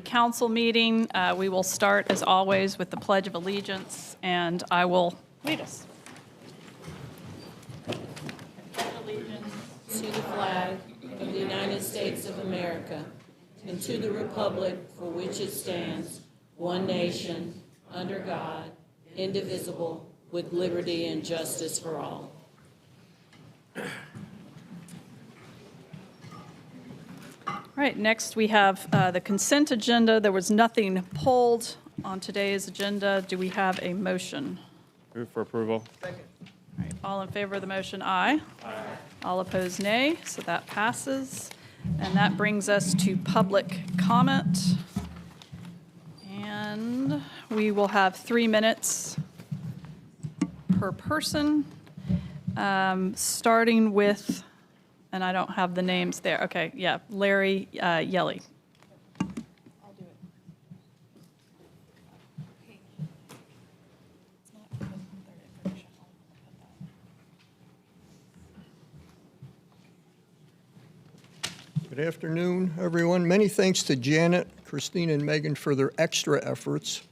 council meeting. We will start, as always, with the Pledge of Allegiance, and I will lead us. Allegiance to the flag of the United States of America and to the republic for which it stands, one nation, under God, indivisible, with liberty and justice for all. All right, next we have the consent agenda. There was nothing pulled on today's agenda. Do we have a motion? Move for approval. All right, all in favor of the motion, aye. Aye. All opposed, nay. So that passes. And that brings us to public comment. And we will have 3 minutes per person, starting with, and I don't have the names there. Okay, yeah, Larry Yelly. I'll do it. Good afternoon, everyone. Many thanks to Janet, Christine, and Megan for their extra efforts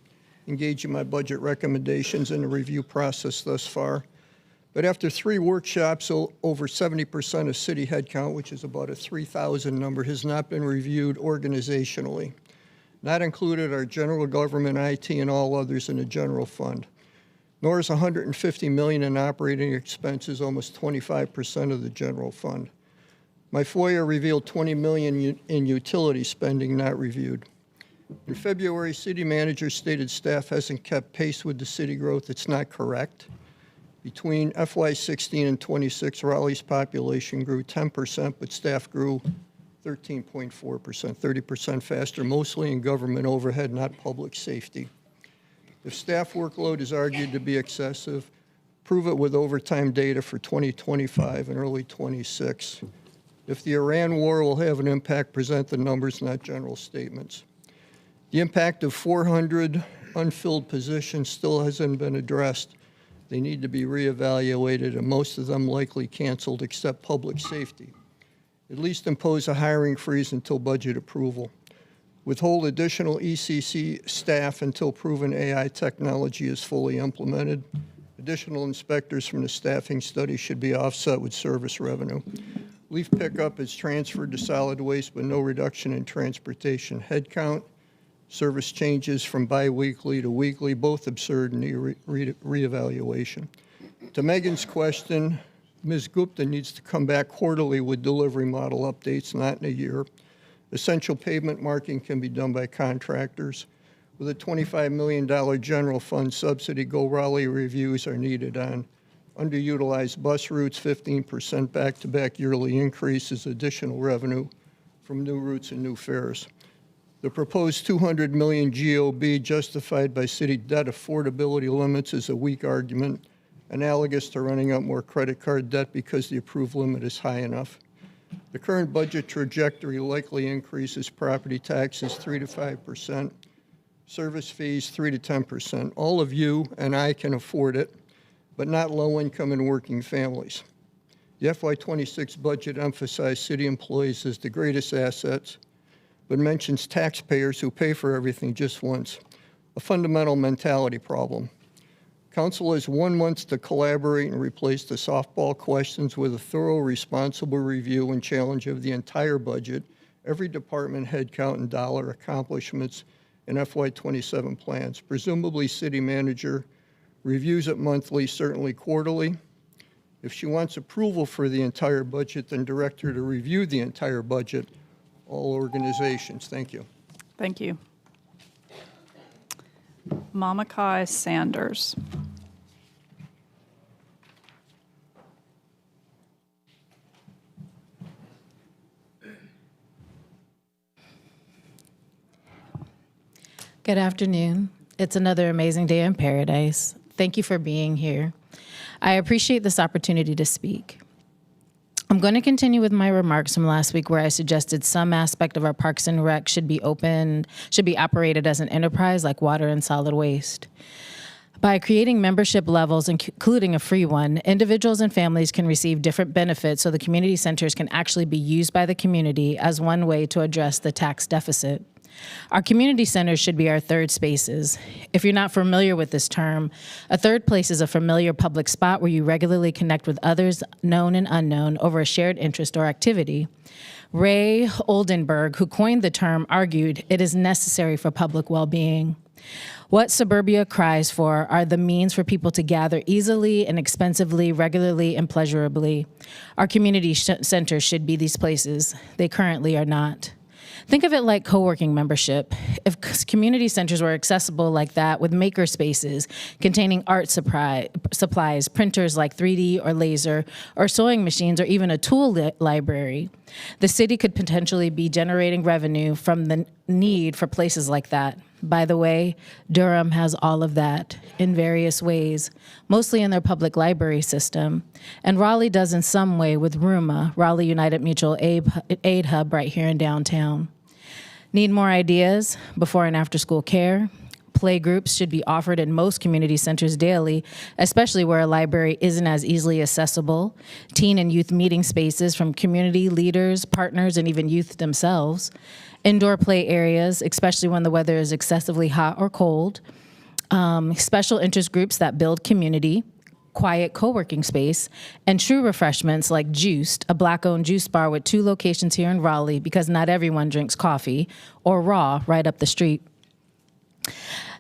engaging my budget recommendations in the review process thus far. But after 3 workshops, over 70% of city headcount, which is about a 3,000 number, has not been reviewed organizationally. Not included are general government, IT, and all others in the general fund. Nor is $150 million in operating expenses, almost 25% of the general fund. My FOIA revealed $20 million in utility spending not reviewed. In February, city manager stated staff hasn't kept pace with the city growth. It's not correct. Between FY16 and 26, Raleigh's population grew 10%, but staff grew 13.4%, 30% faster, mostly in government overhead, not public safety. If staff workload is argued to be excessive, prove it with overtime data for 2025 and early 26. If the Iran war will have an impact, present the numbers, not general statements. The impact of 400 unfilled positions still hasn't been addressed. They need to be reevaluated, and most of them likely canceled except public safety. At least impose a hiring freeze until budget approval. Withhold additional ECC staff until proven AI technology is fully implemented. Additional inspectors from the staffing study should be offset with service revenue. Leaf pickup is transferred to solid waste, but no reduction in transportation headcount. Service changes from biweekly to weekly, both absurd and need reevaluation. To Megan's question, Ms. Gupta needs to come back quarterly with delivery model updates, not in a year. Essential pavement marking can be done by contractors. With a $25 million general fund subsidy, Go Raleigh reviews are needed on underutilized bus routes, 15% back-to-back yearly increases, additional revenue from new routes and new fares. The proposed $200 million GOB justified by city debt affordability limits is a weak argument, analogous to running up more credit card debt because the approved limit is high enough. The current budget trajectory likely increases property taxes 3 to 5%, service fees 3 to 10%. All of you and I can afford it, but not low-income and working families. The FY26 budget emphasized city employees as the greatest assets, but mentions taxpayers who pay for everything just once, a fundamental mentality problem. Council has 1 month to collaborate and replace the softball questions with a thorough, responsible review and challenge of the entire budget, every department headcount and dollar accomplishments in FY27 plans. Presumably, city manager reviews it monthly, certainly quarterly. If she wants approval for the entire budget, then direct her to review the entire budget, all organizations. Thank you. Thank you. Mamakai Sanders. Good afternoon. It's another amazing day in paradise. Thank you for being here. I appreciate this opportunity to speak. I'm going to continue with my remarks from last week where I suggested some aspect of our Parks and Rec should be operated as an enterprise like water and solid waste. By creating membership levels, including a free one, individuals and families can receive different benefits so the community centers can actually be used by the community as one way to address the tax deficit. Our community centers should be our third spaces. If you're not familiar with this term, a third place is a familiar public spot where you regularly connect with others, known and unknown, over a shared interest or activity. Ray Oldenburg, who coined the term, argued it is necessary for public well-being. What suburbia cries for are the means for people to gather easily, inexpensively, regularly, and pleasurably. Our community centers should be these places. They currently are not. Think of it like co-working membership. If community centers were accessible like that, with maker spaces containing art supplies, printers like 3D or laser, or sewing machines, or even a tool library, the city could potentially be generating revenue from the need for places like that. By the way, Durham has all of that in various ways, mostly in their public library system. And Raleigh does in some way with RUMA, Raleigh United Mutual Aid Hub, right here in downtown. Need more ideas? Before and after school care. Play groups should be offered in most community centers daily, especially where a library isn't as easily accessible. Teen and youth meeting spaces from community leaders, partners, and even youth themselves. Indoor play areas, especially when the weather is excessively hot or cold. Special interest groups that build community. Quiet co-working space, and true refreshments like Juiced, a Black-owned juice bar with 2 locations here in Raleigh because not everyone drinks coffee, or Raw right up the street.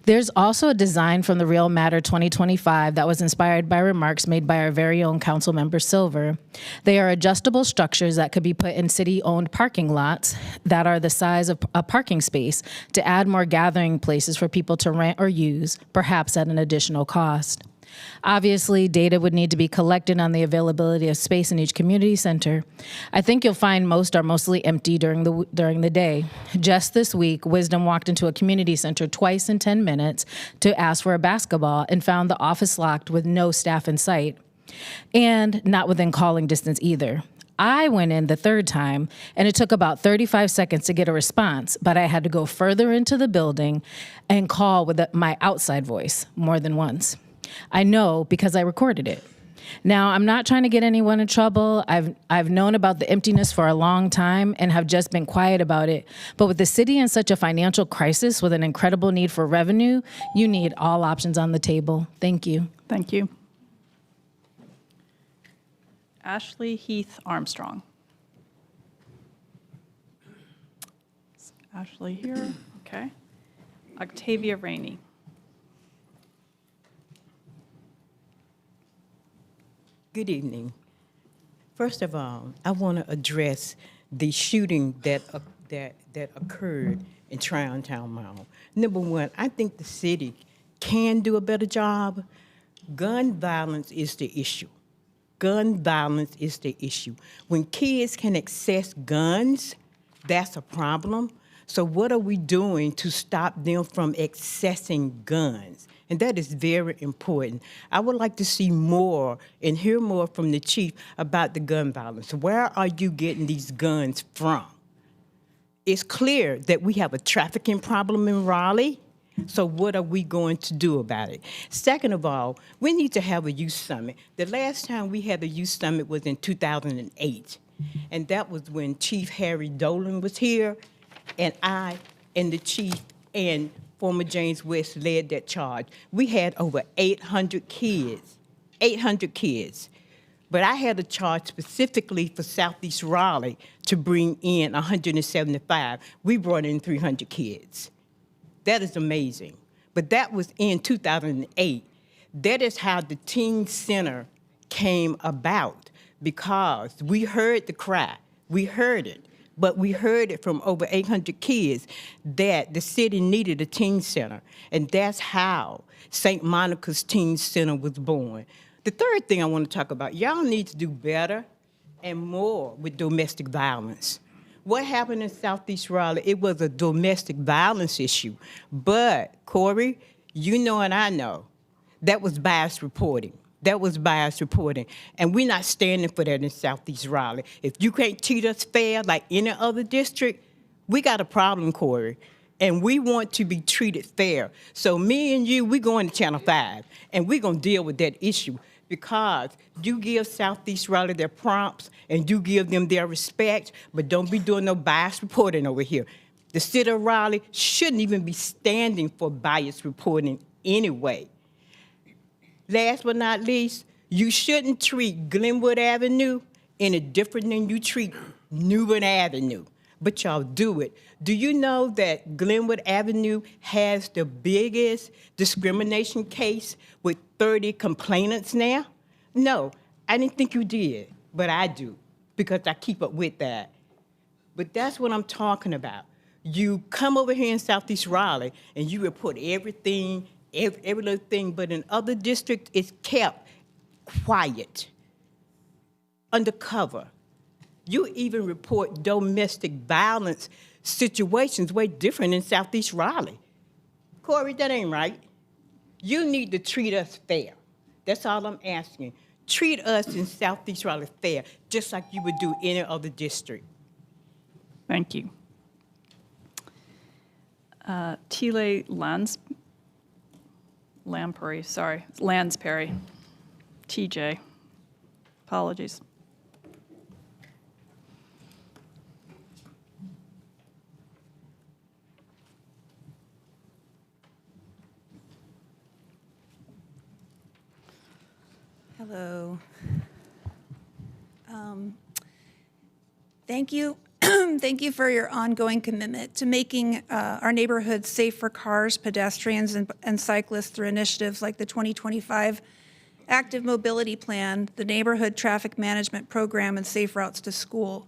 There's also a design from the Real Matter 2025 that was inspired by remarks made by our very own council member Silver. They are adjustable structures that could be put in city-owned parking lots that are the size of a parking space to add more gathering places for people to rent or use, perhaps at an additional cost. Obviously, data would need to be collected on the availability of space in each community center. I think you'll find most are mostly empty during the day. Just this week, Wisdom walked into a community center twice in 10 minutes to ask for a basketball and found the office locked with no staff in sight, and not within calling distance either. I went in the third time, and it took about 35 seconds to get a response, but I had to go further into the building and call with my outside voice more than once. I know because I recorded it. Now, I'm not trying to get anyone in trouble. I've known about the emptiness for a long time and have just been quiet about it. But with the city in such a financial crisis with an incredible need for revenue, you need all options on the table. Thank you. Thank you. Ashley Heath Armstrong. Is Ashley here? Okay. Octavia Rainey. Good evening. First of all, I want to address the shooting that occurred in Town Mall. Number one, I think the city can do a better job. Gun violence is the issue. Gun violence is the issue. When kids can access guns, that's a problem. So what are we doing to stop them from accessing guns? And that is very important. I would like to see more and hear more from the chief about the gun violence. Where are you getting these guns from? It's clear that we have a trafficking problem in Raleigh. So what are we going to do about it? Second of all, we need to have a youth summit. The last time we had a youth summit was in 2008. And that was when Chief Harry Dolan was here, and I and the chief and former James West led that charge. We had over 800 kids, 800 kids. But I had a charge specifically for Southeast Raleigh to bring in 175. We brought in 300 kids. That is amazing. But that was in 2008. That is how the teen center came about, because we heard the cry. We heard it. But we heard it from over 800 kids that the city needed a teen center. And that's how St. Monica's Teen Center was born. The third thing I want to talk about, y'all need to do better and more with domestic violence. What happened in Southeast Raleigh, it was a domestic violence issue. But, Corey, you know and I know, that was biased reporting. That was biased reporting. And we're not standing for that in Southeast Raleigh. If you can't treat us fair like any other district, we got a problem, Corey. And we want to be treated fair. So me and you, we're going to Channel 5, and we're going to deal with that issue, because you give Southeast Raleigh their prompts and you give them their respect, but don't be doing no biased reporting over here. The city of Raleigh shouldn't even be standing for bias reporting anyway. Last but not least, you shouldn't treat Glenwood Avenue any different than you treat Newbern Avenue, but y'all do it. Do you know that Glenwood Avenue has the biggest discrimination case with 30 complainants now? No, I didn't think you did, but I do, because I keep up with that. But that's what I'm talking about. You come over here in Southeast Raleigh and you report everything, every little thing, but in other districts, it's kept quiet, undercover. You even report domestic violence situations way different in Southeast Raleigh. Corey, that ain't right. You need to treat us fair. That's all I'm asking. Treat us in Southeast Raleigh fair, just like you would do any other district. Thank you. Tile Lansperry. TJ. Apologies. Hello. Thank you. Thank you for your ongoing commitment to making our neighborhoods safe for cars, pedestrians, and cyclists through initiatives like the 2025 Active Mobility Plan, the Neighborhood Traffic Management Program, and Safe Routes to School.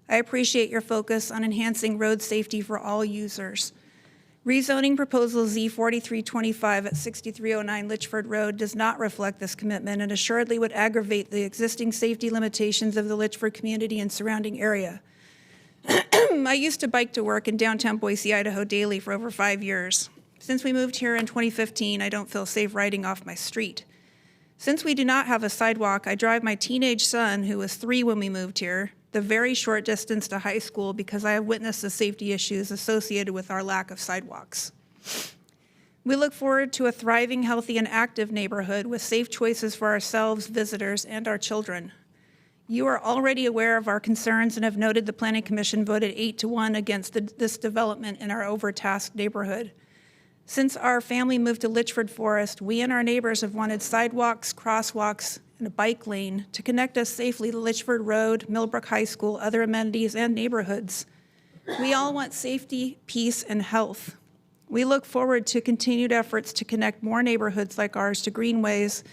I appreciate your focus on enhancing road safety for all users. Rezoning proposal Z4325 at 6309 Litchford Road does not reflect this commitment and assuredly would aggravate the existing safety limitations of the Litchford community and surrounding area. I used to bike to work in downtown Boise, Idaho daily for over 5 years. Since we moved here in 2015, I don't feel safe riding off my street. Since we do not have a sidewalk, I drive my teenage son, who was 3 when we moved here, the very short distance to high school because I have witnessed the safety issues associated with our lack of sidewalks. We look forward to a thriving, healthy, and active neighborhood with safe choices for ourselves, visitors, and our children. You are already aware of our concerns and have noted the Planning Commission voted 8-1 against this development in our overtasked neighborhood. Since our family moved to Litchford Forest, we and our neighbors have wanted sidewalks, crosswalks, and a bike lane to connect us safely to Litchford Road, Millbrook High School, other amenities, and neighborhoods. We all want safety, peace, and health. We look forward to continued efforts to connect more neighborhoods like ours to greenways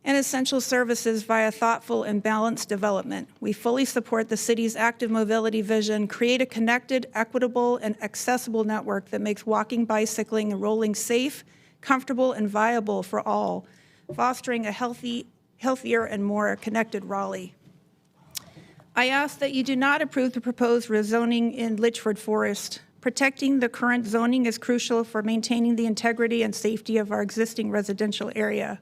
and essential services via thoughtful and balanced development. We fully support the city's active mobility vision, create a connected, equitable, and accessible network that makes walking, bicycling, and rolling safe, comfortable, and viable for all, fostering a healthier and more connected Raleigh. I ask that you do not approve the proposed rezoning in Litchford Forest. Protecting the current zoning is crucial for maintaining the integrity and safety of our existing residential area.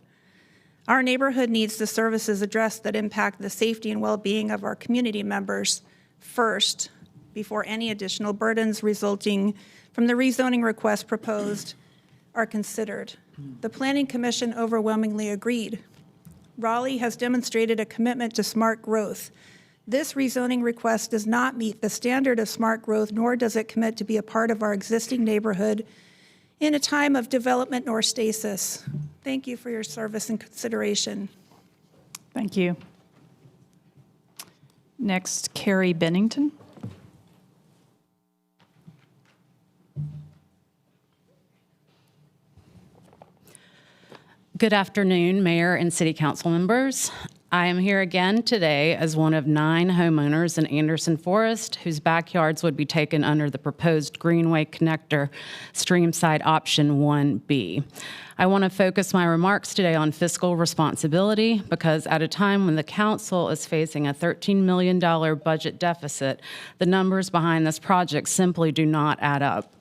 Our neighborhood needs the services addressed that impact the safety and well-being of our community members first, before any additional burdens resulting from the rezoning request proposed are considered. The Planning Commission overwhelmingly agreed. Raleigh has demonstrated a commitment to smart growth. This rezoning request does not meet the standard of smart growth, nor does it commit to be a part of our existing neighborhood in a time of development nor stasis. Thank you for your service and consideration. Thank you. Next, Carrie Bennington. Good afternoon, Mayor and City Council members. I am here again today as one of 9 homeowners in Anderson Forest whose backyards would be taken under the proposed Greenway connector streamside option 1B. I want to focus my remarks today on fiscal responsibility because at a time when the council is facing a $13 million budget deficit, the numbers behind this project simply do not add up.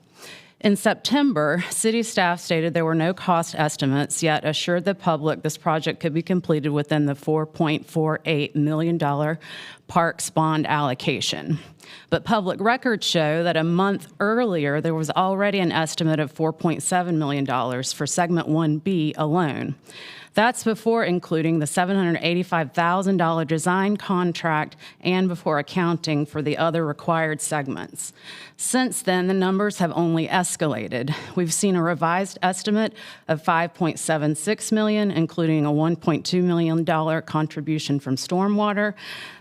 In September, city staff stated there were no cost estimates, yet assured the public this project could be completed within the $4.48 million parks bond allocation. But public records show that a month earlier, there was already an estimate of $4.7 million for segment 1B alone. That's before including the $785,000 design contract and before accounting for the other required segments. Since then, the numbers have only escalated. We've seen a revised estimate of $5.76 million, including a $1.2 million contribution from stormwater.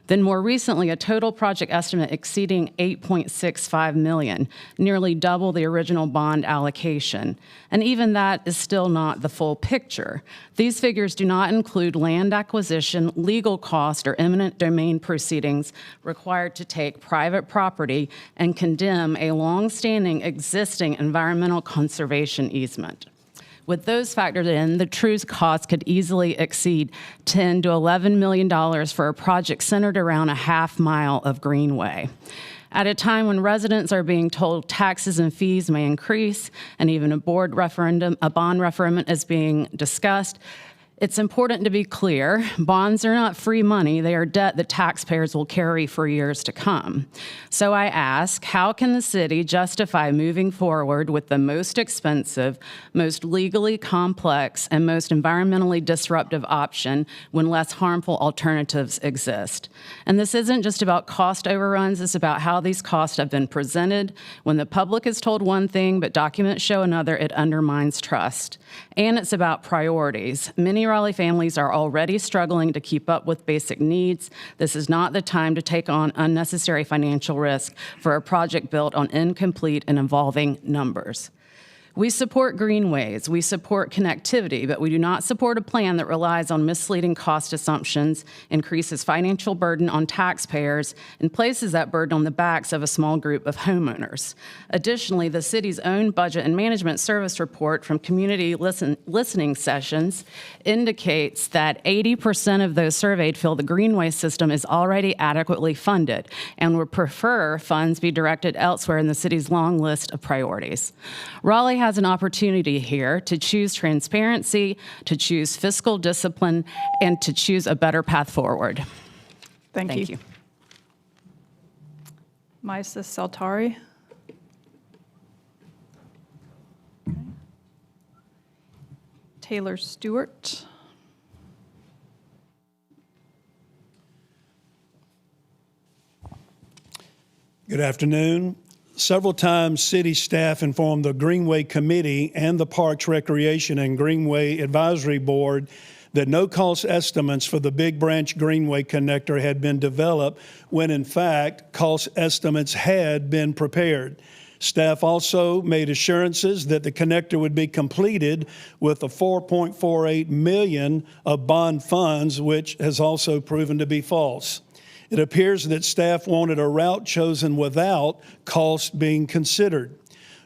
Then more recently, a total project estimate exceeding $8.65 million, nearly double the original bond allocation. And even that is still not the full picture. These figures do not include land acquisition, legal cost, or eminent domain proceedings required to take private property and condemn a long-standing existing environmental conservation easement. With those factored in, the true cost could easily exceed $10 to $11 million for a project centered around a half mile of Greenway. At a time when residents are being told taxes and fees may increase, and even a bond referendum is being discussed, it's important to be clear, bonds are not free money. They are debt that taxpayers will carry for years to come. So I ask, how can the city justify moving forward with the most expensive, most legally complex, and most environmentally disruptive option when less harmful alternatives exist? And this isn't just about cost overruns, it's about how these costs have been presented. When the public is told one thing, but documents show another, it undermines trust. And it's about priorities. Many Raleigh families are already struggling to keep up with basic needs. This is not the time to take on unnecessary financial risk for a project built on incomplete and evolving numbers. We support Greenways, we support connectivity, but we do not support a plan that relies on misleading cost assumptions, increases financial burden on taxpayers, and places that burden on the backs of a small group of homeowners. Additionally, the city's own budget and management service report from community listening sessions indicates that 80% of those surveyed feel the Greenway system is already adequately funded and would prefer funds be directed elsewhere in the city's long list of priorities. Raleigh has an opportunity here to choose transparency, to choose fiscal discipline, and to choose a better path forward. Thank you. Maisa Saltari. Taylor Stewart. Good afternoon. Several times, city staff informed the Greenway Committee and the Parks, Recreation, and Greenway Advisory Board that no cost estimates for the Big Branch Greenway connector had been developed when, in fact, cost estimates had been prepared. Staff also made assurances that the connector would be completed with a $4.48 million of bond funds, which has also proven to be false. It appears that staff wanted a route chosen without cost being considered.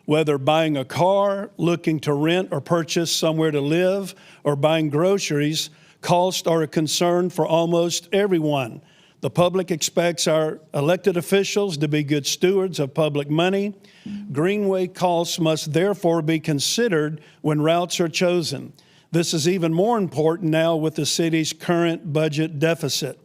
Whether buying a car, looking to rent or purchase somewhere to live, or buying groceries, costs are a concern for almost everyone. The public expects our elected officials to be good stewards of public money. Greenway costs must therefore be considered when routes are chosen. This is even more important now with the city's current budget deficit.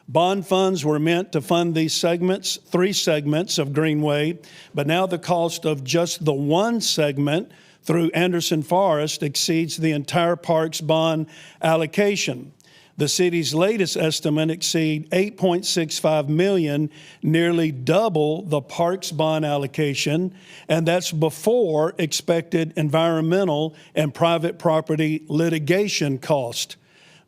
Bond funds were meant to fund these segments, 3 segments of Greenway, but now the cost of just the one segment through Anderson Forest exceeds the entire park's bond allocation. The city's latest estimate exceeds $8.65 million, nearly double the park's bond allocation, and that's before expected environmental and private property litigation cost.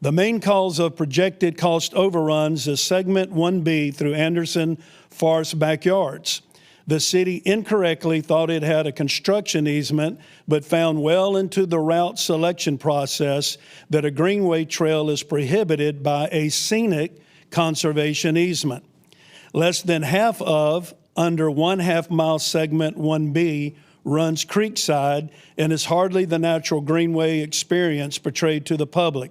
The main cause of projected cost overruns is segment 1B through Anderson Forest backyards. The city incorrectly thought it had a construction easement, but found well into the route selection process that a greenway trail is prohibited by a scenic conservation easement. Less than half of, under 1/2 mile segment 1B runs creekside and is hardly the natural greenway experience portrayed to the public.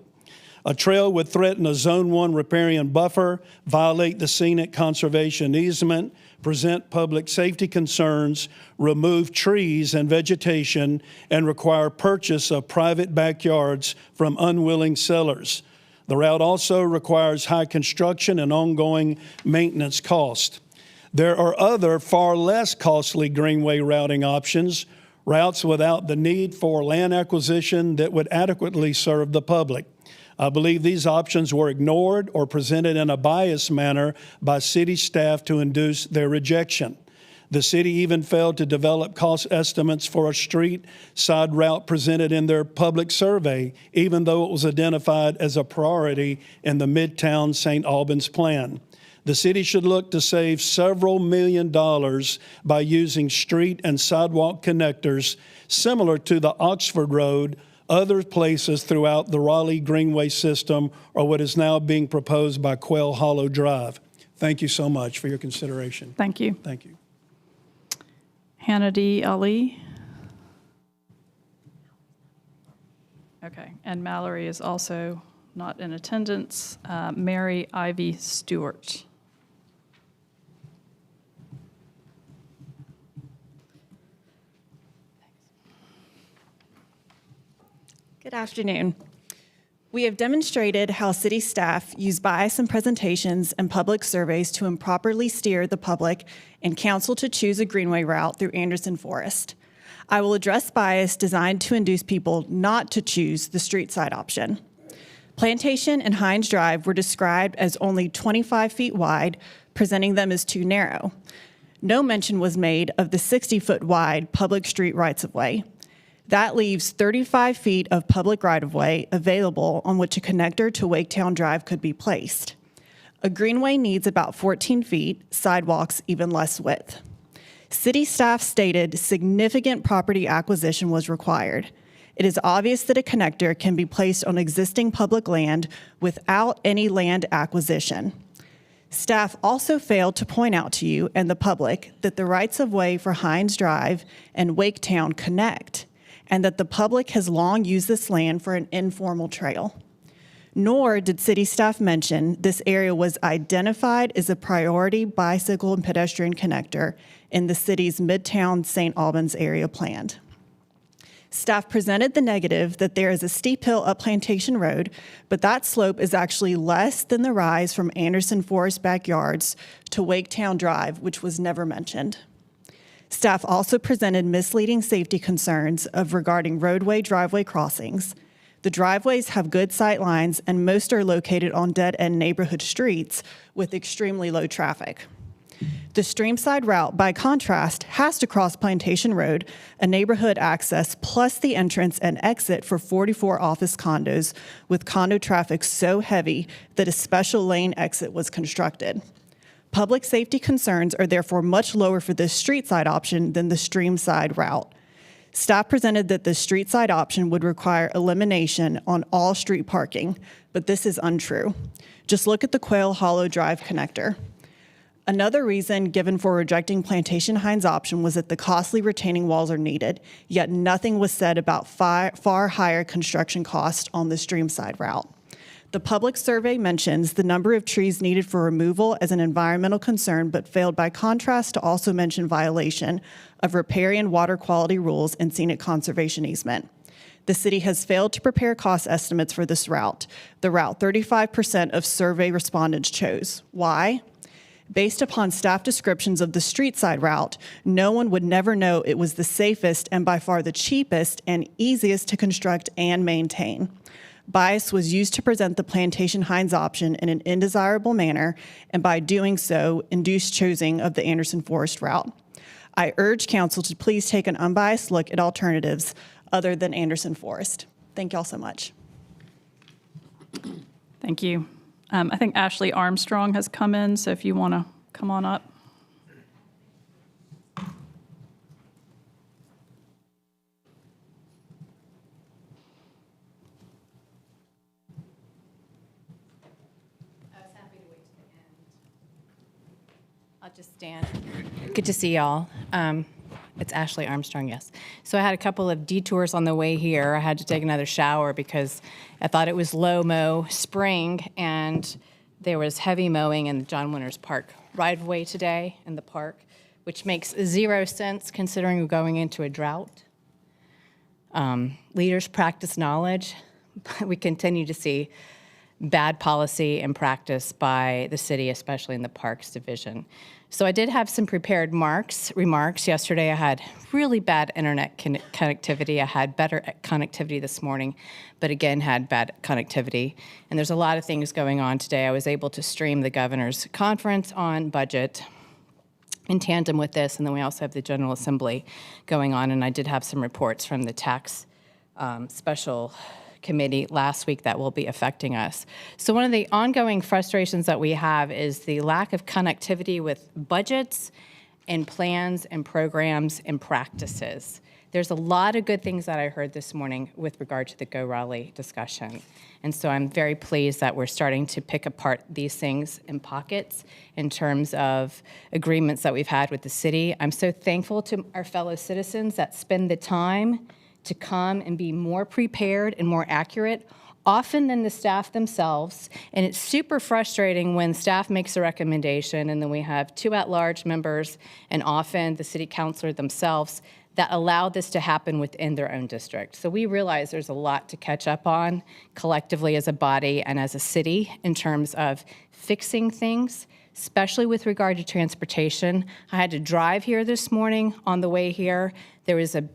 A trail would threaten a Zone 1 riparian buffer, violate the scenic conservation easement, present public safety concerns, remove trees and vegetation, and require purchase of private backyards from unwilling sellers. The route also requires high construction and ongoing maintenance costs. There are other far less costly greenway routing options, routes without the need for land acquisition that would adequately serve the public. I believe these options were ignored or presented in a biased manner by city staff to induce their rejection. The city even failed to develop cost estimates for a street side route presented in their public survey, even though it was identified as a priority in the Midtown St. Albans plan. The city should look to save several $1 million by using street and sidewalk connectors similar to the Oxford Road, other places throughout the Raleigh Greenway system, or what is now being proposed by Quail Hollow Drive. Thank you so much for your consideration. Thank you. Thank you. Hannah D. Ali. Okay, and Mallory is also not in attendance. Mary Ivy Stewart. Good afternoon. We have demonstrated how city staff use bias in presentations and public surveys to improperly steer the public and council to choose a Greenway route through Anderson Forest. I will address bias designed to induce people not to choose the street side option. Plantation and Hines Drive were described as only 25 feet wide, presenting them as too narrow. No mention was made of the 60-foot wide public street rights-of-way. That leaves 35 feet of public right-of-way available on which a connector to Waketown Drive could be placed. A greenway needs about 14 feet, sidewalks even less width. City staff stated significant property acquisition was required. It is obvious that a connector can be placed on existing public land without any land acquisition. Staff also failed to point out to you and the public that the rights-of-way for Hines Drive and Waketown connect, and that the public has long used this land for an informal trail. Nor did city staff mention this area was identified as a priority bicycle and pedestrian connector in the city's Midtown St. Albans area planned. Staff presented the negative that there is a steep hill up Plantation Road, but that slope is actually less than the rise from Anderson Forest backyards to Waketown Drive, which was never mentioned. Staff also presented misleading safety concerns regarding roadway driveway crossings. The driveways have good sight lines and most are located on dead-end neighborhood streets with extremely low traffic. The streamside route, by contrast, has to cross Plantation Road, a neighborhood access plus the entrance and exit for 44 office condos with condo traffic so heavy that a special lane exit was constructed. Public safety concerns are therefore much lower for this street side option than the stream side route. Staff presented that the street side option would require elimination on all street parking, but this is untrue. Just look at the Quail Hollow Drive connector. Another reason given for rejecting Plantation Hines option was that the costly retaining walls are needed, yet nothing was said about far higher construction costs on the stream side route. The public survey mentions the number of trees needed for removal as an environmental concern, but failed by contrast to also mention violation of riparian water quality rules and scenic conservation easement. The city has failed to prepare cost estimates for this route, the route 35% of survey respondents chose. Why? Based upon staff descriptions of the street side route, no one would never know it was the safest and by far the cheapest and easiest to construct and maintain. Bias was used to present the Plantation Hines option in an undesirable manner, and by doing so, induced choosing of the Anderson Forest route. I urge council to please take an unbiased look at alternatives other than Anderson Forest. Thank y'all so much. Thank you. I think Ashley Armstrong has come in, so if you want to come on up. I'll just stand. Good to see y'all. It's Ashley Armstrong, yes. So I had a couple of detours on the way here. I had to take another shower because I thought it was low mow spring and there was heavy mowing in John Winters Park right-of-way today in the park, which makes 0 sense considering we're going into a drought. Leaders practice knowledge. We continue to see bad policy and practice by the city, especially in the Parks Division. So I did have some prepared remarks. Yesterday I had really bad internet connectivity. I had better connectivity this morning, but again had bad connectivity. And there's a lot of things going on today. I was able to stream the governor's conference on budget in tandem with this, and then we also have the General Assembly going on, and I did have some reports from the tax special committee last week that will be affecting us. So one of the ongoing frustrations that we have is the lack of connectivity with budgets and plans and programs and practices. There's a lot of good things that I heard this morning with regard to the Go Raleigh discussion. And so I'm very pleased that we're starting to pick apart these things in pockets in terms of agreements that we've had with the city. I'm so thankful to our fellow citizens that spend the time to come and be more prepared and more accurate, often than the staff themselves. And it's super frustrating when staff makes a recommendation and then we have 2 at-large members and often the city councilor themselves that allow this to happen within their own district. So we realize there's a lot to catch up on collectively as a body and as a city in terms of fixing things, especially with regard to transportation. I had to drive here this morning. On the way here, there was a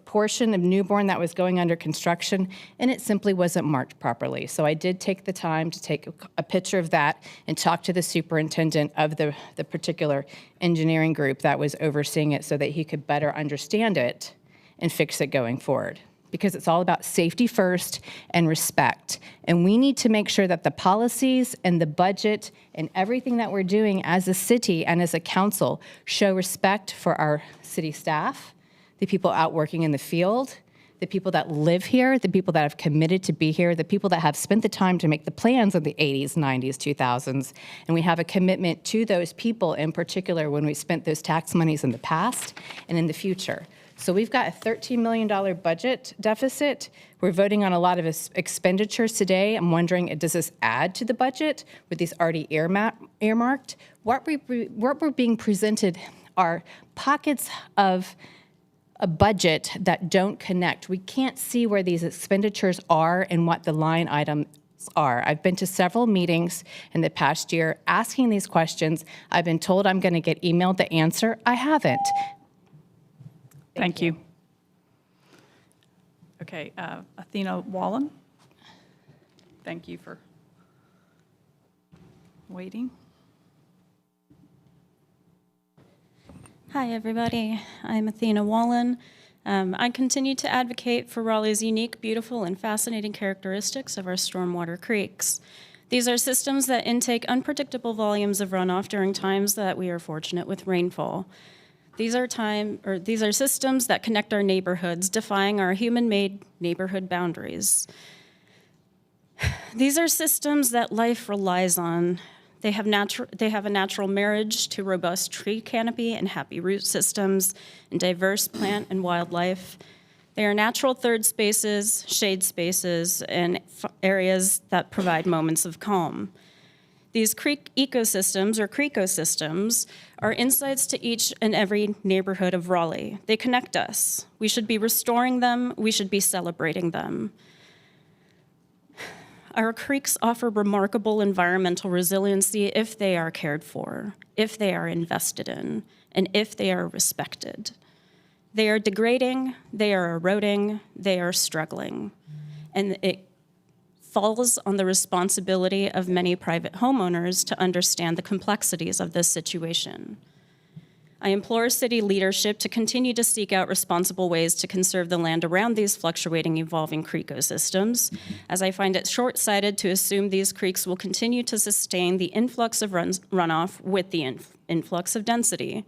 portion of Newborn that was going under construction, and it simply wasn't marked properly. So I did take the time to take a picture of that and talk to the superintendent of the particular engineering group that was overseeing it so that he could better understand it and fix it going forward. Because it's all about safety first and respect. And we need to make sure that the policies and the budget and everything that we're doing as a city and as a council show respect for our city staff, the people out working in the field, the people that live here, the people that have committed to be here, the people that have spent the time to make the plans in the 80s, 90s, 2000s. And we have a commitment to those people in particular when we spent those tax monies in the past and in the future. So we've got a $13 million budget deficit. We're voting on a lot of expenditures today. I'm wondering, does this add to the budget? Were these already earmarked? What we're being presented are pockets of a budget that don't connect. We can't see where these expenditures are and what the line items are. I've been to several meetings in the past year asking these questions. I've been told I'm going to get emailed the answer. I haven't. Thank you. Okay, Athena Wallen. Thank you for waiting. Hi, everybody. I'm Athena Wallen. I continue to advocate for Raleigh's unique, beautiful, and fascinating characteristics of our stormwater creeks. These are systems that intake unpredictable volumes of runoff during times that we are fortunate with rainfall. These are systems that connect our neighborhoods, defying our human-made neighborhood boundaries. These are systems that life relies on. They have a natural marriage to robust tree canopy and happy root systems and diverse plant and wildlife. They are natural third spaces, shade spaces, and areas that provide moments of calm. These creek ecosystems, or creekosystems, are insights to each and every neighborhood of Raleigh. They connect us. We should be restoring them. We should be celebrating them. Our creeks offer remarkable environmental resiliency if they are cared for, if they are invested in, and if they are respected. They are degrading, they are eroding, they are struggling. And it falls on the responsibility of many private homeowners to understand the complexities of this situation. I implore city leadership to continue to seek out responsible ways to conserve the land around these fluctuating, evolving creekosystems, as I find it short-sighted to assume these creeks will continue to sustain the influx of runoff with the influx of density.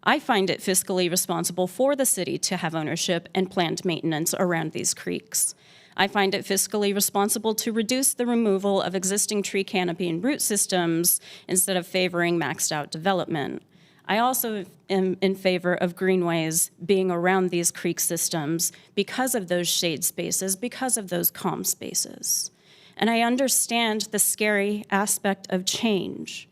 I find it fiscally responsible for the city to have ownership and planned maintenance around these creeks. I find it fiscally responsible to reduce the removal of existing tree canopy and root systems instead of favoring maxed-out development. I also am in favor of greenways being around these creek systems because of those shade spaces, because of those calm spaces. And I understand the scary aspect of change.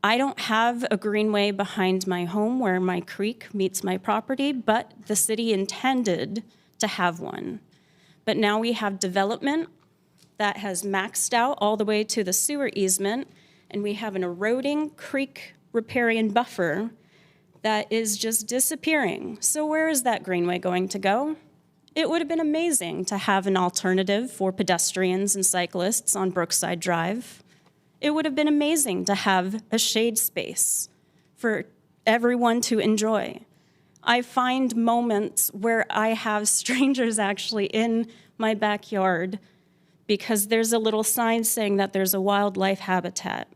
I don't have a greenway behind my home where my creek meets my property, but the city intended to have one. But now we have development, that has maxed out all the way to the sewer easement, and we have an eroding creek riparian buffer that is just disappearing. So where is that greenway going to go? It would have been amazing to have an alternative for pedestrians and cyclists on Brookside Drive. It would have been amazing to have a shade space for everyone to enjoy. I find moments where I have strangers actually in my backyard because there's a little sign saying that there's a wildlife habitat.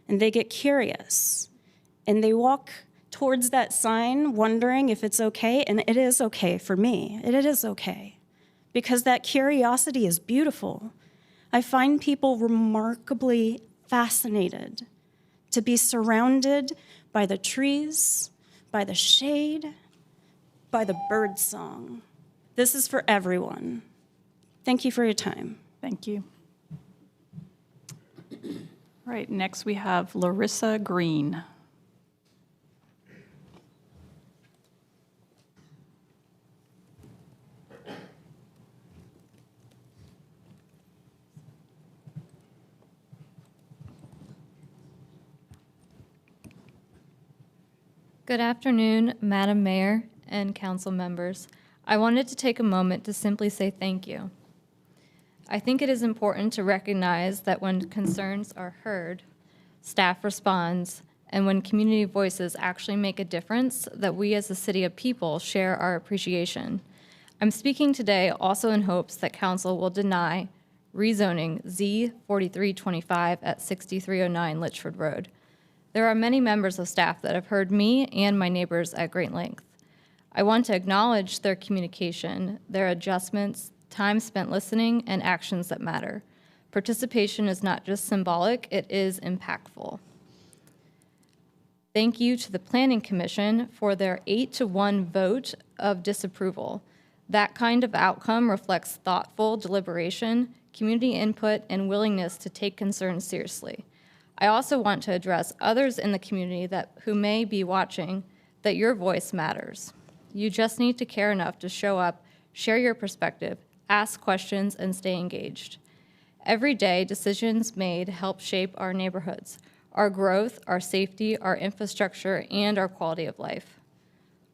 And they get curious. And they walk towards that sign wondering if it's okay. And it is okay for me. It is okay. Because that curiosity is beautiful. I find people remarkably fascinated to be surrounded by the trees, by the shade, by the bird song. This is for everyone. Thank you for your time. Thank you. All right, next we have Larissa Green. Good afternoon, Madam Mayor and council members. I wanted to take a moment to simply say thank you. I think it is important to recognize that when concerns are heard, staff responds, and when community voices actually make a difference, that we as a city of people share our appreciation. I'm speaking today also in hopes that council will deny rezoning Z4325 at 6309 Litchford Road. There are many members of staff that have heard me and my neighbors at great length. I want to acknowledge their communication, their adjustments, time spent listening, and actions that matter. Participation is not just symbolic, it is impactful. Thank you to the Planning Commission for their 8-1 vote of disapproval. That kind of outcome reflects thoughtful deliberation, community input, and willingness to take concerns seriously. I also want to address others in the community who may be watching that your voice matters. You just need to care enough to show up, share your perspective, ask questions, and stay engaged. Every day, decisions made help shape our neighborhoods, our growth, our safety, our infrastructure, and our quality of life.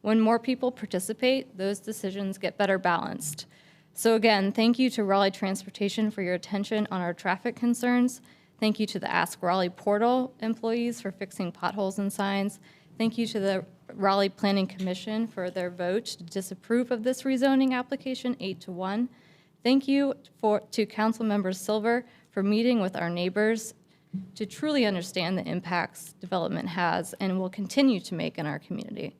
When more people participate, those decisions get better balanced. So again, thank you to Raleigh Transportation for your attention on our traffic concerns. Thank you to the Ask Raleigh portal employees for fixing potholes and signs. Thank you to the Raleigh Planning Commission for their vote to disapprove of this rezoning application 8-1. Thank you to Councilmember Silver for meeting with our neighbors to truly understand the impacts development has and will continue to make in our community.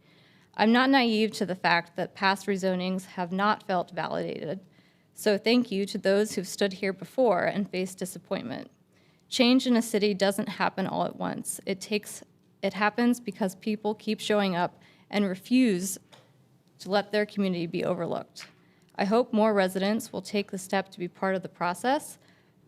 I'm not naive to the fact that past rezonings have not felt validated. So thank you to those who've stood here before and faced disappointment. Change in a city doesn't happen all at once. It happens because people keep showing up and refuse to let their community be overlooked. I hope more residents will take the step to be part of the process.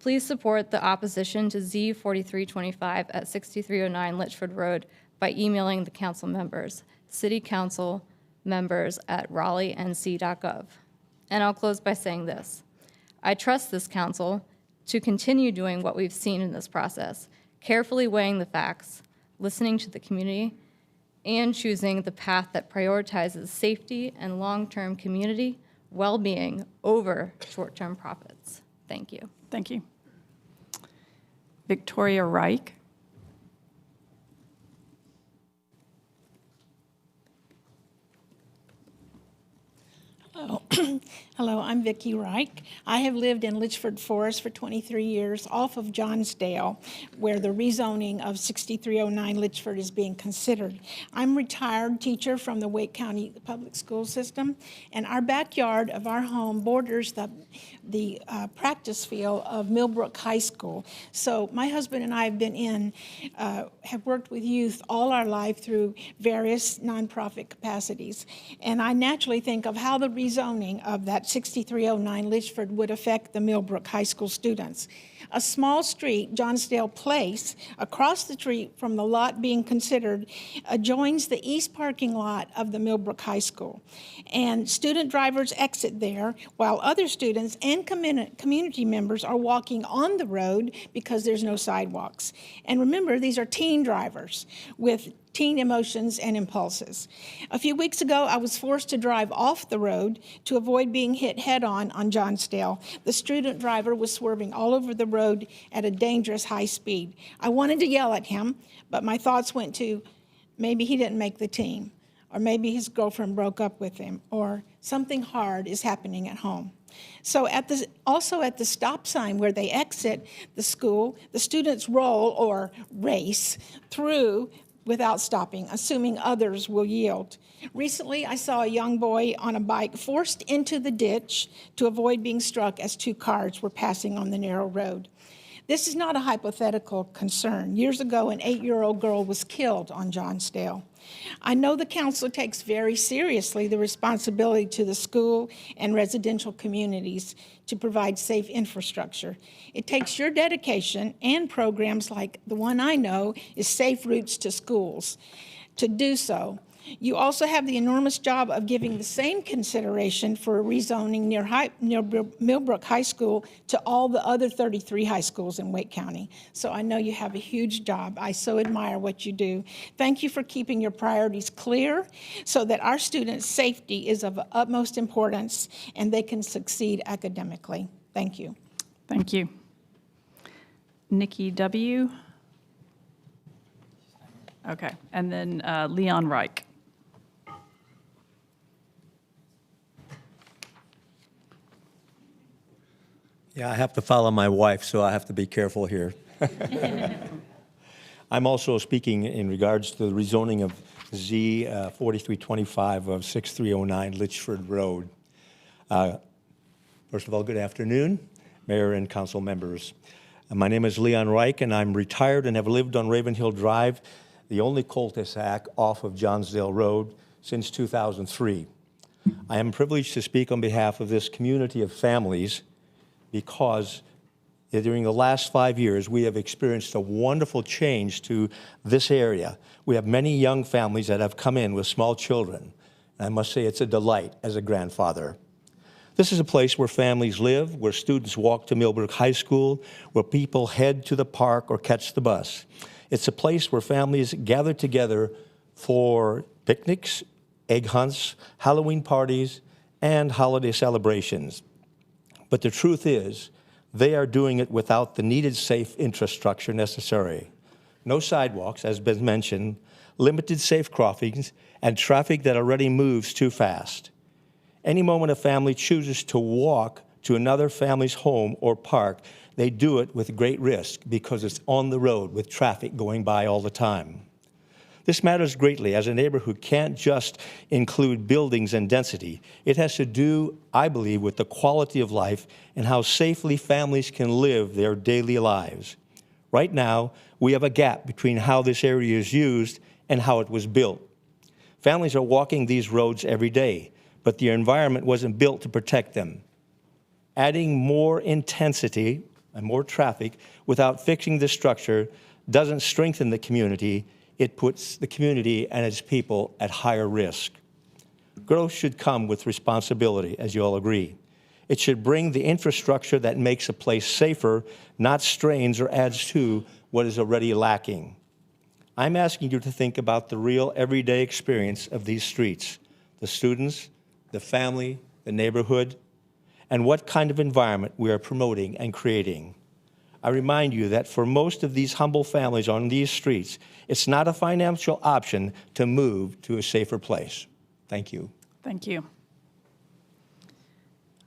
Please support the opposition to Z4325 at 6309 Litchford Road by emailing the council members, city council members at raleignc.gov. And I'll close by saying this. I trust this council to continue doing what we've seen in this process, carefully weighing the facts, listening to the community, and choosing the path that prioritizes safety and long-term community well-being over short-term profits. Thank you. Thank you. Victoria Reich. Hello. Hello, I'm Vicki Reich. I have lived in Litchford Forest for 23 years off of Johnsdale, where the rezoning of 6309 Litchford is being considered. I'm a retired teacher from the Wake County Public School System, and our backyard of our home borders the practice field of Millbrook High School. So my husband and I have worked with youth all our life through various nonprofit capacities. And I naturally think of how the rezoning of that at 6309 Litchford would affect the Millbrook High School students. A small street, Johnsdale Place, across the street from the lot being considered, adjoins the east parking lot of the Millbrook High School. And student drivers exit there, while other students and community members are walking on the road because there's no sidewalks. And remember, these are teen drivers with teen emotions and impulses. A few weeks ago, I was forced to drive off the road to avoid being hit head-on Johnsdale. The student driver was swerving all over the road at a dangerous high speed. I wanted to yell at him, but my thoughts went to maybe he didn't make the team, or maybe his girlfriend broke up with him, or something hard is happening at home. So also at the stop sign where they exit the school, the students roll or race through without stopping, assuming others will yield. Recently, I saw a young boy on a bike forced into the ditch to avoid being struck as two cars were passing on the narrow road. This is not a hypothetical concern. Years ago, an 8-year-old girl was killed on Johnsdale. I know the council takes very seriously the responsibility to the school and residential communities to provide safe infrastructure. It takes your dedication and programs like the one I know is Safe Routes to Schools to do so. You also have the enormous job of giving the same consideration for rezoning near Millbrook High School to all the other 33 high schools in Wake County. So I know you have a huge job. I so admire what you do. Thank you for keeping your priorities clear so that our students' safety is of utmost importance and they can succeed academically. Thank you. Thank you. Nikki W. Okay, and then Leon Reich. Yeah, I have to follow my wife, so I have to be careful here. I'm also speaking in regards to the rezoning of Z 4325 of 6309 Litchford Road. First of all, good afternoon, Mayor and council members. My name is Leon Reich, and I'm retired and have lived on Ravenhill Drive, the only cul-de-sac off of Johnsdale Road, since 2003. I am privileged to speak on behalf of this community of families because during the last 5 years, we have experienced a wonderful change to this area. We have many young families that have come in with small children. And I must say it's a delight as a grandfather. This is a place where families live, where students walk to Millbrook High School, where people head to the park or catch the bus. It's a place where families gather together for picnics, egg hunts, Halloween parties, and holiday celebrations. But the truth is, they are doing it without the needed safe infrastructure necessary. No sidewalks, as been mentioned, limited safe crossings, and traffic that already moves too fast. Any moment a family chooses to walk to another family's home or park, they do it with great risk because it's on the road with traffic going by all the time. This matters greatly as a neighbor who can't just include buildings and density. It has to do, I believe, with the quality of life and how safely families can live their daily lives. Right now, we have a gap between how this area is used and how it was built. Families are walking these roads every day, but the environment wasn't built to protect them. Adding more intensity and more traffic without fixing the structure doesn't strengthen the community. It puts the community and its people at higher risk. Growth should come with responsibility, as you all agree. It should bring the infrastructure that makes a place safer, not strains or adds to what is already lacking. I'm asking you to think about the real everyday experience of these streets, the students, the family, the neighborhood, and what kind of environment we are promoting and creating. I remind you that for most of these humble families on these streets, it's not a financial option to move to a safer place. Thank you. Thank you. All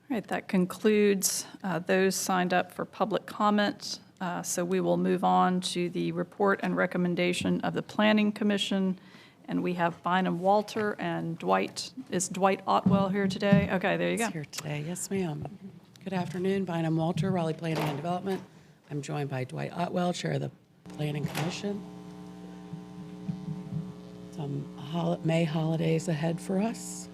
right, that concludes those signed up for public comment. So we will move on to the report and recommendation of the Planning Commission. And we have Bynum Walter and Dwight. Is Dwight Otwell here today? Okay, there you go. He's here today. Yes, ma'am. Good afternoon. Bynum Walter, Raleigh Planning and Development. I'm joined by Dwight Otwell, Chair of the Planning Commission. Some May holidays ahead for us.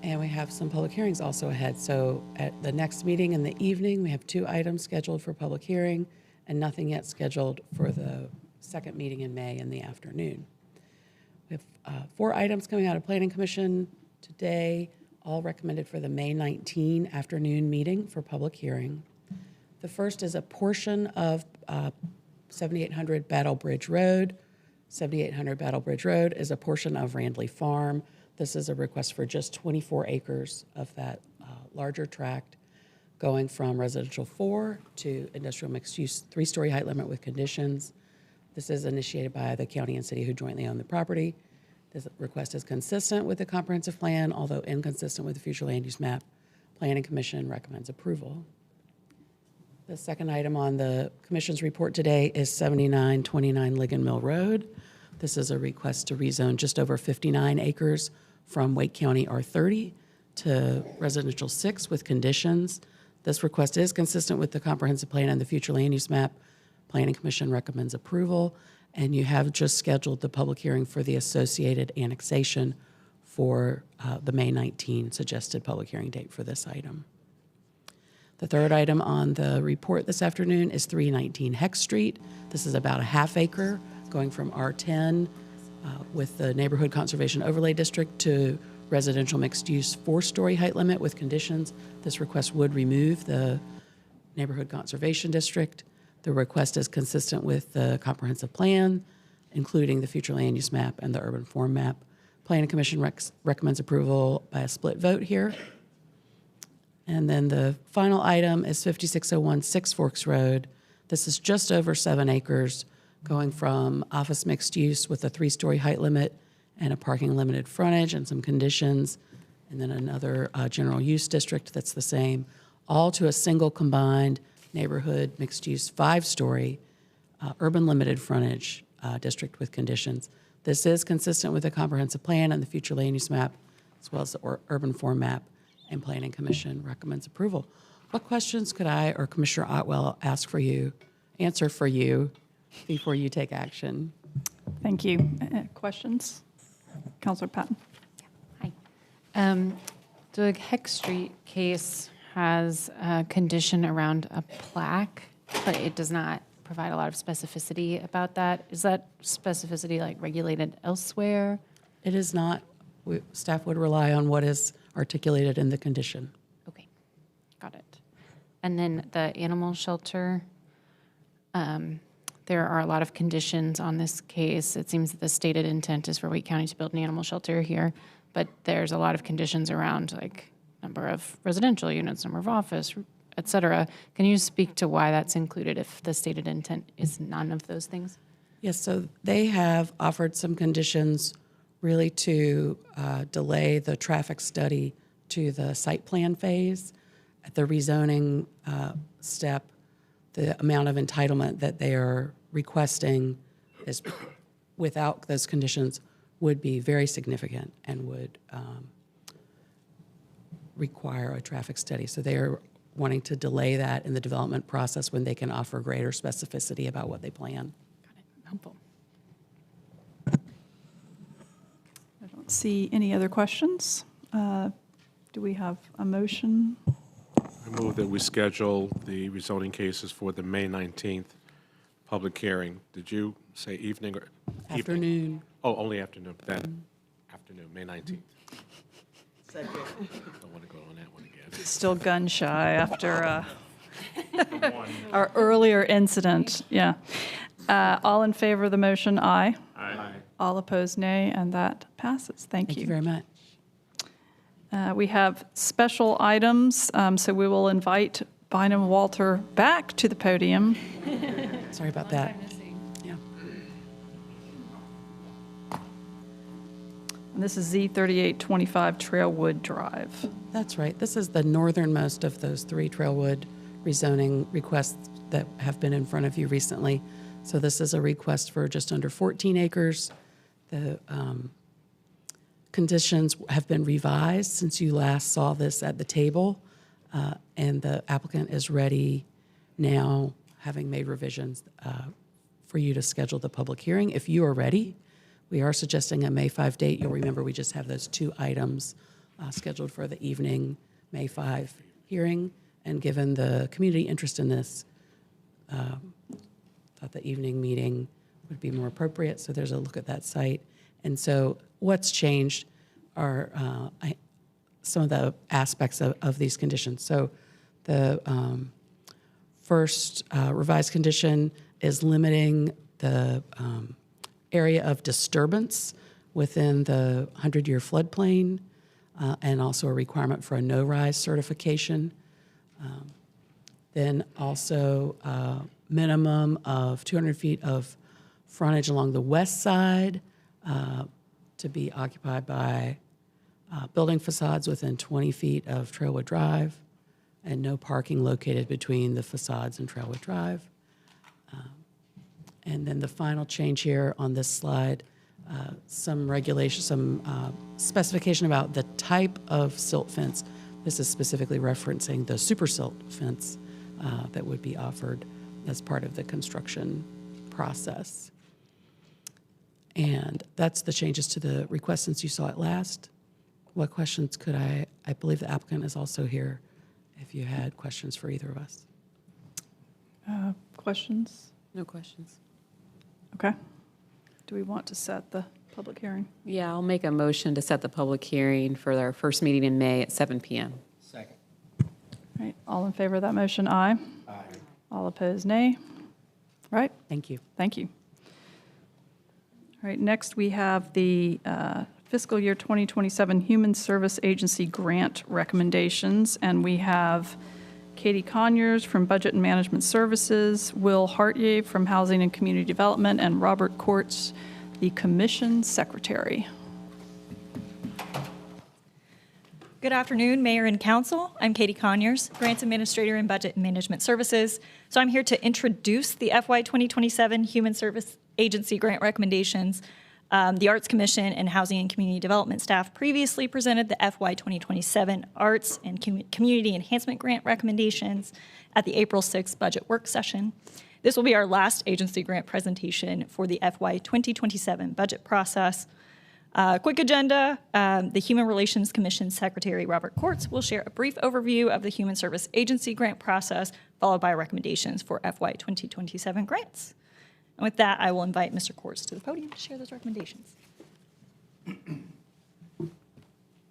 And we have some public hearings also ahead. So at the next meeting in the evening, we have 2 items scheduled for public hearing and nothing yet scheduled for the second meeting in May in the afternoon. We have 4 items coming out of Planning Commission today, all recommended for the May 19 afternoon meeting for public hearing. The first is a portion of 7800 Battle Bridge Road. 7800 Battle Bridge Road is a portion of Randley Farm. This is a request for just 24 acres of that larger tract, going from residential 4 to industrial mixed use 3-story height limit with conditions. This is initiated by the county and city who jointly own the property. This request is consistent with the comprehensive plan, although inconsistent with the future land use map. Planning Commission recommends approval. The second item on the commission's report today is 7929 Ligon Mill Road. This is a request to rezone just over 59 acres from Wake County R30 to residential 6 with conditions. This request is consistent with the comprehensive plan and the future land use map. Planning Commission recommends approval, and you have just scheduled the public hearing for the associated annexation for the May 19 suggested public hearing date for this item. The third item on the report this afternoon is 319 Heck Street. This is about a half acre going from R10 with the Neighborhood Conservation Overlay District to residential mixed-use 4-story height limit with conditions. This request would remove the Neighborhood Conservation District. The request is consistent with the comprehensive plan, including the future land use map and the urban form map. Planning Commission recommends approval by a split vote here. And then the final item is 5601 Six Forks Road. This is just over 7 acres, going from office mixed use with a 3-story height limit and a parking limited frontage and some conditions, and then another general use district that's the same, all to a single combined neighborhood mixed use 5-story urban limited frontage district with conditions. This is consistent with the comprehensive plan and the future land use map, as well as the urban form map, and Planning Commission recommends approval. What questions could I or Commissioner Otwell answer for you before you take action? Thank you. Questions? Councilor Patton. Hi. The Heck Street case has a condition around a plaque, but it does not provide a lot of specificity about that. Is that specificity like regulated elsewhere? It is not. Staff would rely on what is articulated in the condition. Okay, got it. And then the animal shelter, there are a lot of conditions on this case. It seems that the stated intent is for Wake County to build an animal shelter here, but there's a lot of conditions around like number of residential units, number of office, et cetera. Can you speak to why that's included if the stated intent is none of those things? Yes, so they have offered some conditions really to delay the traffic study to the site plan phase. At the rezoning step, the amount of entitlement that they are requesting is, without those conditions, would be very significant and would require a traffic study. So they are wanting to delay that in the development process when they can offer greater specificity about what they plan. Got it, helpful. I don't see any other questions. Do we have a motion? I move that we schedule the rezoning cases for the May 19th public hearing. Did you say evening or? Afternoon. Evening? Oh, only afternoon, then afternoon, May 19th. Second. Don't want to go on that one again. Still gun shy after our earlier incident. Yeah. All in favor of the motion, aye. Aye. All opposed, nay, and that passes. Thank you. Thank you very much. We have special items, so we will invite Bynum Walter back to the podium. Sorry about that. Yeah. And this is Z3825 Trailwood Drive. That's right. This is the northernmost of those 3 Trailwood rezoning requests that have been in front of you recently. So this is a request for just under 14 acres. The conditions have been revised since you last saw this at the table, and the applicant is ready now, having made revisions, for you to schedule the public hearing. If you are ready, we are suggesting a May 5 date. You'll remember we just have those 2 items scheduled for the evening May 5 hearing. And given the community interest in this, thought the evening meeting would be more appropriate. So there's a look at that site. And so what's changed are some of the aspects of these conditions. So the first revised condition is limiting the area of disturbance within the 100-year floodplain, and also a requirement for a no-rise certification. Then also minimum of 200 feet of frontage along the west side to be occupied by building facades within 20 feet of Trailwood Drive, and no parking located between the facades and Trailwood Drive. And then the final change here on this slide, some regulation, some specification about the type of silt fence. This is specifically referencing the super silt fence that would be offered as part of the construction process. And that's the changes to the request since you saw it last. What questions could I believe the applicant is also here if you had questions for either of us. Questions? No questions. Okay. Do we want to set the public hearing? Yeah, I'll make a motion to set the public hearing for our first meeting in May at 7 p.m. Second. All right, all in favor of that motion, aye. Aye. All opposed, nay. All right. Thank you. Thank you. All right, next we have the fiscal year 2027 Human Service Agency grant recommendations, and we have Katie Conyers from Budget and Management Services, Will Hartier from Housing and Community Development, and Robert Courts, the Commission Secretary. Good afternoon, Mayor and Council. I'm Katie Conyers, Grants Administrator in Budget and Management Services. So I'm here to introduce the FY 2027 Human Service Agency grant recommendations. The Arts Commission and Housing and Community Development staff previously presented the FY 2027 Arts and Community Enhancement Grant recommendations at the April 6th budget work session. This will be our last agency grant presentation for the FY 2027 budget process. Quick agenda, the Human Relations Commission Secretary Robert Courts will share a brief overview of the Human Service Agency grant process, followed by recommendations for FY 2027 grants. And with that, I will invite Mr. Courts to the podium to share those recommendations.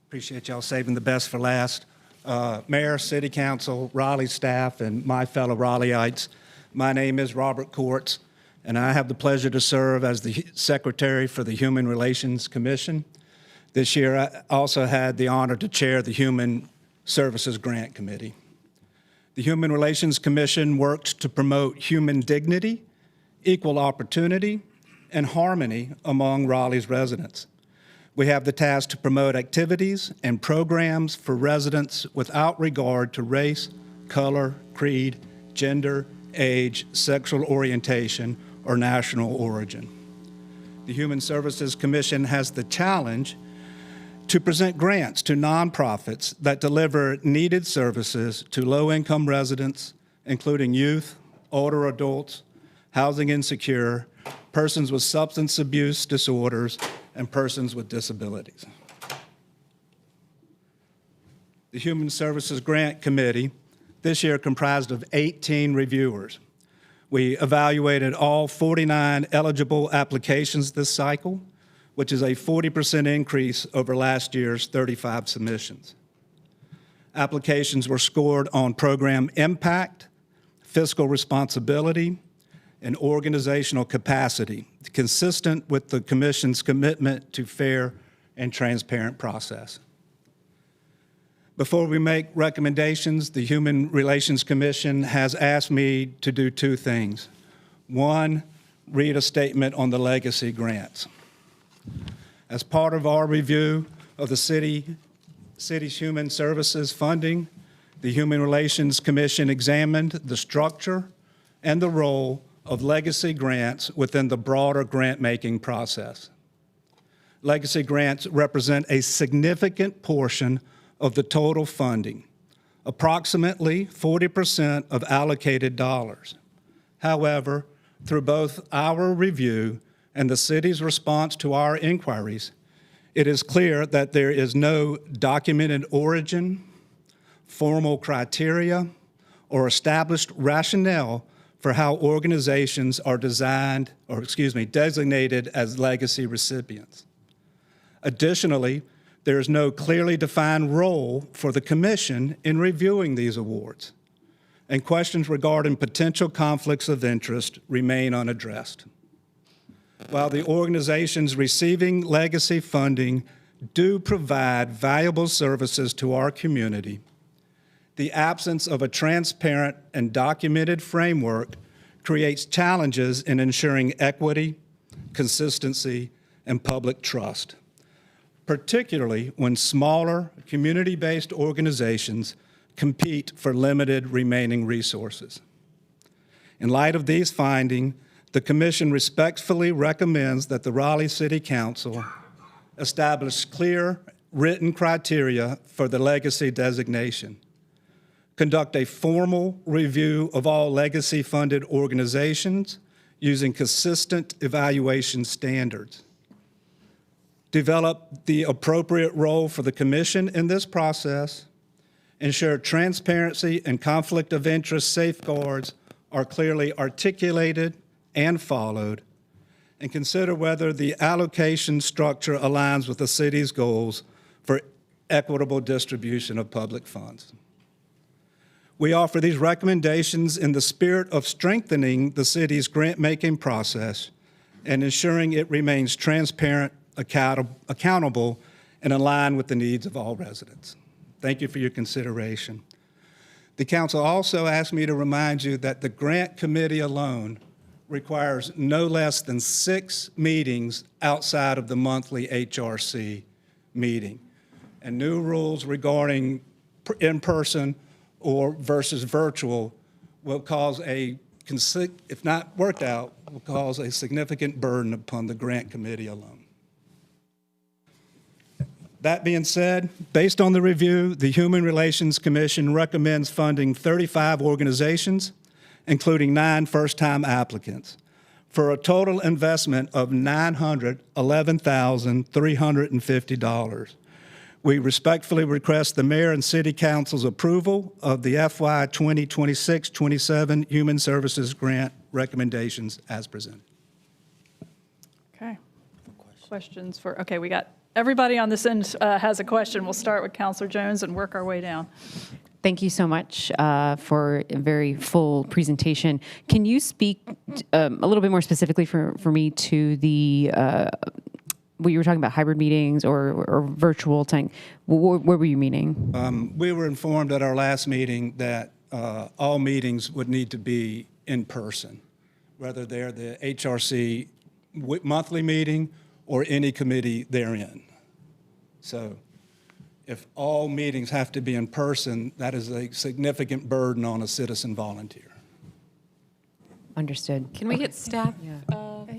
Appreciate y'all saving the best for last. Mayor, City Council, Raleigh staff, and my fellow Raleigheites, my name is Robert Courts, and I have the pleasure to serve as the Secretary for the Human Relations Commission. This year, I also had the honor to chair the Human Services Grant Committee. The Human Relations Commission worked to promote human dignity, equal opportunity, and harmony among Raleigh's residents. We have the task to promote activities and programs for residents without regard to race, color, creed, gender, age, sexual orientation, or national origin. The Human Services Commission has the challenge to present grants to nonprofits that deliver needed services to low-income residents, including youth, older adults, housing insecure, persons with substance abuse disorders, and persons with disabilities. The Human Services Grant Committee this year comprised of 18 reviewers. We evaluated all 49 eligible applications this cycle, which is a 40% increase over last year's 35 submissions. Applications were scored on program impact, fiscal responsibility, and organizational capacity, consistent with the Commission's commitment to fair and transparent process. Before we make recommendations, the Human Relations Commission has asked me to do two things. One, read a statement on the legacy grants. As part of our review of the city's human services funding, the Human Relations Commission examined the structure and the role of legacy grants within the broader grant-making process. Legacy grants represent a significant portion of the total funding, approximately 40% of allocated dollars. However, through both our review and the city's response to our inquiries, It is clear that there is no documented origin, formal criteria, or established rationale for how organizations are designated as legacy recipients. Additionally, there is no clearly defined role for the Commission in reviewing these awards, and questions regarding potential conflicts of interest remain unaddressed. While the organizations receiving legacy funding do provide valuable services to our community, the absence of a transparent and documented framework creates challenges in ensuring equity, consistency, and public trust, particularly when smaller, community-based organizations compete for limited remaining resources. In light of these findings, the Commission respectfully recommends that the Raleigh City Council establish clear written criteria for the legacy designation, conduct a formal review of all legacy-funded organizations using consistent evaluation standards, develop the appropriate role for the Commission in this process, ensure transparency and conflict of interest safeguards are clearly articulated and followed, and consider whether the allocation structure aligns with the city's goals for equitable distribution of public funds. We offer these recommendations in the spirit of strengthening the city's grant-making process and ensuring it remains transparent, accountable, and aligned with the needs of all residents. Thank you for your consideration. The council also asked me to remind you that the grant committee alone requires no less than 6 meetings outside of the monthly HRC meeting. And new rules regarding in-person or versus virtual will cause if not worked out, will cause a significant burden upon the grant committee alone. That being said, based on the review, the Human Relations Commission recommends funding 35 organizations, including 9 first-time applicants, for a total investment of $911,350. We respectfully request the Mayor and City Council's approval of the FY 2026-27 Human Services Grant recommendations as presented. Okay. Questions for, okay, we got, everybody on this end has a question. We'll start with Councilor Jones and work our way down. Thank you so much for a very full presentation. Can you speak a little bit more specifically for me to the what you were talking about, hybrid meetings or virtual thing? What were you meaning? We were informed at our last meeting that all meetings would need to be in person, whether they're the HRC monthly meeting or any committee therein. So if all meetings have to be in person, that is a significant burden on a citizen volunteer. Understood. Can we get staff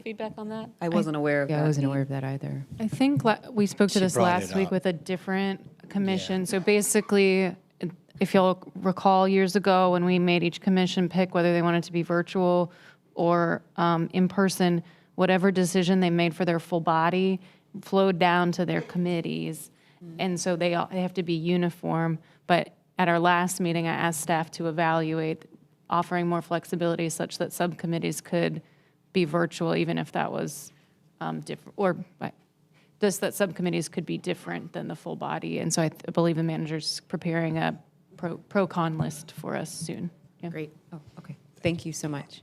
feedback on that? I wasn't aware of that. I wasn't aware of that either. I think we spoke to She this brought last it week up. with a different commission. So basically, if you'll recall years ago when we made each commission pick whether they wanted to be virtual or in person, whatever decision they made for their full body flowed down to their committees. And so they have to be uniform. But at our last meeting, I asked staff to evaluate offering more flexibility such that subcommittees could be virtual, even if that was different, or just that subcommittees could be different than the full body. And so I believe the manager's preparing a pro-con list for us soon. Yeah. Great. Oh, okay. Thank you so much.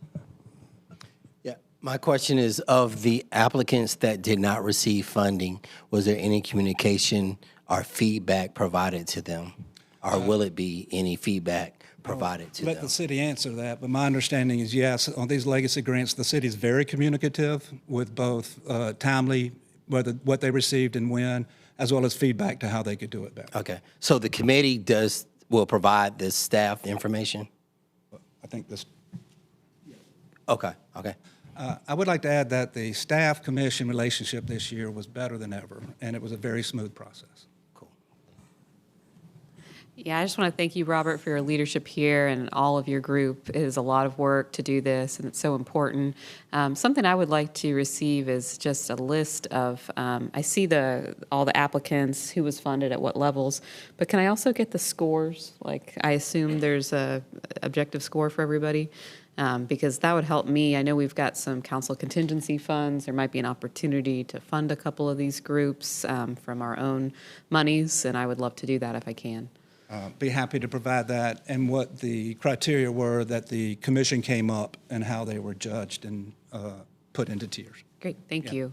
Yeah, my question is, of the applicants that did not receive funding, was there any communication or feedback provided to them? Or will it be any feedback provided to Let them? the city answer that, but my understanding is yes, on these legacy grants, the city is very communicative with both timely, what they received and when, as well as feedback to how they could do it better. Okay, so the committee will provide the staff information? I think this. Okay. I would like to add that the staff-commission relationship this year was better than ever, and it was a very smooth process. Yeah, I just want to thank you, Robert, for your leadership here and all of your group. It is a lot of work to do this, and it's so important. Something I would like to receive is just a list of, I see all the applicants, who was funded at what levels, but can I also get the scores? Like, I assume there's a objective score for everybody, because that would help me. I know we've got some council contingency funds. There might be an opportunity to fund a couple of these groups from our own monies, and I would love to do that if I can. Be happy to provide that and what the criteria were that the commission came up and how they were judged and put into tiers. Great, thank you.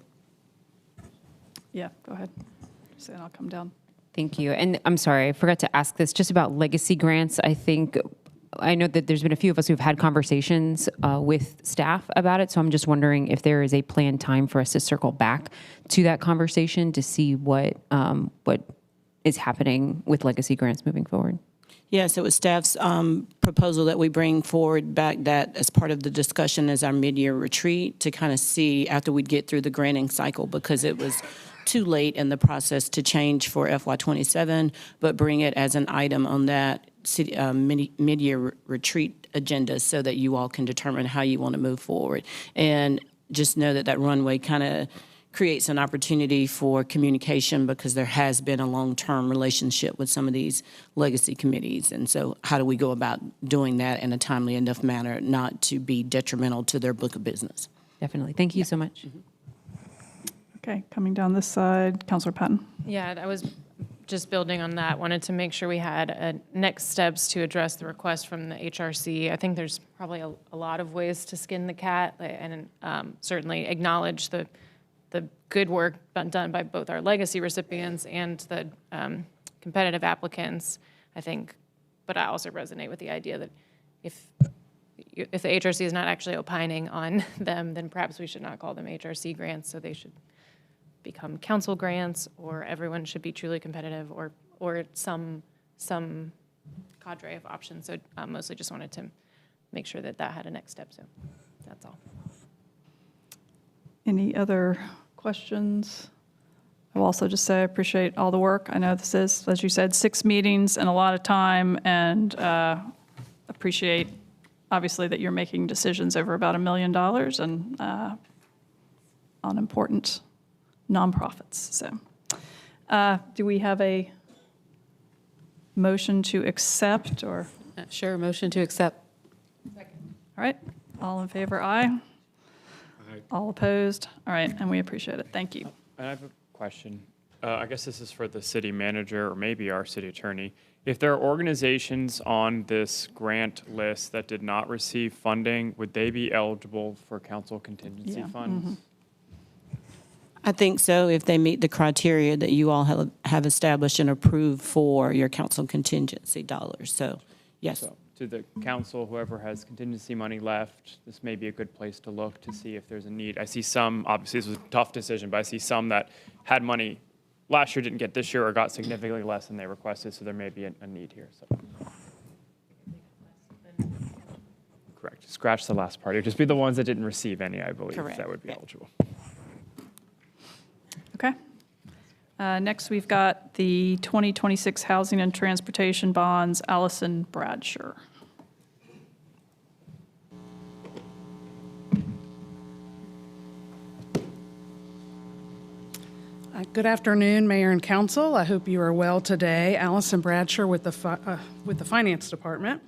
Yeah, go ahead. Say, and I'll come down. Thank you. And I'm sorry, I forgot to ask this, just about legacy grants. I know that there's been a few of us who've had conversations with staff about it, so I'm just wondering if there is a planned time for us to circle back to that conversation to see what is happening with legacy grants moving forward. Yes, it was staff's proposal that we bring forward back that as part of the discussion as our mid-year retreat to kind of see after we'd get through the granting cycle, because it was too late in the process to change for FY27, but bring it as an item on that mid-year retreat agenda so that you all can determine how you want to move forward. And just know that runway kind of creates an opportunity for communication, because there has been a long-term relationship with some of these legacy committees. And so how do we go about doing that in a timely enough manner, not to be detrimental to their book of business? Definitely. Thank you so much. Okay, coming down this side, Councilor Patton. Yeah, I was just building on that. Wanted to make sure we had next steps to address the request from the HRC. I think there's probably a lot of ways to skin the cat, and certainly acknowledge the good work done by both our legacy recipients and the competitive applicants, I think. But I also resonate with the idea that if the HRC is not actually opining on them, then perhaps we should not call them HRC grants, so they should become council grants, or everyone should be truly competitive, or some cadre of options. So mostly just wanted to make sure that had a next step, so that's all. Any other questions? I will also just say I appreciate all the work. I know this is, as you said, 6 meetings and a lot of time, and appreciate, obviously, that you're making decisions over about $1 million and on important nonprofits. So do we have a motion to accept, or? Sure, motion to accept. All right, all in favor, aye. All opposed? All right, and we appreciate it. Thank you. I have a question. I guess this is for the city manager or maybe our city attorney. If there are organizations on this grant list that did not receive funding, would they be eligible for council contingency funds? Mm-hmm. I think so, if they meet the criteria that you all have established and approved for your council contingency dollars. So, yes. So, to the council, whoever has contingency money left, this may be a good place to look to see if there's a need. I see some, obviously this was a tough decision, but I see some that had money last year, didn't get this year, or got significantly less than they requested, so there may be a need here. So. Correct. Scratch the last part. It would just be the ones that didn't receive any, I believe, Correct. that would be eligible. Okay. Next, we've got the 2026 Housing and Transportation Bonds, Allison Bradshaw. Good afternoon, Mayor and Council. I hope you are well today. Allison Bradshaw with the Finance Department.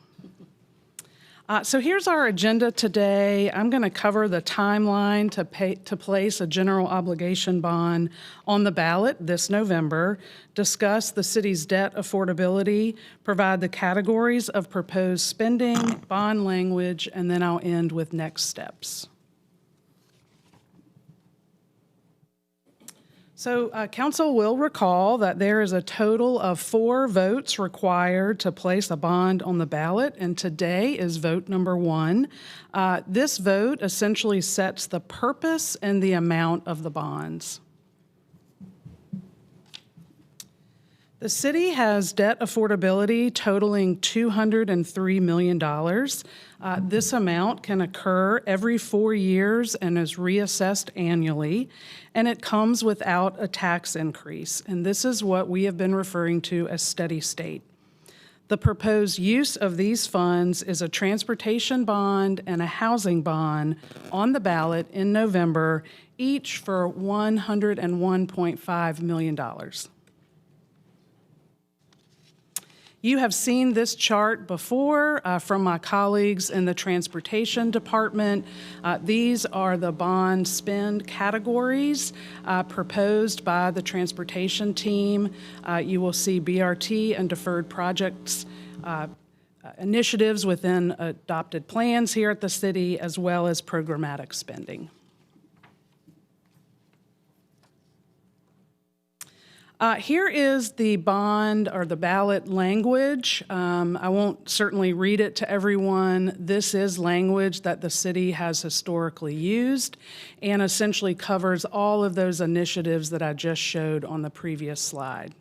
So here's our agenda today. I'm going to cover the timeline to place a general obligation bond on the ballot this November, discuss the city's debt affordability, provide the categories of proposed spending, bond language, and then I'll end with next steps. So council will recall that there is a total of 4 votes required to place a bond on the ballot, and today is vote number 1. This vote essentially sets the purpose and the amount of the bonds. The city has debt affordability totaling $203 million. This amount can occur every 4 years and is reassessed annually, and it comes without a tax increase. And this is what we have been referring to as steady state. The proposed use of these funds is a transportation bond and a housing bond on the ballot in November, each for $101.5 million. You have seen this chart before from my colleagues in the Transportation Department. These are the bond spend categories proposed by the transportation team. You will see BRT and deferred projects initiatives within adopted plans here at the city, as well as programmatic spending. Here is the bond or the ballot language. I won't certainly read it to everyone. This is language that the city has historically used and essentially covers all of those initiatives that I just showed on the previous slide.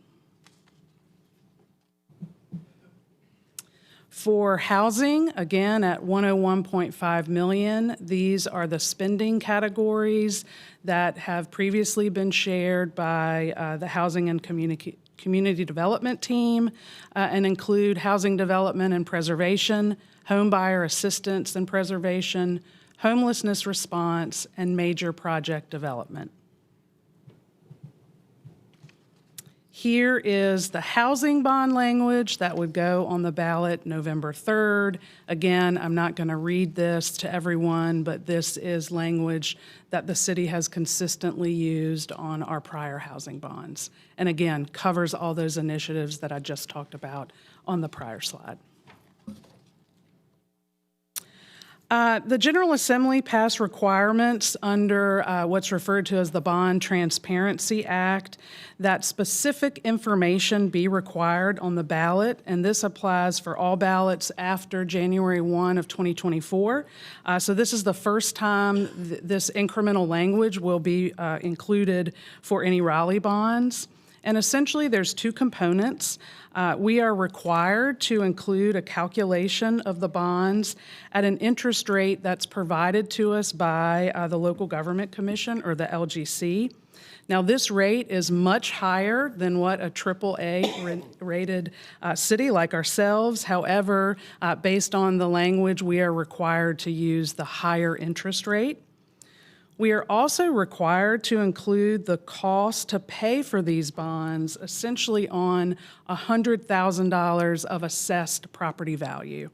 For housing, again, at $101.5 million, these are the spending categories that have previously been shared by the Housing and Community Development team and include housing development and preservation, home buyer assistance and preservation, homelessness response, and major project development. Here is the housing bond language that would go on the ballot November 3rd. Again, I'm not going to read this to everyone, but this is language that the city has consistently used on our prior housing bonds. And again, covers all those initiatives that I just talked about on the prior slide. The General Assembly passed requirements under what's referred to as the Bond Transparency Act that specific information be required on the ballot, and this applies for all ballots after January 1 of 2024. So this is the first time this incremental language will be included for any Raleigh bonds. And essentially, there's two components. We are required to include a calculation of the bonds at an interest rate that's provided to us by the Local Government Commission, or the LGC. Now, this rate is much higher than what a AAA rated city like ourselves. However, based on the language, we are required to use the higher interest rate. We are also required to include the cost to pay for these bonds, essentially on $100,000 of assessed property value.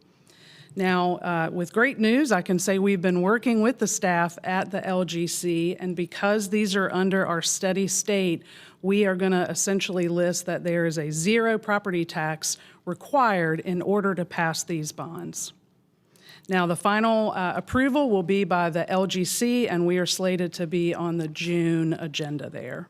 Now, with great news, I can say we've been working with the staff at the LGC, and because these are under our steady state, we are going to essentially list that there is a zero property tax required in order to pass these bonds. Now, the final approval will be by the LGC, and we are slated to be on the June agenda there.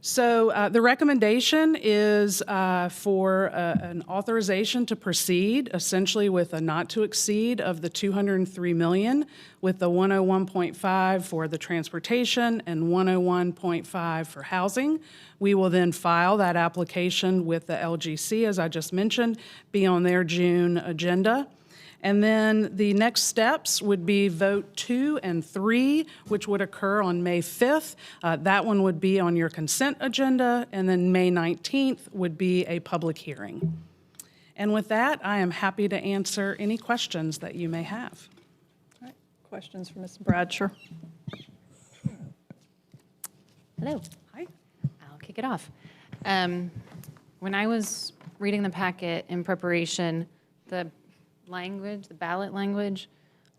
So the recommendation is for an authorization to proceed, essentially with a not to exceed of the $203 million, with the 101.5 for the transportation and 101.5 for housing. We will then file that application with the LGC, as I just mentioned, be on their June agenda. And then the next steps would be vote 2 and 3, which would occur on May 5th. That one would be on your consent agenda, and then May 19th would be a public hearing. And with that, I am happy to answer any questions that you may have. All right. Questions for Ms. Bradshaw? Hello. Hi. I'll kick it off. When I was reading the packet in preparation, the ballot language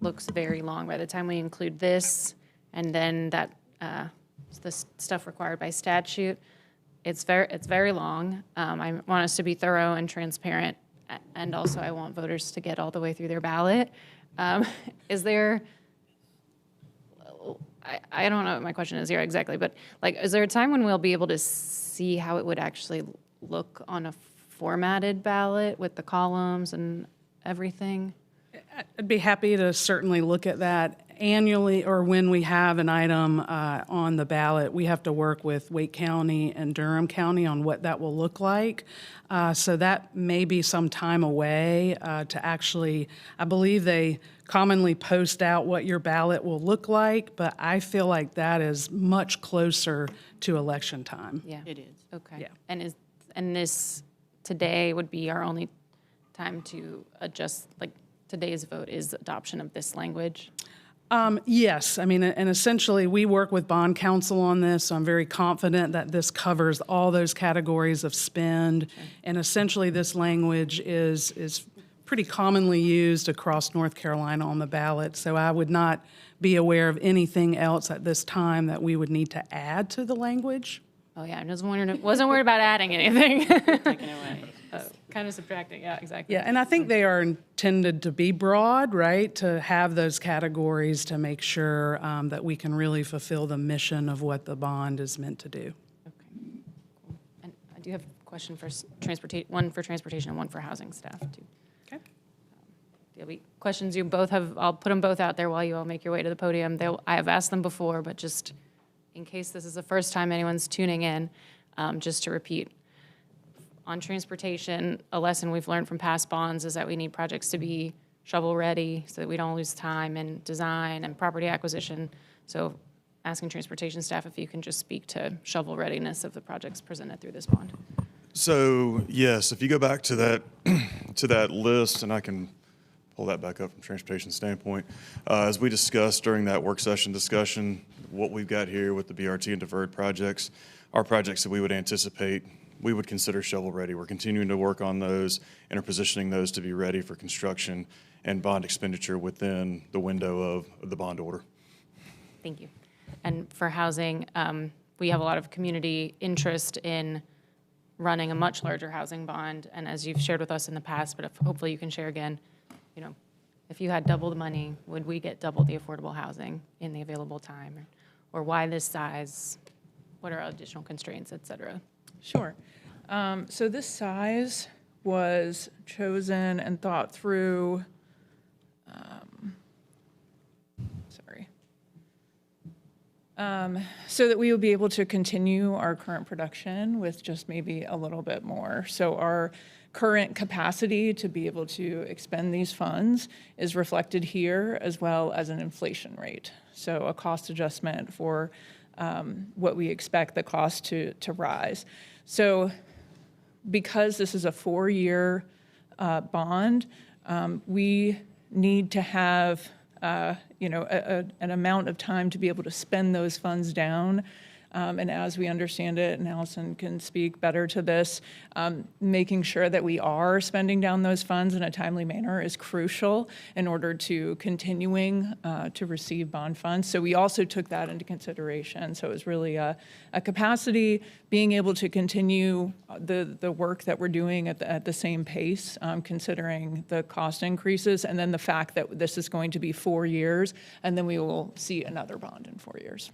looks very long. By the time we include this and then that the stuff required by statute, it's very long. I want us to be thorough and transparent, and also I want voters to get all the way through their ballot. Is there? I don't know what my question is here exactly, but like, is there a time when we'll be able to see how it would actually look on a formatted ballot with the columns and everything? I'd be happy to certainly look at that annually, or when we have an item on the ballot. We have to work with Wake County and Durham County on what that will look like. So that may be some time away to actually, I believe they commonly post out what your ballot will look like, but I feel like that is much closer to election time. Yeah. It is. Okay. Yeah. And this today would be our only time to adjust, like today's vote is adoption of this language? Yes, I mean, and essentially, we work with bond counsel on this, so I'm very confident that this covers all those categories of spend. And essentially, this language is pretty commonly used across North Carolina on the ballot, so I would not be aware of anything else at this time that we would need to add to the language. Oh yeah, I wasn't worried about adding anything. Taking away. Kind of subtracting, yeah, exactly. Yeah, and I think they are intended to be broad, right? To have those categories to make sure that we can really fulfill the mission of what the bond is meant to do. And I do have a question for transportation, one for transportation and one for housing staff too. Okay. There'll be questions you both have, I'll put them both out there while you all make your way to the podium. I have asked them before, but just in case this is the first time anyone's tuning in, just to repeat. On transportation, a lesson we've learned from past bonds is that we need projects to be shovel-ready so that we don't lose time in design and property acquisition. So asking transportation staff if you can just speak to shovel readiness of the projects presented through this bond. So yes, if you go back to that to that list, and I can pull that back up from transportation standpoint, as we discussed during that work session discussion, what we've got here with the BRT and deferred projects, are projects that we would anticipate we would consider shovel-ready. We're continuing to work on those and are positioning those to be ready for construction and bond expenditure within the window of the bond order. Thank you. And for housing, we have a lot of community interest in running a much larger housing bond. And as you've shared with us in the past, but hopefully you can share again, you know, if you had double the money, would we get double the affordable housing in the available time? Or why this size? What are additional constraints, et cetera? Sure. So this size was chosen and thought through, so that we would be able to continue our current production with just maybe a little bit more. So our current capacity to be able to expend these funds is reflected here, as well as an inflation rate. So a cost adjustment for what we expect the cost to rise. So because this is a 4-year bond, we need to have an amount of time to be able to spend those funds down. And as we understand it, and Allison can speak better to this, making sure that we are spending down those funds in a timely manner is crucial in order to continuing to receive bond funds. So we also took that into consideration. So it was really a capacity, being able to continue the work that we're doing at the same pace, considering the cost increases, and then the fact that this is going to be 4 years, and then we will see another bond in 4 years.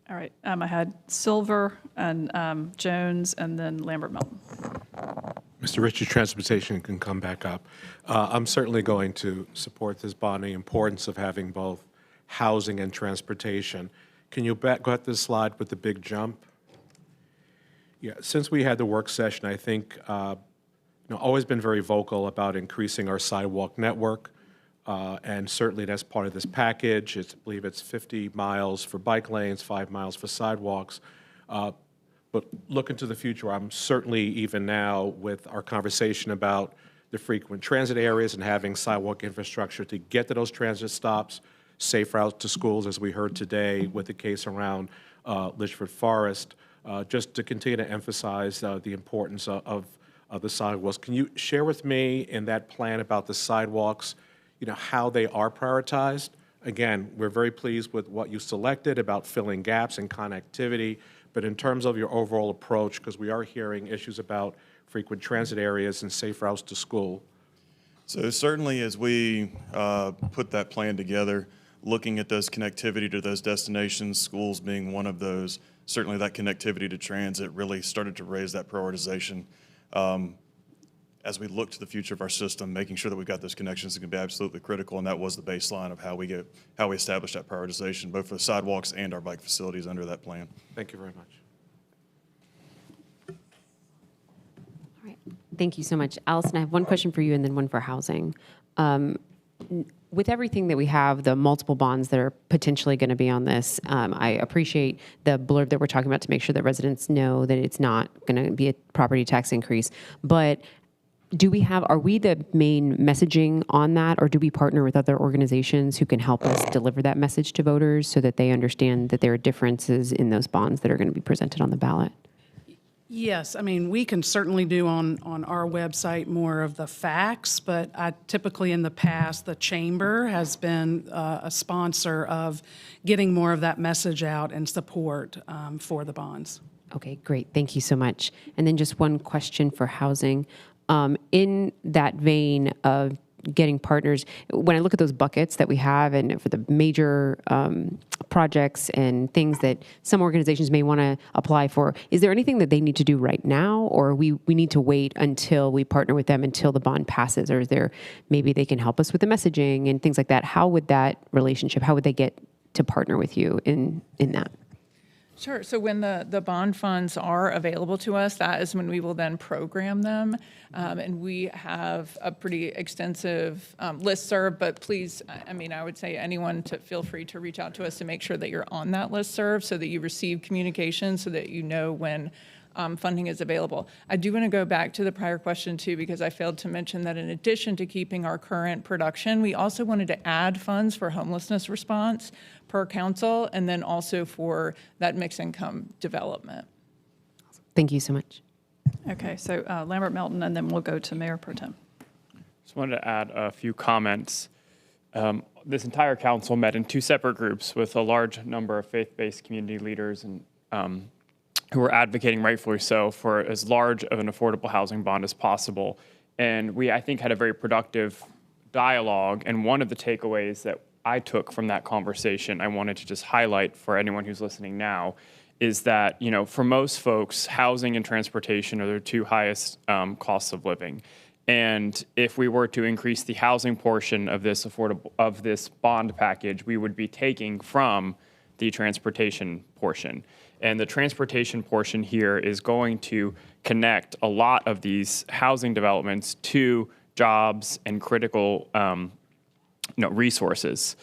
All right, I had Silver and Jones and then Lambert Melton. Mr. Richard, transportation can come back up. I'm certainly going to support this bond, the importance of having both housing and transportation. Can you go at this slide with the big jump? Yeah, since we had the work session, I think, always been very vocal about increasing our sidewalk network. And certainly that's part of this package. I believe it's 50 miles for bike lanes, 5 miles for sidewalks. But look into the future, I'm certainly even now with our conversation about the frequent transit areas and having sidewalk infrastructure to get to those transit stops, safe routes to schools, as we heard today with the case around Litchford Forest, just to continue to emphasize the importance of the sidewalks. Can you share with me in that plan about the sidewalks, how they are prioritized? Again, we're very pleased with what you selected about filling gaps and connectivity, but in terms of your overall approach, because we are hearing issues about frequent transit areas and safe routes to school. So certainly as we put that plan together, looking at those connectivity to those destinations, schools being one of those, certainly that connectivity to transit really started to raise that prioritization. As we look to the future of our system, making sure that we've got those connections is going to be absolutely critical, and that was the baseline of how we establish that prioritization, both for the sidewalks and our bike facilities under that plan. Thank you very much. All right. Thank you so much. Allison, I have one question for you and then one for housing. with everything that we have, the multiple bonds that are potentially going to be on this, I appreciate the blurb that we're talking about to make sure that residents know that it's not going to be a property tax increase. But are we the main messaging on that, or do we partner with other organizations who can help us deliver that message to voters so that they understand that there are differences in those bonds that are going to be presented on the ballot? Yes, I mean, we can certainly do on our website more of the facts, but typically in the past, the chamber has been a sponsor of getting more of that message out and support for the bonds. Okay, great. Thank you so much. And then just one question for housing. In that vein of getting partners, when I look at those buckets that we have and for the major projects and things that some organizations may want to apply for, is there anything that they need to do right now, or we need to wait until we partner with them until the bond passes? Or is there, maybe they can help us with the messaging and things like that? How would that relationship, how would they get to partner with you in that? Sure. So when the bond funds are available to us, that is when we will then program them. And we have a pretty extensive listserv, but please, I mean, I would say anyone to feel free to reach out to us to make sure that you're on that listserv so that you receive communication so that you know when funding is available. I do want to go back to the prior question too, because I failed to mention that in addition to keeping our current production, we also wanted to add funds for homelessness response per council, and then also for that mixed income development. Thank you so much. Okay, so Lambert Melton, and then we'll go to Mayor Pro Tem. Just wanted to add a few comments. This entire council met in two separate groups with a large number of faith-based community leaders and who were advocating, rightfully so, for as large of an affordable housing bond as possible. And we, I think, had a very productive dialogue. And one of the takeaways that I took from that conversation, I wanted to just highlight for anyone who's listening now, is that, for most folks, housing and transportation are their two highest costs of living. And if we were to increase the housing portion of this bond package, we would be taking from the transportation portion. And the transportation portion here is going to connect a lot of these housing developments to jobs and critical resources.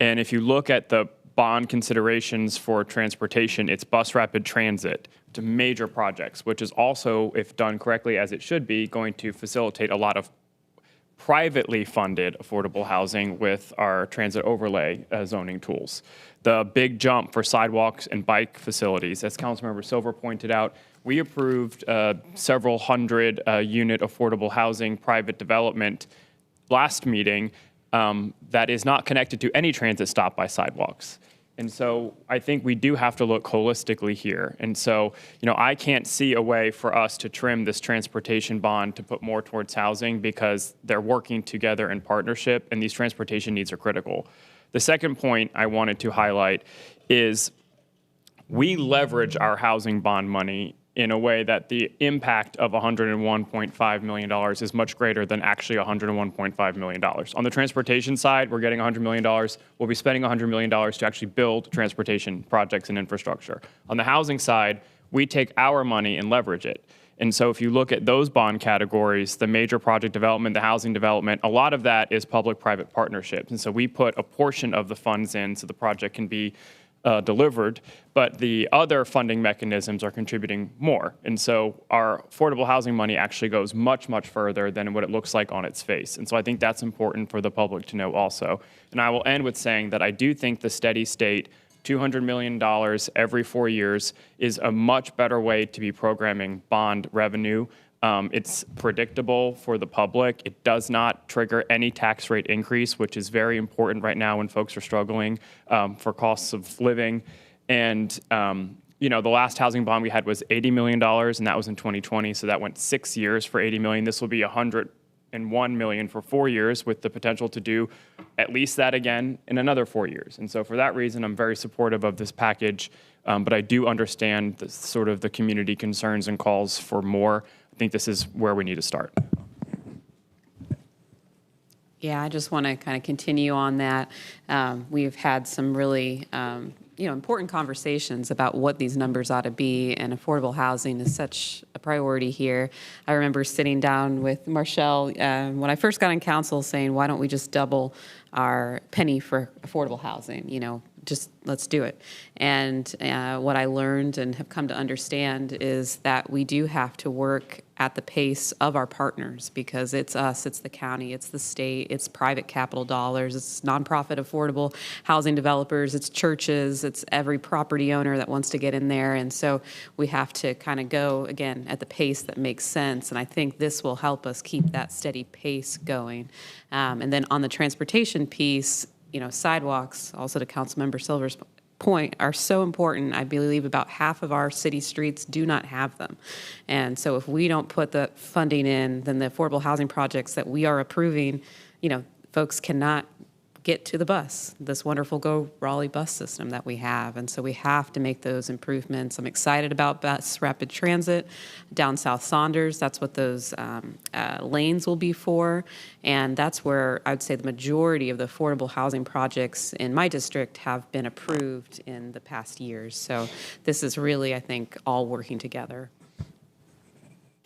And if you look at the bond considerations for transportation, it's bus rapid transit to major projects, which is also, if done correctly as it should be, going to facilitate a lot of privately funded affordable housing with our transit overlay zoning tools. The big jump for sidewalks and bike facilities, as Councilmember Silver pointed out, we approved several hundred unit affordable housing private development last meeting that is not connected to any transit stop by sidewalks. And so I think we do have to look holistically here. And so, I can't see a way for us to trim this transportation bond to put more towards housing because they're working together in partnership and these transportation needs are critical. The second point I wanted to highlight is we leverage our housing bond money in a way that the impact of $101.5 million is much greater than actually $101.5 million. On the transportation side, we're getting $100 million. We'll be spending $100 million to actually build transportation projects and infrastructure. On the housing side, we take our money and leverage it. And so if you look at those bond categories, the major project development, the housing development, a lot of that is public-private partnerships. And so we put a portion of the funds in so the project can be delivered, but the other funding mechanisms are contributing more. And so our affordable housing money actually goes much, much further than what it looks like on its face. And so I think that's important for the public to know also. And I will end with saying that I do think the steady state $200 million every 4 years is a much better way to be programming bond revenue. It's predictable for the public. It does not trigger any tax rate increase, which is very important right now when folks are struggling for costs of living. And the last housing bond we had was $80 million, and that was in 2020. So that went 6 years for $80 million. This will be $101 million for 4 years, with the potential to do at least that again in another 4 years. And so for that reason, I'm very supportive of this package. But I do understand the community concerns and calls for more. I think this is where we need to start. Yeah, I just want to kind of continue on that. We've had some really important conversations about what these numbers ought to be, and affordable housing is such a priority here. I remember sitting down with Marshall when I first got on council saying, why don't we just double our penny for affordable housing? Just let's do it. And what I learned and have come to understand is that we do have to work at the pace of our partners, because it's us, it's the county, it's the state, it's private capital dollars, it's nonprofit affordable housing developers, it's churches, it's every property owner that wants to get in there. And so we have to kind of go, again, at the pace that makes sense. And I think this will help us keep that steady pace going. And then on the transportation piece, sidewalks, also to Councilmember Silver's point, are so important. I believe about half of our city streets do not have them. And so if we don't put the funding in, then the affordable housing projects that we are approving, folks cannot get to the bus, this wonderful Go Raleigh bus system that we have. And so we have to make those improvements. I'm excited about bus rapid transit down South Saunders. That's what those lanes will be for. And that's where I would say the majority of the affordable housing projects in my district have been approved in the past years. So this is really, I think, all working together.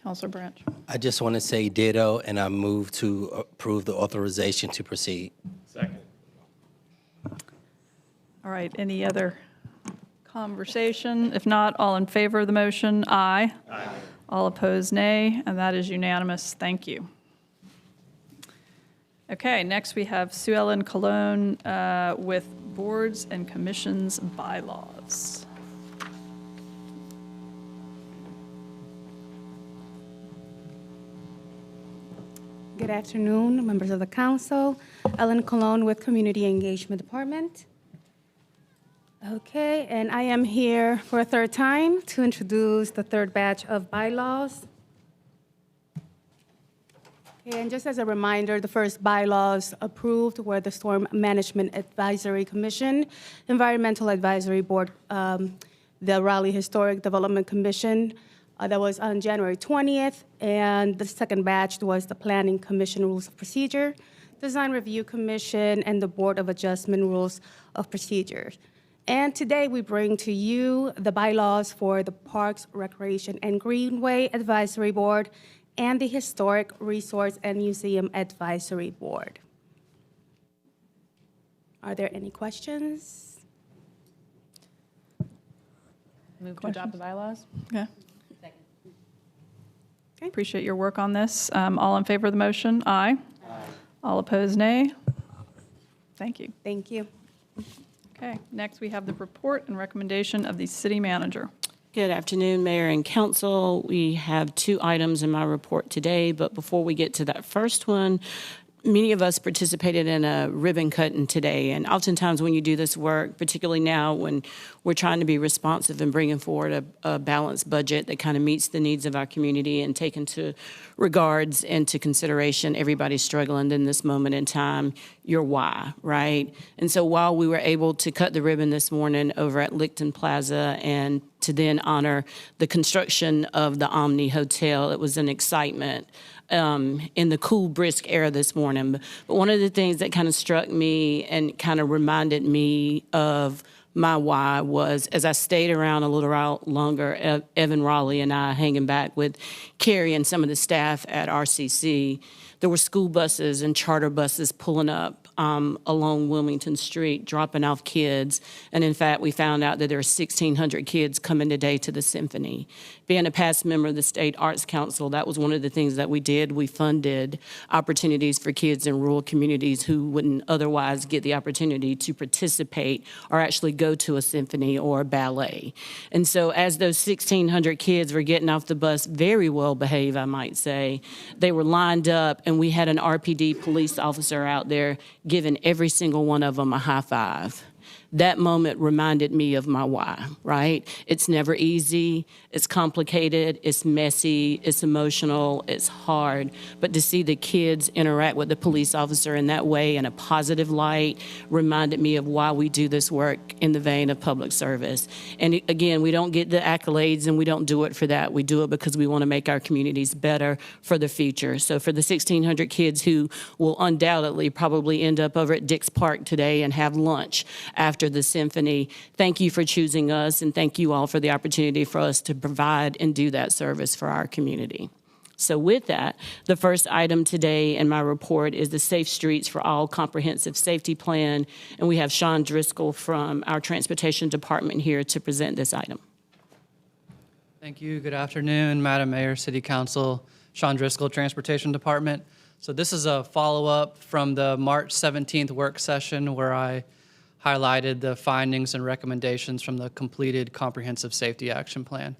Councilor Branch. I just want to say ditto, and I move to approve the authorization to proceed. Second. All right, any other conversation? If not, all in favor of the motion, aye. Aye. All opposed, nay, and that is unanimous. Thank you. Okay, next we have Sue Ellen Colon with boards and commissions bylaws. Good afternoon, members of the council. Ellen Colon with Community Engagement Department. Okay, and I am here for a third time to introduce the third batch of bylaws. Okay, and just as a reminder, the first bylaws approved were the Storm Management Advisory Commission, Environmental Advisory Board, the Raleigh Historic Development Commission, that was on January 20th, and the second batch was the Planning Commission Rules of Procedure, Design Review Commission, and the Board of Adjustment Rules of Procedure. And today we bring to you the bylaws for the Parks, Recreation, and Greenway Advisory Board and the Historic Resource and Museum Advisory Board. Are there any questions? Move to adopt the bylaws. Yeah. Okay. Appreciate your work on this. All in favor of the motion? Aye. Aye. All opposed, nay. Thank you. Thank you. Okay, next we have the report and recommendation of the city manager. Good afternoon, Mayor and Council. We have 2 items in my report today, but before we get to that first one, many of us participated in a ribbon cutting today, and oftentimes when you do this work, particularly now when we're trying to be responsive and bringing forward a balanced budget that kind of meets the needs of our community and take into regards into consideration everybody's struggling in this moment in time, your why, right? And so while we were able to cut the ribbon this morning over at Licton Plaza and to then honor the construction of the Omni Hotel, it was an excitement in the cool, brisk air this morning. But one of the things that kind of struck me and kind of reminded me of my why was, as I stayed around a little longer, Evan Raleigh and I hanging back with Carrie and some of the staff at RCC, there were school buses and charter buses pulling up along Wilmington Street, dropping off kids. And in fact, we found out that there are 1,600 kids coming today to the symphony. Being a past member of the State Arts Council, that was one of the things that we did. We funded opportunities for kids in rural communities who wouldn't otherwise get the opportunity to participate or actually go to a symphony or a ballet. And so as those 1,600 kids were getting off the bus, very well behaved, I might say, they were lined up, and we had an RPD police officer out there giving every single one of them a high five. That moment reminded me of my why, right? It's never easy, it's complicated, it's messy, it's emotional, it's hard. But to see the kids interact with the police officer in that way in a positive light reminded me of why we do this work in the vein of public service. And again, we don't get the accolades and we don't do it for that. We do it because we want to make our communities better for the future. So for the 1,600 kids who will undoubtedly probably end up over at Dix Park today and have lunch after after the symphony. Thank you for choosing us, and thank you all for the opportunity for us to provide and do that service for our community. So with that, the first item today in my report is the Safe Streets for All Comprehensive Safety Plan, and we have Sean Driscoll from our Transportation Department here to present this item. Thank you. Good afternoon, Madam Mayor, City Council. Sean Driscoll, Transportation Department. So this is a follow-up from the March 17th work session where I highlighted the findings and recommendations from the completed Comprehensive Safety Action Plan.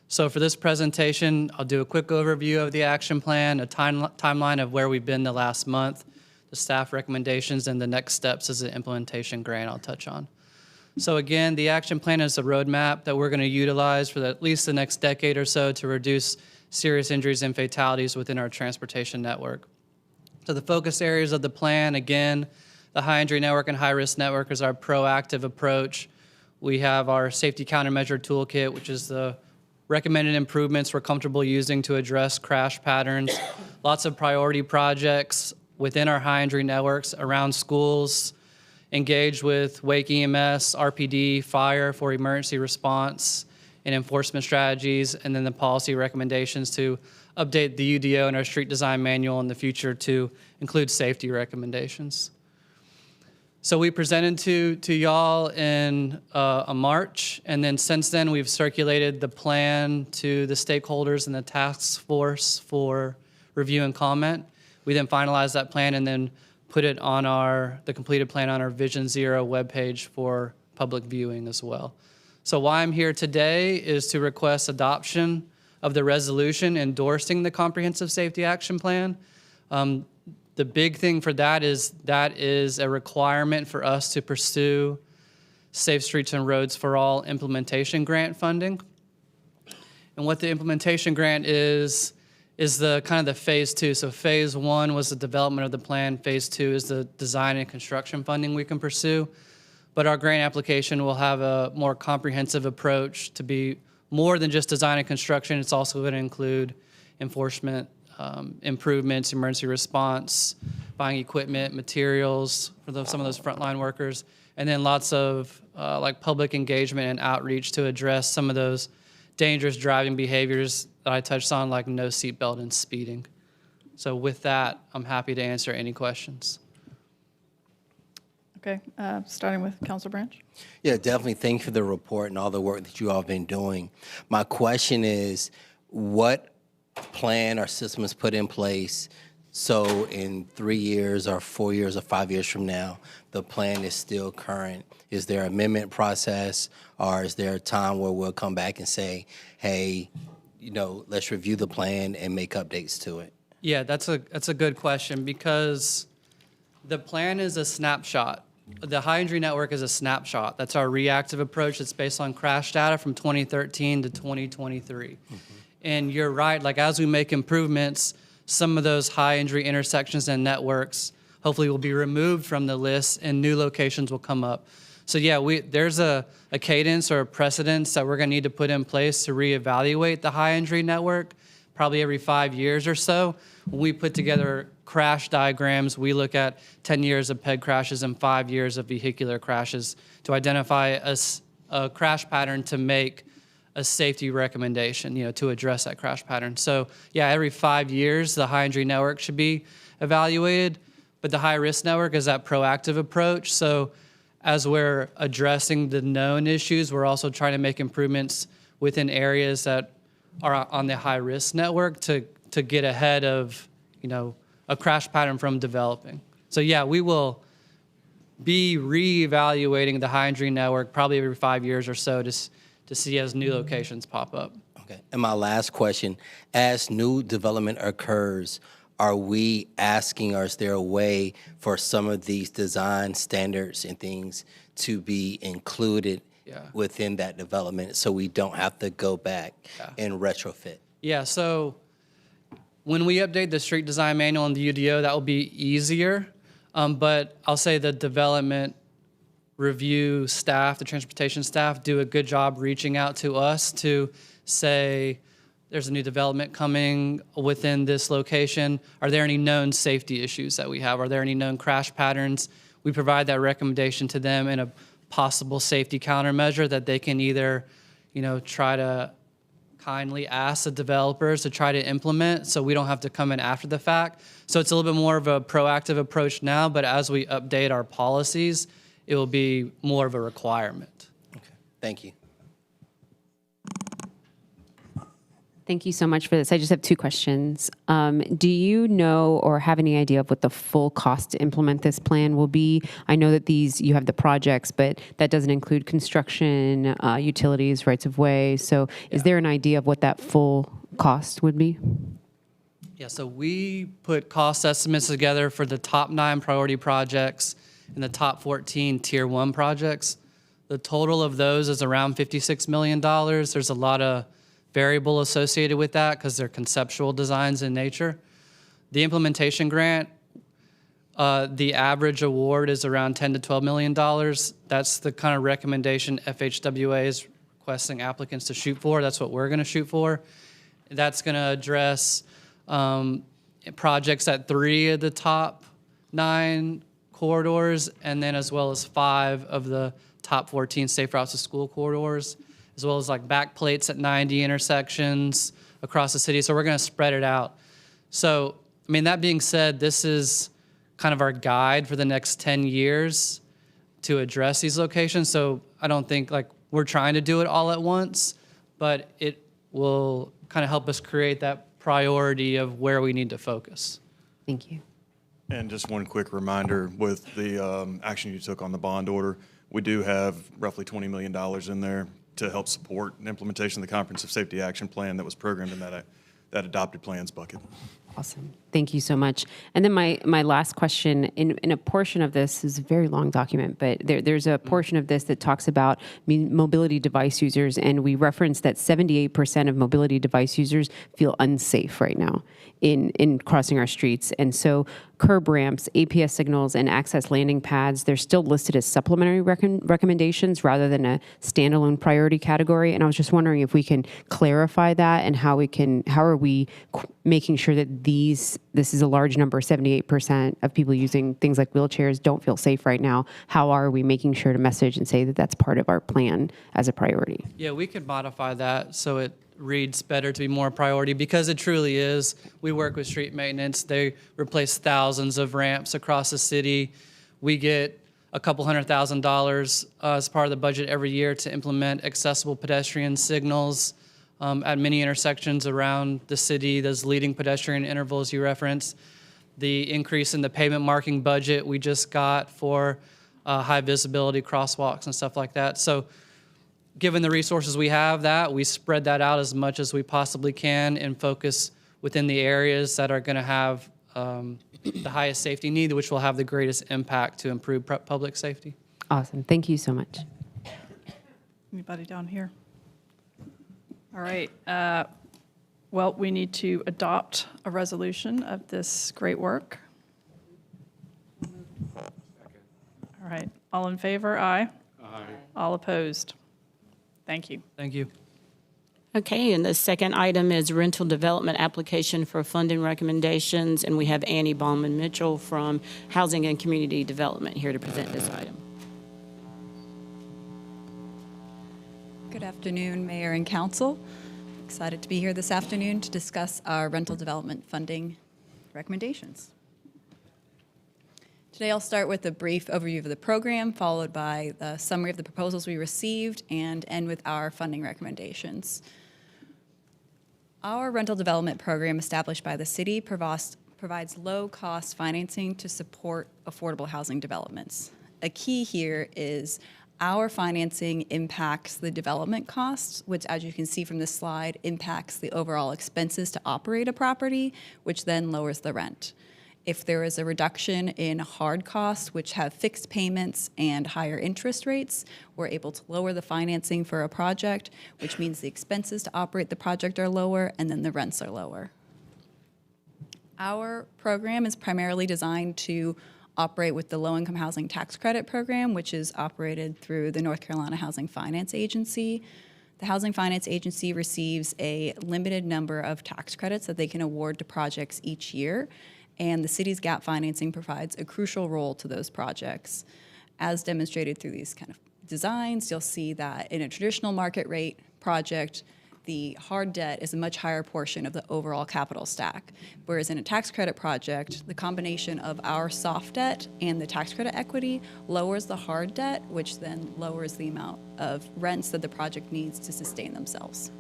So for this presentation, I'll do a quick overview of the action plan, a timeline of where we've been the last month, the staff recommendations, and the next steps as an implementation grant I'll touch on. So again, the action plan is a roadmap that we're going to utilize for at least the next decade or so to reduce serious injuries and fatalities within our transportation network. So the focus areas of the plan, again, the high injury network and high risk network is our proactive approach. We have our safety countermeasure toolkit, which is the recommended improvements we're comfortable using to address crash patterns. Lots of priority projects within our high injury networks around schools, engage with Wake EMS, RPD, fire for emergency response and enforcement strategies, and then the policy recommendations to update the UDO and our street design manual in the future to include safety recommendations. So we presented to y'all in March, and then since then we've circulated the plan to the stakeholders and the task force for review and comment. We then finalized that plan and then put it on the completed plan on our Vision Zero webpage for public viewing as well. So why I'm here today is to request adoption of the resolution endorsing the Comprehensive Safety Action Plan. The big thing for that is a requirement for us to pursue Safe Streets and Roads for All implementation grant funding. And what the implementation grant is the kind of the phase two. So phase one was the development of the plan. Phase two is the design and construction funding we can pursue. But our grant application will have a more comprehensive approach to be more than just design and construction. It's also going to include enforcement, improvements, emergency response, buying equipment, materials for some of those frontline workers, and then lots of like public engagement and outreach to address some of those dangerous driving behaviors that I touched on, like no seatbelt and speeding. So with that, I'm happy to answer any questions. Okay, starting with Councilor Branch. Yeah, definitely. Thank you for the report and all the work that you all have been doing. My question is, what plan or system is put in place so in 3 years or 4 years or 5 years from now, the plan is still current? Is there an amendment process, or is there a time where we'll come back and say, hey, let's review the plan and make updates to it? Yeah, that's a good question, because the plan is a snapshot. The high injury network is a snapshot. That's our reactive approach. It's based on crash data from 2013 to 2023. Mm-hmm. And you're right, like as we make improvements, some of those high injury intersections and networks hopefully will be removed from the list and new locations will come up. So yeah, there's a cadence or a precedence that we're gonna need to put in place to reevaluate the high injury network, probably every 5 years or so. When we put together crash diagrams, we look at 10 years of PEG crashes and 5 years of vehicular crashes to identify a crash pattern to make a safety recommendation, to address that crash pattern. So yeah, every 5 years, the high injury network should be evaluated, but the high risk network is that proactive approach. So as we're addressing the known issues, we're also trying to make improvements within areas that are on the high risk network to get ahead of, a crash pattern from developing. So yeah, we will be reevaluating the high injury network probably every 5 years or so to see as new locations pop up. Okay. And my last question, as new development occurs, are we asking, or is there a way for some of these design standards and things to be included within that development so we don't have to go back and retrofit? Yeah, so when we update the street design manual and the UDO, that will be easier. But I'll say the development review staff, the transportation staff, do a good job reaching out to us to say, there's a new development coming within this location. Are there any known safety issues that we have? Are there any known crash patterns? We provide that recommendation to them in a possible safety countermeasure that they can either, try to kindly ask the developers to try to implement so we don't have to come in after the fact. So it's a little bit more of a proactive approach now, but as we update our policies, it will be more of a requirement. Thank you. Thank you so much for this. I just have two questions. Do you know or have any idea of what the full cost to implement this plan will be? I know that you have the projects, but that doesn't include construction, utilities, rights of way. So is there an idea of what that full cost would be? Yeah, so we put cost estimates together for the top 9 priority projects and the top 14 tier 1 projects. The total of those is around $56 million. There's a lot of variable associated with that because they're conceptual designs in nature. The implementation grant, the average award is around $10 to $12 million. That's the kind of recommendation FHWA is requesting applicants to shoot for. That's what we're going to shoot for. That's going to address projects at 3 of the top 9 corridors, and then as well as 5 of the top 14 safe routes to school corridors, as well as like back plates at 90 intersections across the city. So we're going to spread it out. So, that being said, this is kind of our guide for the next 10 years to address these locations. So I don't think we're trying to do it all at once, but it will kind of help us create that priority of where we need to focus. Thank you. And just one quick reminder, with the action you took on the bond order, we do have roughly $20 million in there to help support the implementation of the Comprehensive Safety Action Plan that was programmed in that adopted plans bucket. Awesome. Thank you so much. And then my last question, in a portion of this is a very long document, but there's a portion of this that talks about mobility device users, and we referenced that 78% of mobility device users feel unsafe right now in crossing our streets. And so curb ramps, APS signals, and access landing pads, they're still listed as supplementary recommendations rather than a standalone priority category. And I was just wondering if we can clarify that and how are we making sure that this is a large number, 78% of people using things like wheelchairs don't feel safe right now. How are we making sure to message and say that that's part of our plan as a priority? Yeah, we could modify that so it reads better to be more a priority, because it truly is. We work with street maintenance. They replace thousands of ramps across the city. We get a couple $100,000 as part of the budget every year to implement accessible pedestrian signals at many intersections around the city, those leading pedestrian intervals you referenced. The increase in the pavement marking budget we just got for high visibility crosswalks and stuff like that. So given the resources we have, we spread that out as much as we possibly can and focus within the areas that are going to have the highest safety need, which will have the greatest impact to improve public safety. Awesome. Thank you so much. Anybody down here? All right. Well, we need to adopt a resolution of this great work. All right. All in favor? Aye. Aye. All opposed? Thank you. Thank you. Okay, and the second item is rental development application for funding recommendations, and we have Annie Bauman Mitchell from Housing and Community Development here to present this item. Good afternoon, Mayor and Council. Excited to be here this afternoon to discuss our rental development funding recommendations. Today I'll start with a brief overview of the program, followed by the summary of the proposals we received, and end with our funding recommendations. Our rental development program, established by the city, provides low-cost financing to support affordable housing developments. A key here is our financing impacts the development costs, which, as you can see from this slide, impacts the overall expenses to operate a property, which then lowers the rent. If there is a reduction in hard costs, which have fixed payments and higher interest rates, we're able to lower the financing for a project, which means the expenses to operate the project are lower, and then the rents are lower. Our program is primarily designed to operate with the Low-Income Housing Tax Credit Program, which is operated through the North Carolina Housing Finance Agency. The Housing Finance Agency receives a limited number of tax credits that they can award to projects each year, and the city's gap financing provides a crucial role to those projects, as demonstrated through these kind of designs, you'll see that in a traditional market rate project, the hard debt is a much higher portion of the overall capital stack. Whereas in a tax credit project, the combination of our soft debt and the tax credit equity lowers the hard debt, which then lowers the amount of rents that the project needs to sustain themselves.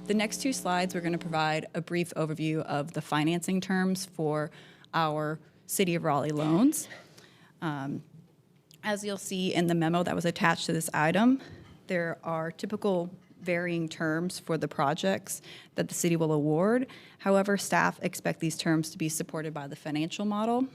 The next two slides, we're going to provide a brief overview of the financing terms for our City of Raleigh loans. As you'll see in the memo that was attached to this item, there are typical varying terms for the projects that the city will award. However, staff expect these terms to be supported by the financial model.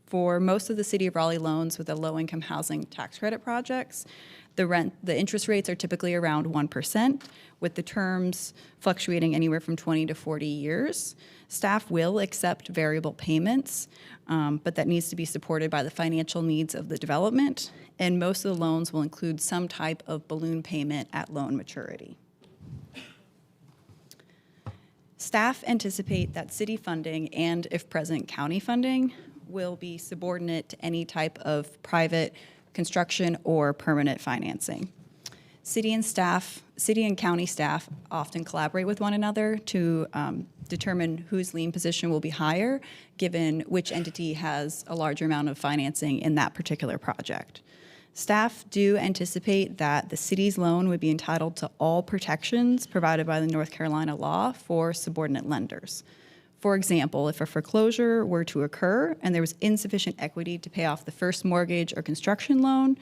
For most of the City of Raleigh loans with the low-income housing tax credit projects, the interest rates are typically around 1%, with the terms fluctuating anywhere from 20 to 40 years. Staff will accept variable payments, but that needs to be supported by the financial needs of the development, and most of the loans will include some type of balloon payment at loan maturity. Staff anticipate that city funding and, if present, county funding will be subordinate to any type of private construction or permanent financing. City and county staff often collaborate with one another to determine whose lien position will be higher, given which entity has a larger amount of financing in that particular project. Staff do anticipate that the city's loan would be entitled to all protections provided by the North Carolina law for subordinate lenders. For example, if a foreclosure were to occur and there was insufficient equity to pay off the first mortgage or construction loan,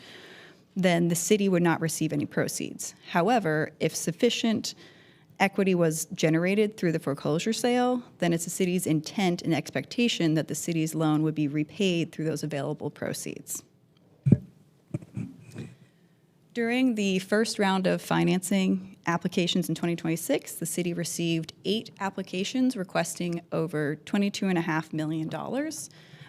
then the city would not receive any proceeds. However, if sufficient equity was generated through the foreclosure sale, then it's the city's intent and expectation that the city's loan would be repaid through those available proceeds. During the first round of financing applications in 2026, the city received 8 applications requesting over $22.5 million.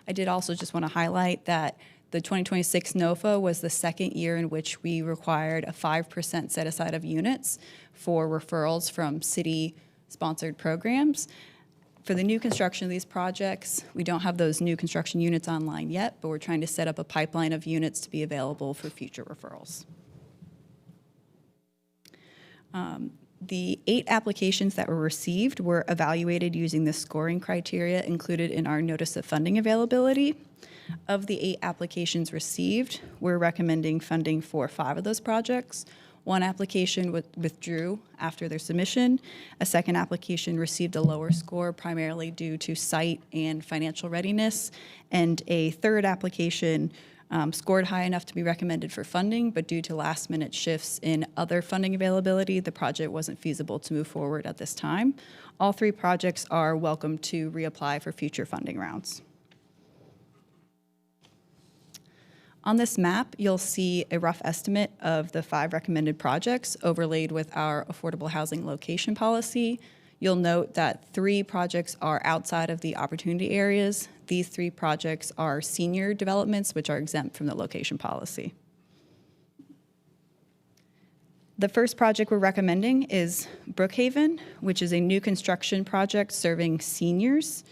I did also just want to highlight that the 2026 NOFA was the second year in which we required a 5% set aside of units for referrals from city-sponsored programs. For the new construction of these projects, we don't have those new construction units online yet, but we're trying to set up a pipeline of units to be available for future referrals. The 8 applications that were received were evaluated using the scoring criteria included in our notice of funding availability. Of the 8 applications received, we're recommending funding for 5 of those projects. 1 application withdrew after their submission. A second application received a lower score primarily due to site and financial readiness. And a third application scored high enough to be recommended for funding, but due to last-minute shifts in other funding availability, the project wasn't feasible to move forward at this time. All 3 projects are welcome to reapply for future funding rounds. On this map, you'll see a rough estimate of the 5 recommended projects overlaid with our affordable housing location policy. You'll note that 3 projects are outside of the opportunity areas. These 3 projects are senior developments, which are exempt from the location policy. The first project we're recommending is Brookhaven, which is a new construction project serving seniors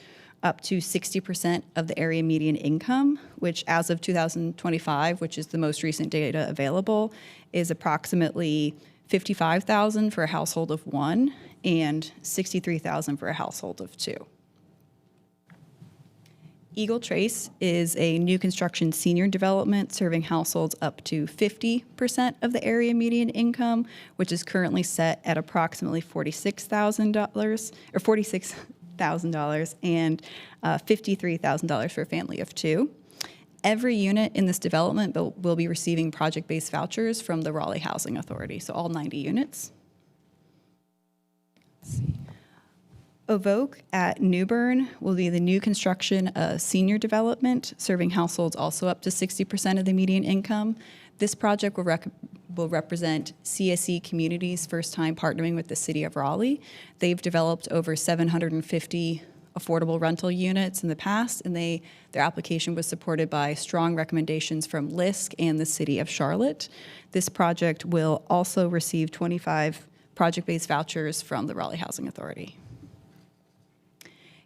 up to 60% of the area median income, which as of 2025, which is the most recent data available, is approximately $55,000 for a household of 1 and $63,000 for a household of 2. Eagle Trace is a new construction senior development serving households up to 50% of the area median income, which is currently set at approximately $46,000 or $46,000 and $53,000 for a family of 2. Every unit in this development will be receiving project-based vouchers from the Raleigh Housing Authority, so all 90 units. Let's see. Evoke at Newbern will be the new construction senior development serving households also up to 60% of the median income. This project will represent CSE Community's first time partnering with the City of Raleigh. They've developed over 750 affordable rental units in the past, and their application was supported by strong recommendations from LISC and the City of Charlotte. This project will also receive 25 project-based vouchers from the Raleigh Housing Authority.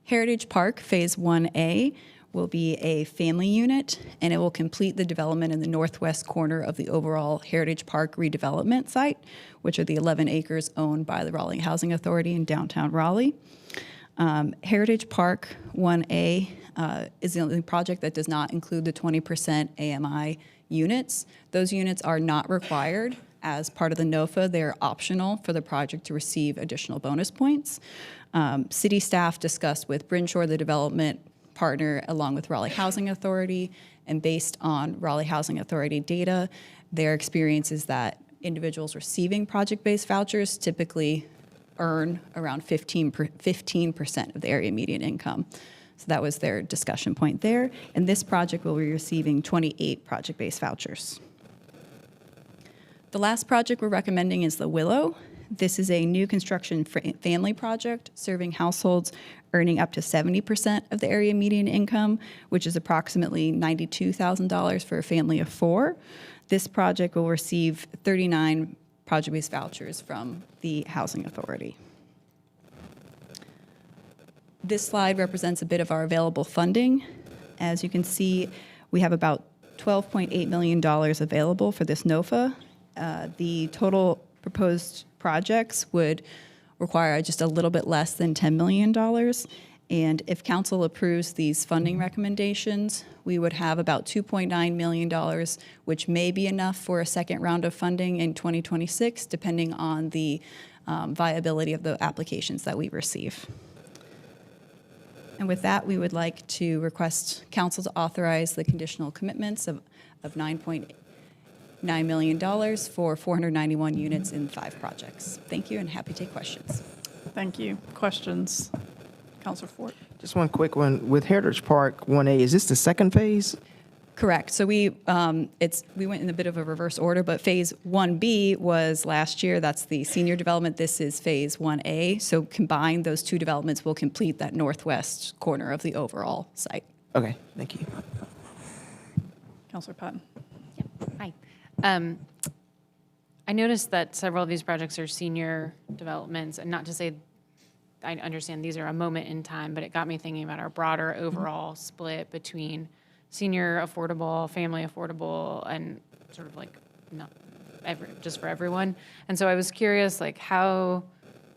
Heritage Park Phase 1A will be a family unit, and it will complete the development in the northwest corner of the overall Heritage Park redevelopment site, which are the 11 acres owned by the Raleigh Housing Authority in downtown Raleigh. Heritage Park 1A is the only project that does not include the 20% AMI units. Those units are not required as part of the NOFA. They're optional for the project to receive additional bonus points. City staff discussed with Brinshaw, the development partner, along with Raleigh Housing Authority, and based on Raleigh Housing Authority data, their experience is that individuals receiving project-based vouchers typically earn around 15% of the area median income. So that was their discussion point there. And this project will be receiving 28 project-based vouchers. The last project we're recommending is the Willow. This is a new construction family project serving households earning up to 70% of the area median income, which is approximately $92,000 for a family of 4. This project will receive 39 project-based vouchers from the Housing Authority. This slide represents a bit of our available funding. As you can see, we have about $12.8 million available for this NOFA. The total proposed projects would require just a little bit less than $10 million. And if council approves these funding recommendations, we would have about $2.9 million, which may be enough for a second round of funding in 2026, depending on the viability of the applications that we receive. And with that, we would like to request council to authorize the conditional commitments of $9.9 million for 491 units in 5 projects. Thank you, and happy to take questions. Thank you. Questions? Councilor Fort. Just one quick one. With Heritage Park 1A, is this the second phase? Correct. So we went in a bit of a reverse order, but phase 1B was last year. That's the senior development. This is phase 1A. So combined, those 2 developments will complete that northwest corner of the overall site. Okay, thank you. Councilor Patton. Hi. I noticed that several of these projects are senior developments, and not to say I understand these are a moment in time, but it got me thinking about our broader overall split between senior affordable, family affordable, and sort of like not just for everyone. And so I was curious, like, how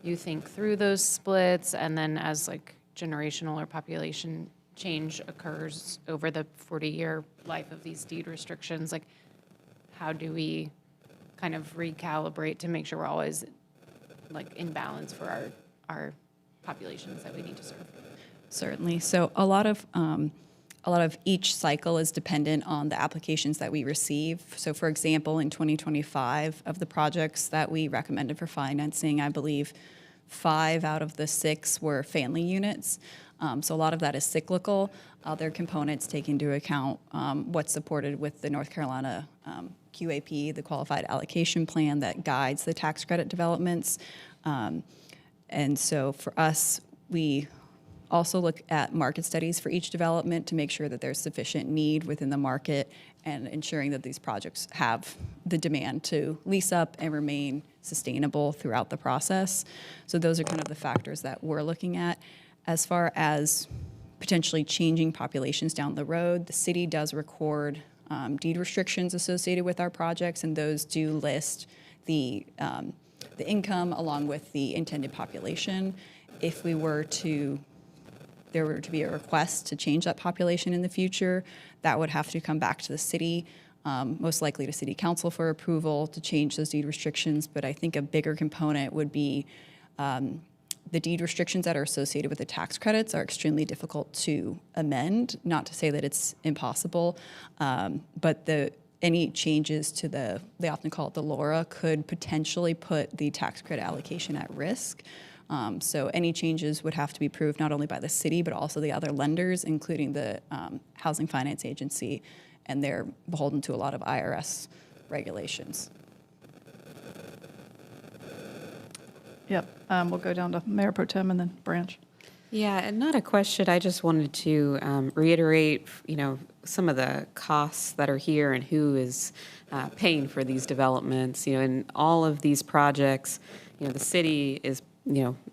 you think through those splits, and then as like generational or population change occurs over the 40-year life of these deed restrictions, like, how do we kind of recalibrate to make sure we're always like in balance for our populations that we need to serve? Certainly. So a lot of each cycle is dependent on the applications that we receive. So for example, in 2025, of the projects that we recommended for financing, I believe 5 out of the 6 were family units. So a lot of that is cyclical. Other components take into account what's supported with the North Carolina QAP, the Qualified Allocation Plan that guides the tax credit developments. And so for us, we also look at market studies for each development to make sure that there's sufficient need within the market and ensuring that these projects have the demand to lease up and remain sustainable throughout the process. So those are kind of the factors that we're looking at. As far as potentially changing populations down the road, the city does record deed restrictions associated with our projects, and those do list the income along with the intended population. If there were to be a request to change that population in the future, that would have to come back to the city, most likely to city council for approval to change those deed restrictions. But I think a bigger component would be the deed restrictions that are associated with the tax credits are extremely difficult to amend. Not to say that it's impossible, but any changes to they often call it the LORA, could potentially put the tax credit allocation at risk. So any changes would have to be approved not only by the city, but also the other lenders, including the Housing Finance Agency, and they're beholden to a lot of IRS regulations. Yep, we'll go down to Mayor Pro Tem and then Branch. Yeah, and not a question. I just wanted to reiterate, some of the costs that are here and who is paying for these developments. In all of these projects, the city is,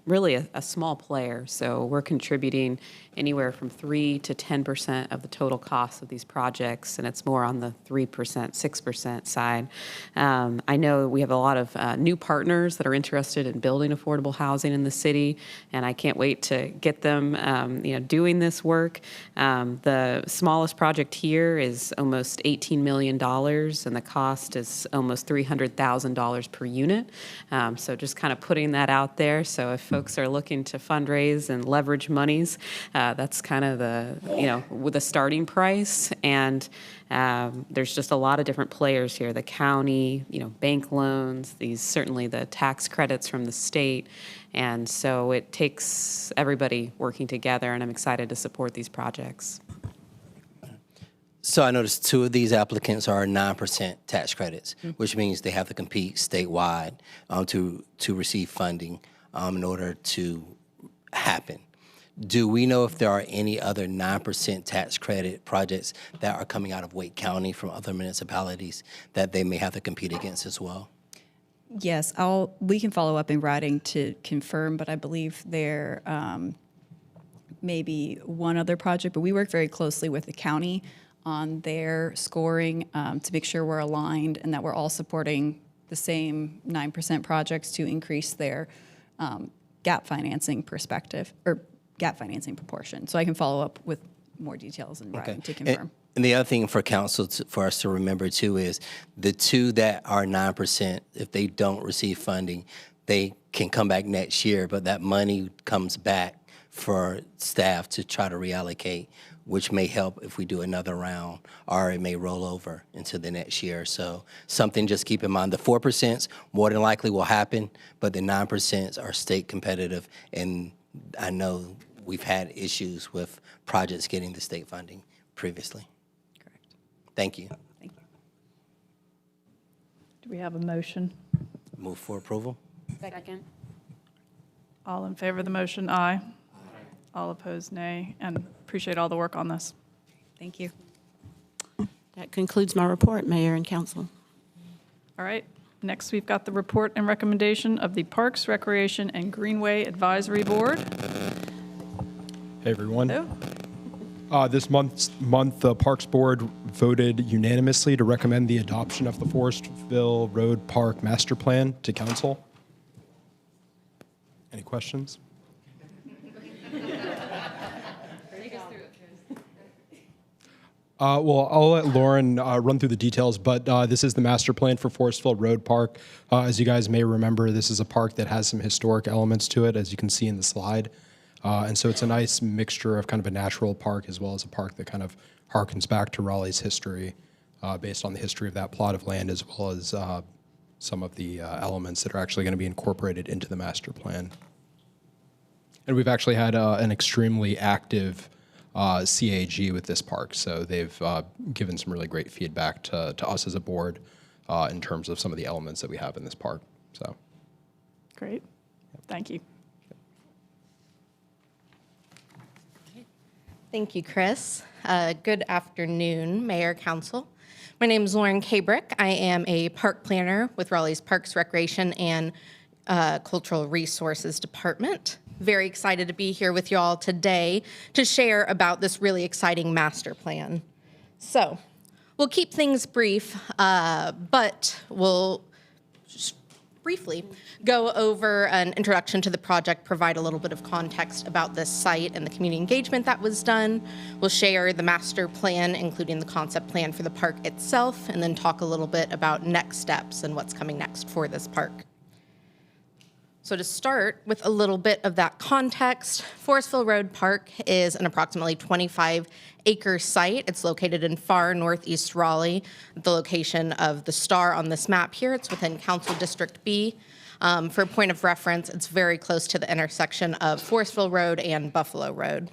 really a small player. So we're contributing anywhere from 3 to 10% of the total cost of these projects, and it's more on the 3%, 6% side. I know we have a lot of new partners that are interested in building affordable housing in the city, and I can't wait to get them doing this work. The smallest project here is almost $18 million, and the cost is almost $300,000 per unit. So just kind of putting that out there. So if folks are looking to fundraise and leverage monies, that's kind of with a starting price. And there's just a lot of different players here: the county, bank loans, certainly the tax credits from the state. And so it takes everybody working together, and I'm excited to support these projects. So I noticed 2 of these applicants are 9% tax credits, which means they have to compete statewide to receive funding in order to happen. Do we know if there are any other 9% tax credit projects that are coming out of Wake County from other municipalities that they may have to compete against as well? Yes, we can follow up in writing to confirm, but I believe there may be one other project, but we work very closely with the county on their scoring to make sure we're aligned and that we're all supporting the same 9% projects to increase their gap financing perspective or gap financing proportion. So I can follow up with more details in writing to confirm. And the other thing for council, for us to remember too, is the 2 that are 9%, if they don't receive funding, they can come back next year, but that money comes back for staff to try to reallocate, which may help if we do another round, or it may roll over into the next year. So something just keep in mind. The 4% more than likely will happen, but the 9% are state competitive, and I know we've had issues with projects getting the state funding previously. Correct. Thank you. Thank you. Do we have a motion? Move for approval. Second. All in favor of the motion, aye. All opposed, nay. And appreciate all the work on this. Thank you. That concludes my report, Mayor and Council. All right. Next, we've got the report and recommendation of the Parks, Recreation, and Greenway Advisory Board. Hey, everyone. Hello. This month, the Parks Board voted unanimously to recommend the adoption of the Forestville Road Park Master Plan to Council. Any questions? Well, I'll let Lauren run through the details, but this is the master plan for Forestville Road Park. As you guys may remember, this is a park that has some historic elements to it, as you can see in the slide. And so it's a nice mixture of kind of a natural park as well as a park that kind of harkens back to Raleigh's history, based on the history of that plot of land, as well as some of the elements that are actually going to be incorporated into the master plan. And we've actually had an extremely active CAG with this park, so they've given some really great feedback to us as a board in terms of some of the elements that we have in this park. So, great. Thank you. Thank you, Chris. Good afternoon, Mayor, Council. My name is Lauren Kabrick. I am a park planner with Raleigh's Parks, Recreation, and Cultural Resources Department. Very excited to be here with you all today to share about this really exciting master plan. So we'll keep things brief, but we'll just briefly go over an introduction to the project, provide a little bit of context about this site and the community engagement that was done. We'll share the master plan, including the concept plan for the park itself, and then talk a little bit about next steps and what's coming next for this park. So to start with a little bit of that context, Forestville Road Park is an approximately 25-acre site. It's located in far northeast Raleigh, the location of the star on this map here. It's within Council District B. For a point of reference, it's very close to the intersection of Forestville Road and Buffalo Road.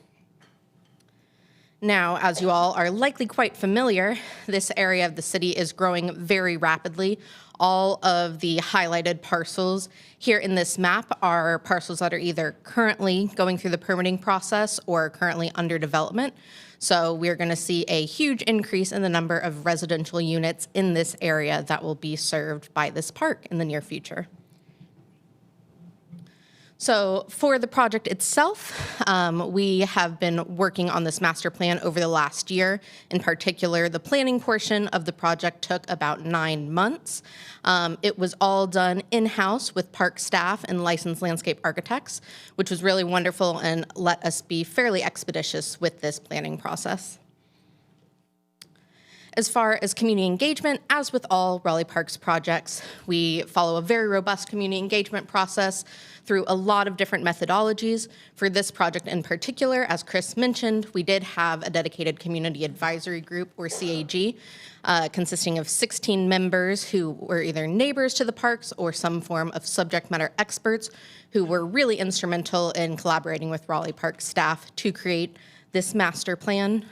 Now, as you all are likely quite familiar, this area of the city is growing very rapidly. All of the highlighted parcels here in this map are parcels that are either currently going through the permitting process or currently under development. So we're going to see a huge increase in the number of residential units in this area that will be served by this park in the near future. So for the project itself, we have been working on this master plan over the last year. In particular, the planning portion of the project took about 9 months. It was all done in-house with park staff and licensed landscape architects, which was really wonderful and let us be fairly expeditious with this planning process. As far as community engagement, as with all Raleigh Parks projects, we follow a very robust community engagement process through a lot of different methodologies. For this project in particular, as Chris mentioned, we did have a dedicated community advisory group, or CAG, consisting of 16 members who were either neighbors to the parks or some form of subject matter experts who were really instrumental in collaborating with Raleigh Park staff to create this master plan.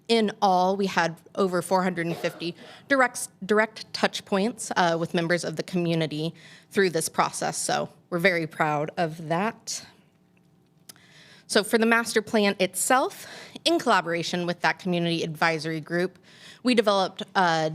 In all, we had over 450 direct touch points with members of the community through this process, so we're very proud of that. So for the master plan itself, in collaboration with that community advisory group, we developed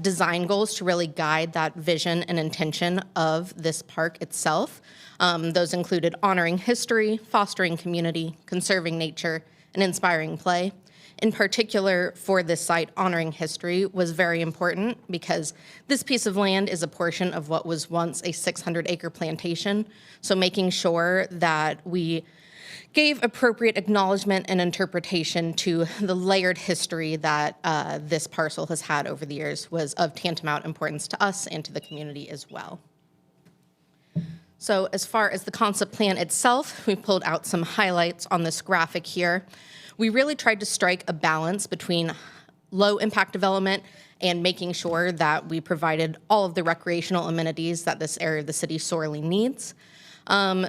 design goals to really guide that vision and intention of this park itself. Those included honoring history, fostering community, conserving nature, and inspiring play. In particular, for this site, honoring history was very important because this piece of land is a portion of what was once a 600-acre plantation. So making sure that we gave appropriate acknowledgement and interpretation to the layered history that this parcel has had over the years was of tantamount importance to us and to the community as well. So as far as the concept plan itself, we pulled out some highlights on this graphic here. We really tried to strike a balance between low impact development and making sure that we provided all of the recreational amenities that this area of the city sorely needs.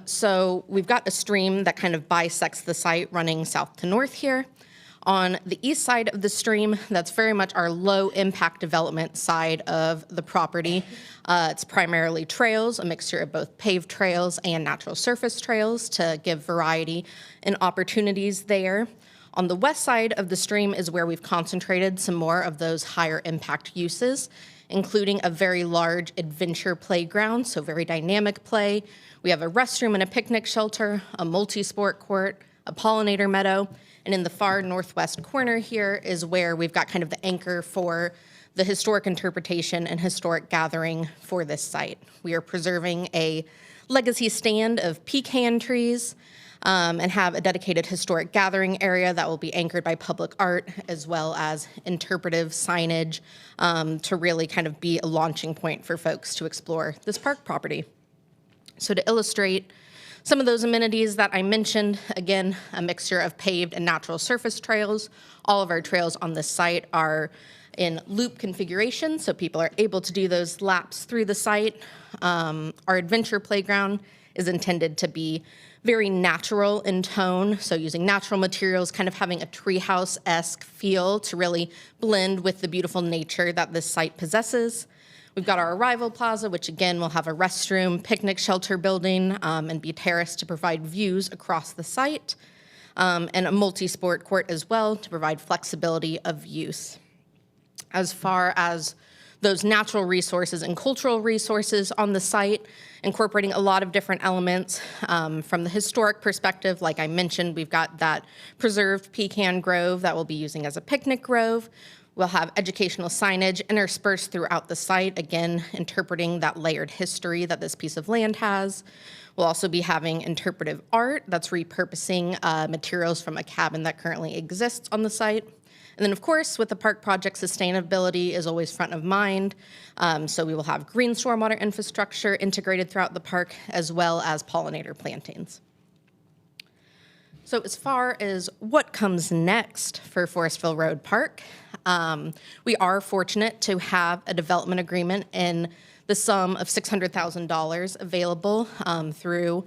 So we've got a stream that kind of bisects the site running south to north here. On the east side of the stream, that's very much our low impact development side of the property. It's primarily trails, a mixture of both paved trails and natural surface trails to give variety and opportunities there. On the west side of the stream is where we've concentrated some more of those higher impact uses, including a very large adventure playground, so very dynamic play. We have a restroom and a picnic shelter, a multi-sport court, a pollinator meadow, and in the far northwest corner here is where we've got kind of the anchor for the historic interpretation and historic gathering for this site. We are preserving a legacy stand of pecan trees, and have a dedicated historic gathering area that will be anchored by public art as well as interpretive signage to really kind of be a launching point for folks to explore this park property. So to illustrate some of those amenities that I mentioned, again, a mixture of paved and natural surface trails. All of our trails on this site are in loop configuration, so people are able to do those laps through the site. Our adventure playground is intended to be very natural in tone, so using natural materials, kind of having a treehouse-esque feel to really blend with the beautiful nature that this site possesses. We've got our arrival plaza, which again will have a restroom, picnic shelter building, and be terraced to provide views across the site, and a multi-sport court as well to provide flexibility of use. As far as those natural resources and cultural resources on the site, incorporating a lot of different elements from the historic perspective. Like I mentioned, we've got that preserved pecan grove that we'll be using as a picnic grove. We'll have educational signage interspersed throughout the site, again, interpreting that layered history that this piece of land has. We'll also be having interpretive art that's repurposing materials from a cabin that currently exists on the site. And then, of course, with the park project, sustainability is always front of mind. So we will have green stormwater infrastructure integrated throughout the park, as well as pollinator plantings. So as far as what comes next for Forestville Road Park, we are fortunate to have a development agreement in the sum of $600,000 available through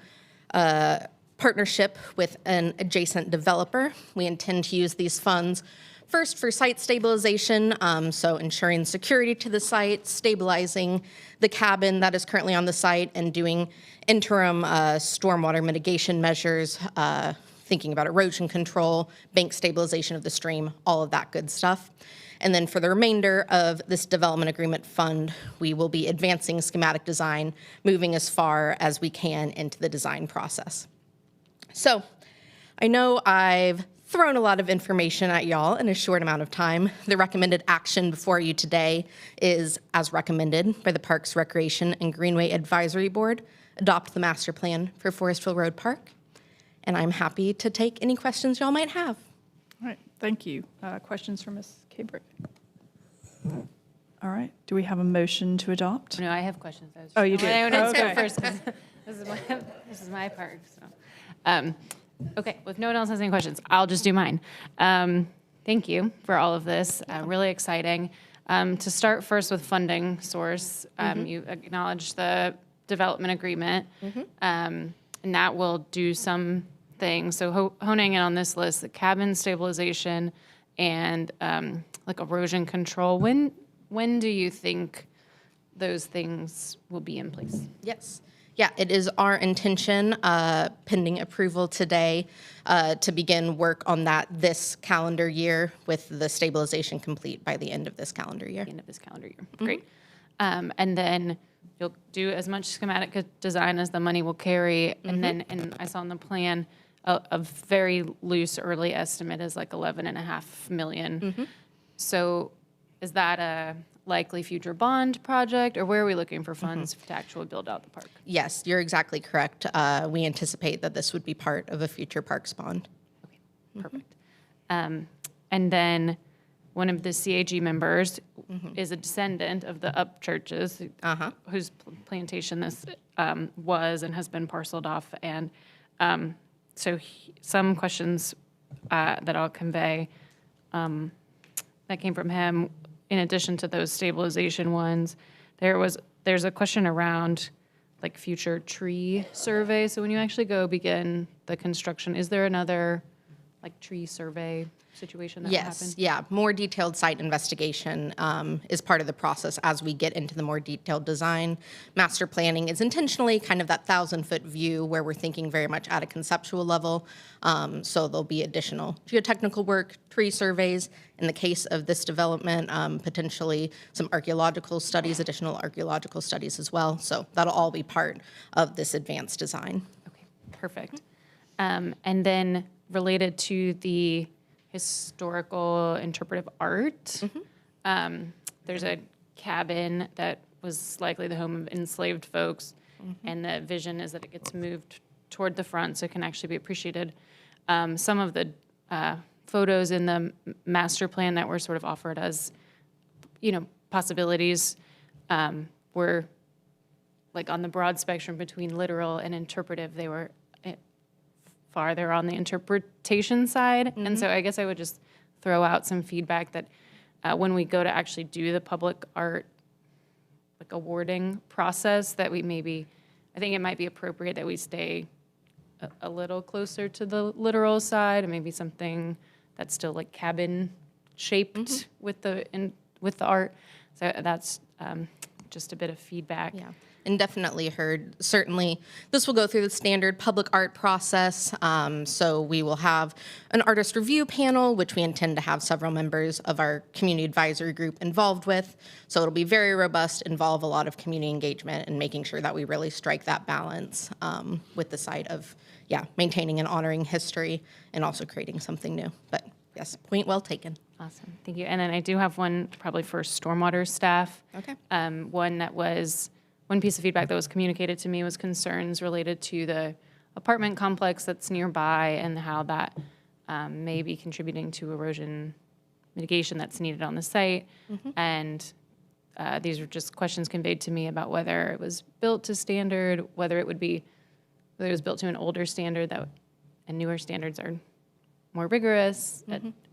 a partnership with an adjacent developer. We intend to use these funds first for site stabilization, so ensuring security to the site, stabilizing the cabin that is currently on the site, and doing interim stormwater mitigation measures thinking about erosion control, bank stabilization of the stream, all of that good stuff. And then for the remainder of this development agreement fund, we will be advancing schematic design, moving as far as we can into the design process. So I know I've thrown a lot of information at y'all in a short amount of time. The recommended action before you today is, as recommended by the Parks, Recreation, and Greenway Advisory Board, adopt the master plan for Forestville Road Park. And I'm happy to take any questions y'all might have. All right, thank you. Questions for Ms. Kabrick? All right, do we have a motion to adopt? No, I have questions. Oh, you do? I would answer Okay. first, 'cause this is my park, so. Okay, well, if no one else has any questions, I'll just do mine. Thank you for all of this, really exciting. To start first with funding source, you acknowledged the development agreement, and that will do some things. So honing in on this list, the cabin stabilization and like erosion control, when do you think those things will be in place? Yes. Yeah, it is our intention, pending approval today, to begin work on that this calendar year with the stabilization complete by the end of this calendar year. End of this calendar year. Great. And then you'll do as much schematic design as the money will carry. And then, and I saw in the plan, a very loose early estimate is like 11.5 million. So is that a likely future bond project, or where are we looking for funds to actually build out the park? Yes, you're exactly correct. We anticipate that this would be part of a future parks bond. Perfect. And then one of the CAG members is a descendant of the Up churches, whose plantation this was and has been parceled off. And so some questions that I'll convey that came from him. In addition to those stabilization ones, there's a question around like future tree survey. So when you actually go begin the construction, is there another like tree survey situation that will happen? Yes, yeah, more detailed site investigation is part of the process as we get into the more detailed design. Master planning is intentionally kind of that 1,000-foot view where we're thinking very much at a conceptual level. So there'll be additional geotechnical work, tree surveys. In the case of this development, potentially some archaeological studies, additional archaeological studies as well. So that'll all be part of this advanced design. Okay, perfect. And then related to the historical interpretive art, there's a cabin that was likely the home of enslaved folks, and the vision is that it gets moved toward the front so it can actually be appreciated. Some of the photos in the master plan that were sort of offered as, possibilities were like on the broad spectrum between literal and interpretive. They were farther on the interpretation side. And so I guess I would just throw out some feedback that when we go to actually do the public art like awarding process, that we I think it might be appropriate that we stay a little closer to the literal side, and maybe something that's still like cabin shaped with the art. So that's just a bit of feedback. Yeah. And definitely heard. Certainly, this will go through the standard public art process. So we will have an artist review panel, which we intend to have several members of our community advisory group involved with. So it'll be very robust, involve a lot of community engagement, and making sure that we really strike that balance with the side of, maintaining and honoring history and also creating something new. But yes, point well taken. Awesome, thank you. And then I do have one probably for stormwater staff. Okay. One piece of feedback that was communicated to me was concerns related to the apartment complex that's nearby and how that may be contributing to erosion mitigation that's needed on the site. And these were just questions conveyed to me about whether it was built to standard, whether it was built to an older standard and newer standards are more rigorous,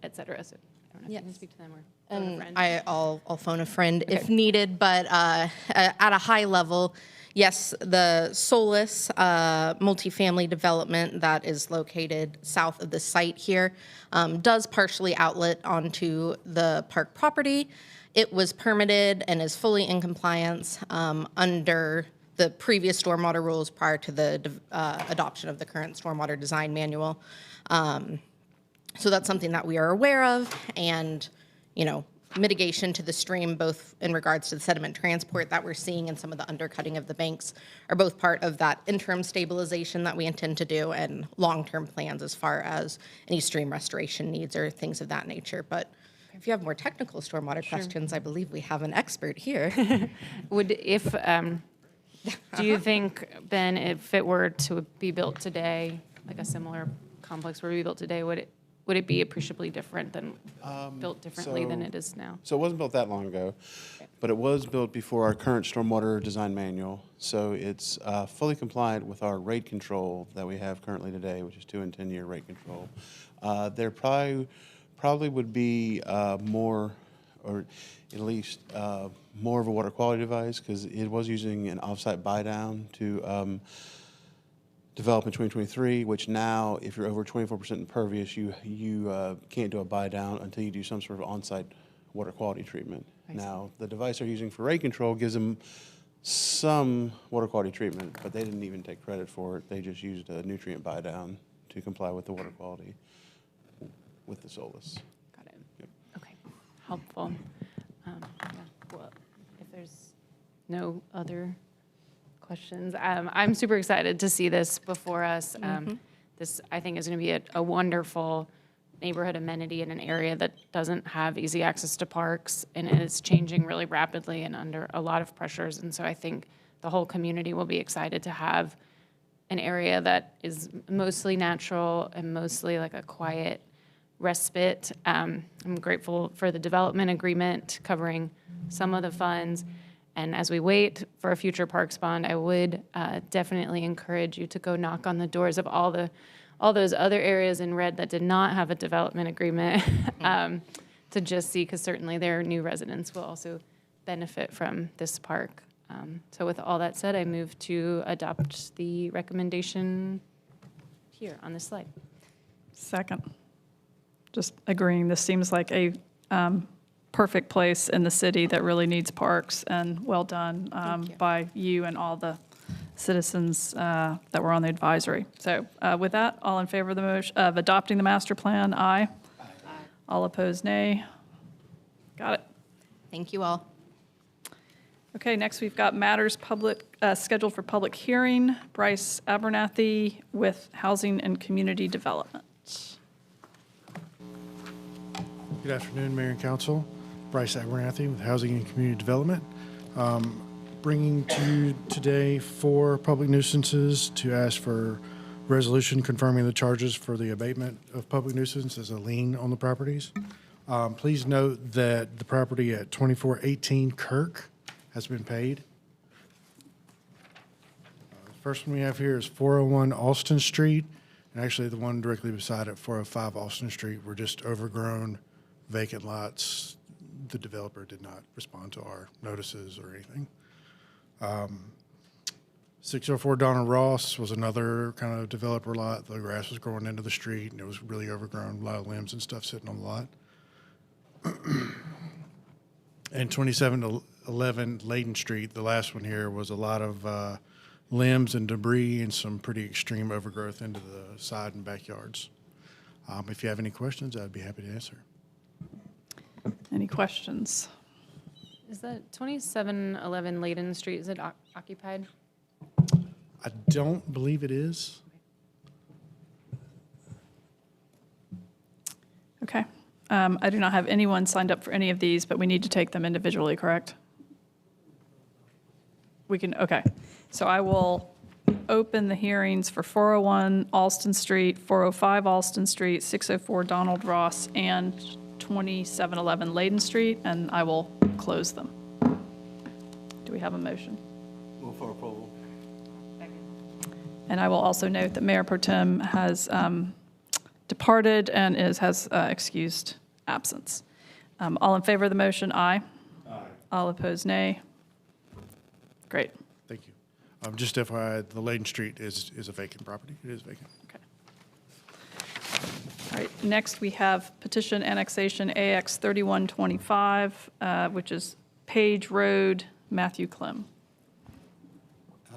et cetera. So I don't know if you can speak to them or phone a friend. I'll phone a friend if needed, but at a high level, yes, the Solis multifamily development that is located south of the site here does partially outlet onto the park property. It was permitted and is fully in compliance under the previous stormwater rules prior to the adoption of the current stormwater design manual. So that's something that we are aware of, and, mitigation to the stream, both in regards to the sediment transport that we're seeing and some of the undercutting of the banks, are both part of that interim stabilization that we intend to do and long-term plans as far as any stream restoration needs or things of that nature. But if you have more technical stormwater questions, I believe we have an expert here. Do you think, Ben, if it were to be built today, like a similar complex were to be built today, would it be appreciably different than built differently than it is now? So it wasn't built that long ago, but it was built before our current stormwater design manual. So it's fully compliant with our rate control that we have currently today, which is 2 and 10-year rate control. There probably would be more, or at least more of a water quality device, because it was using an offsite buy down to develop in 2023, which now, if you're over 24% impervious, you can't do a buy down until you do some sort of on-site water quality treatment. Now, the device they're using for rate control gives them some water quality treatment, but they didn't even take credit for it. They just used a nutrient buy down to comply with the water quality with the SOLAS. Got it. Yep. Okay, helpful. Well, if there's no other questions. I'm super excited to see this before us. This, I think, is going to be a wonderful neighborhood amenity in an area that doesn't have easy access to parks, and it is changing really rapidly and under a lot of pressures. And so I think the whole community will be excited to have an area that is mostly natural and mostly like a quiet respite. I'm grateful for the development agreement covering some of the funds. And as we wait for a future parks bond, I would definitely encourage you to go knock on the doors of all those other areas in red that did not have a development agreement to just see, because certainly their new residents will also benefit from this park. So with all that said, I move to adopt the recommendation here on this slide. Second. Just agreeing, this seems like a perfect place in the city that really needs parks, and well done by you and all the citizens that were on the advisory. So with that, all in favor of the motion of adopting the master plan, aye. Aye. All opposed, nay. Got it. Thank you all. Okay, next we've got matters scheduled for public hearing. Bryce Abernathy with Housing and Community Development. Good afternoon, Mayor and Council. Bryce Abernathy with Housing and Community Development. Bringing to you today 4 public nuisances to ask for resolution confirming the charges for the abatement of public nuisance as a lien on the properties. Please note that the property at 2418 Kirk has been paid. The first one we have here is 401 Alston Street, and actually the one directly beside it, 405 Alston Street, were just overgrown vacant lots. The developer did not respond to our notices or anything. 604 Donald Ross was another kind of developer lot. The grass was growing into the street, and it was really overgrown, a lot of limbs and stuff sitting on the lot. And 2711 Layden Street, the last one here, was a lot of limbs and debris and some pretty extreme overgrowth into the side and backyards. If you have any questions, I'd be happy to answer. Any questions? Is that 2711 Layden Street, is it occupied? I don't believe it is. Okay. I do not have anyone signed up for any of these, but we need to take them individually, correct? We can, okay. So I will open the hearings for 401 Alston Street, 405 Alston Street, 604 Donald Ross, and 2711 Layden Street, and I will close them. Do we have a motion? Move for approval. And I will also note that Mayor Pro Tem has departed and has excused absence. All in favor of the motion, aye. Aye. All opposed, nay. Great. Thank you. Just FYI, the Layden Street is a vacant property. It is vacant. Okay. All right, next we have petition annexation AX 3125, which is Page Road, Matthew Clem.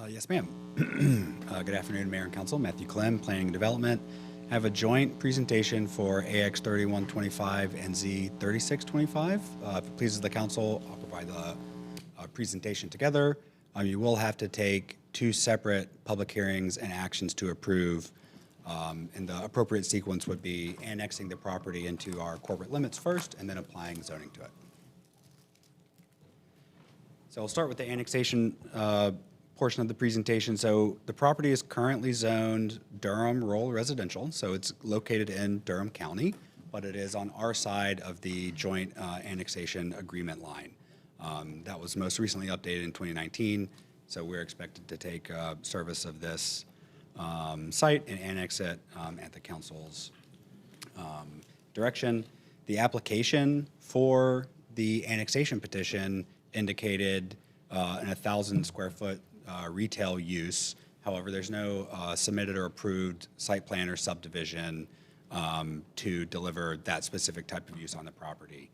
Yes, ma'am. Good afternoon, Mayor and Council. Matthew Clem, Planning and Development. have a joint presentation for AX 3125 and Z 3625. If it pleases the council, I'll provide the presentation together. You will have to take 2 separate public hearings and actions to approve. And the appropriate sequence would be annexing the property into our corporate limits first and then applying zoning to it. So I'll start with the annexation portion of the presentation. So the property is currently zoned Durham Rural Residential, so it's located in Durham County, but it is on our side of the joint annexation agreement line. That was most recently updated in 2019, so we're expected to take service of this site and annex it at the council's direction. The application for the annexation petition indicated an 1,000 square foot retail use. However, there's no submitted or approved site plan or subdivision to deliver that specific type of use on the property.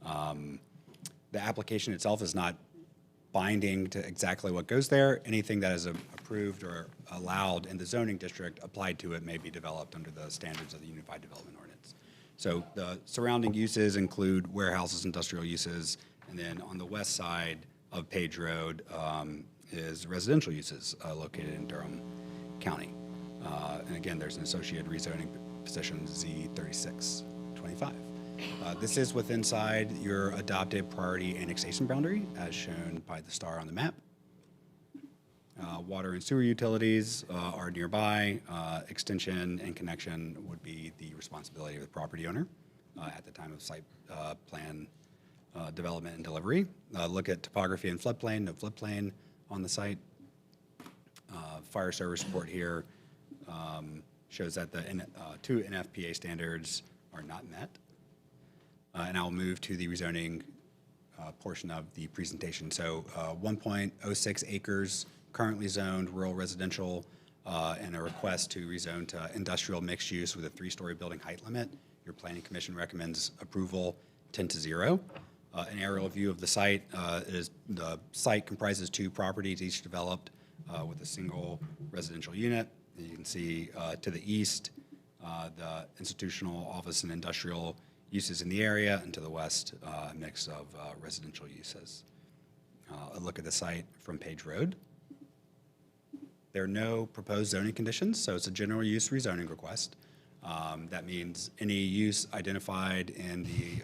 The application itself is not binding to exactly what goes there. Anything that is approved or allowed in the zoning district applied to it may be developed under the standards of the Unified Development Ordinance. So the surrounding uses include warehouses, industrial uses, and then on the west side of Page Road is residential uses located in Durham County. And again, there's an associated rezoning petition Z3625. This is within inside your adopted priority annexation boundary as shown by the star on the map. Water and sewer utilities are nearby. Extension and connection would be the responsibility of the property owner at the time of site plan development and delivery. Look at topography and floodplain, no floodplain on the site. Fire service report here shows that the 2 NFPA standards are not met. And I'll move to the rezoning portion of the presentation. So 1.06 acres currently zoned rural residential and a request to rezone to industrial mixed use with a 3-story building height limit. Your planning commission recommends approval 10-0. An aerial view of the site the site comprises 2 properties, each developed with a single residential unit. And you can see to the east the institutional, office, and industrial uses in the area, and to the west a mix of residential uses. A look at the site from Page Road. There are no proposed zoning conditions, so it's a general use rezoning request. That means any use identified in the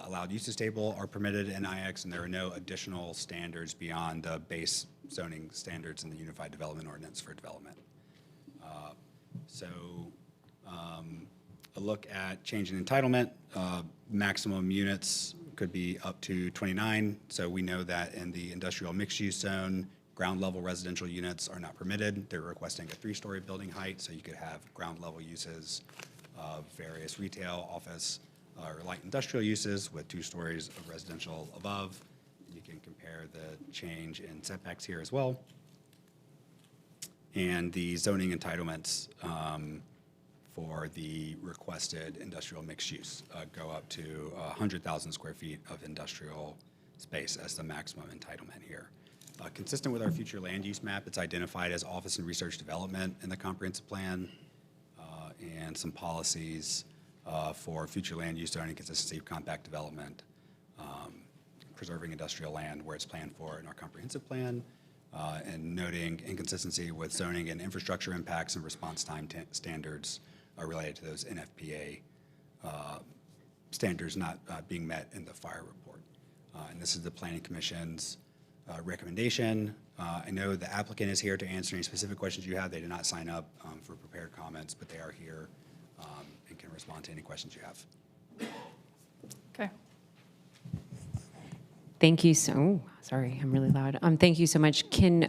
allowed uses table are permitted in IX, and there are no additional standards beyond the base zoning standards in the Unified Development Ordinance for development. A look at change in entitlement. Maximum units could be up to 29. So we know that in the industrial mixed-use zone, ground level residential units are not permitted. They're requesting a 3-story building height, so you could have ground level uses of various retail, office, or light industrial uses with 2 stories of residential above. You can compare the change in setbacks here as well. And the zoning entitlements for the requested industrial mixed use go up to 100,000 square feet of industrial space as the maximum entitlement here. Consistent with our future land use map, it's identified as office and research development in the comprehensive plan and some policies for future land use zoning consistency of compact development, preserving industrial land where it's planned for in our comprehensive plan, and noting inconsistency with zoning and infrastructure impacts and response time standards related to those NFPA standards not being met in the fire report. And this is the Planning Commission's recommendation. I know the applicant is here to answer any specific questions you have. They did not sign up for prepared comments, but they are here and can respond to any questions you have. Okay. Thank you so, sorry, I'm really loud. Thank you so much.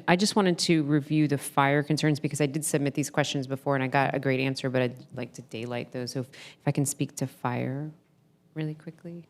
I just wanted to review the fire concerns because I did submit these questions before and I got a great answer, but I'd like to daylight those. So if I can speak to fire really quickly.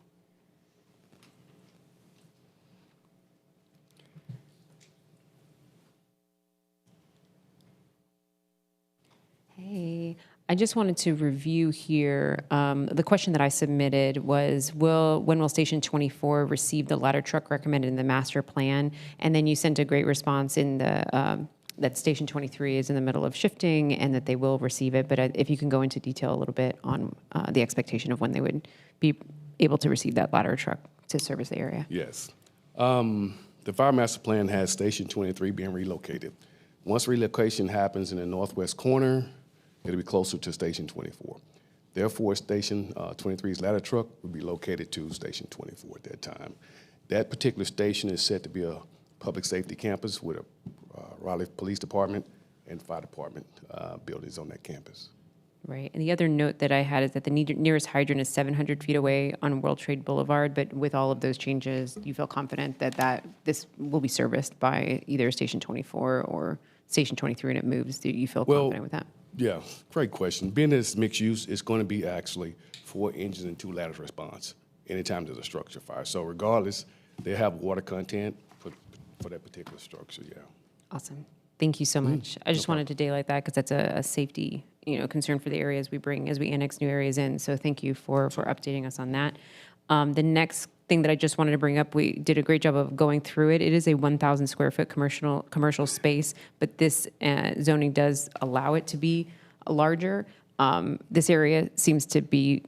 Hey, I just wanted to review here. The question that I submitted was, when will Station 24 receive the ladder truck recommended in the master plan? And then you sent a great response in the that Station 23 is in the middle of shifting and that they will receive it. But if you can go into detail a little bit on the expectation of when they would be able to receive that ladder truck to service the area. Yes. The fire master plan has Station 23 being relocated. Once relocation happens in the northwest corner, it'll be closer to Station 24. Therefore, Station 23's ladder truck will be located to Station 24 at that time. That particular station is set to be a public safety campus with a Raleigh Police Department and Fire Department buildings on that campus. Right. And the other note that I had is that the nearest hydrant is 700 feet away on World Trade Boulevard. But with all of those changes, you feel confident that this will be serviced by either Station 24 or Station 23 and it moves. Do you feel confident with that? Yeah, great question. Being that it's mixed use, it's going to be actually 4 engines and 2 ladders response anytime there's a structure fire. So regardless, they have water content for that particular structure, yeah. Awesome. Thank you so much. I just wanted to daylight that because that's a safety concern for the areas we bring as we annex new areas in. So thank you for updating us on that. The next thing that I just wanted to bring up, we did a great job of going through it. It is a 1,000 square foot commercial space, but this zoning does allow it to be larger. This area seems to be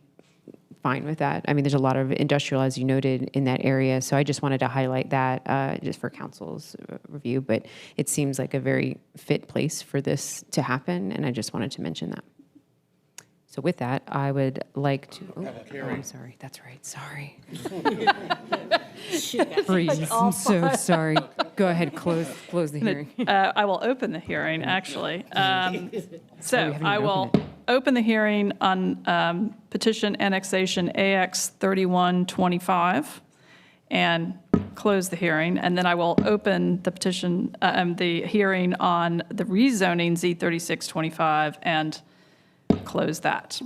fine with that. I mean, there's a lot of industrial, as you noted, in that area. So I just wanted to highlight that just for council's review. But it seems like a very fit place for this to happen, and I just wanted to mention that. So with that, I would like to. Oh, I'm sorry. That's right. Sorry. Freeze. I'm so sorry. Go ahead. Close the hearing. I will open the hearing, actually. So I will open the hearing on petition annexation AX 3125 and close the hearing. And then I will open the petition, the hearing on the rezoning Z3625 and close that.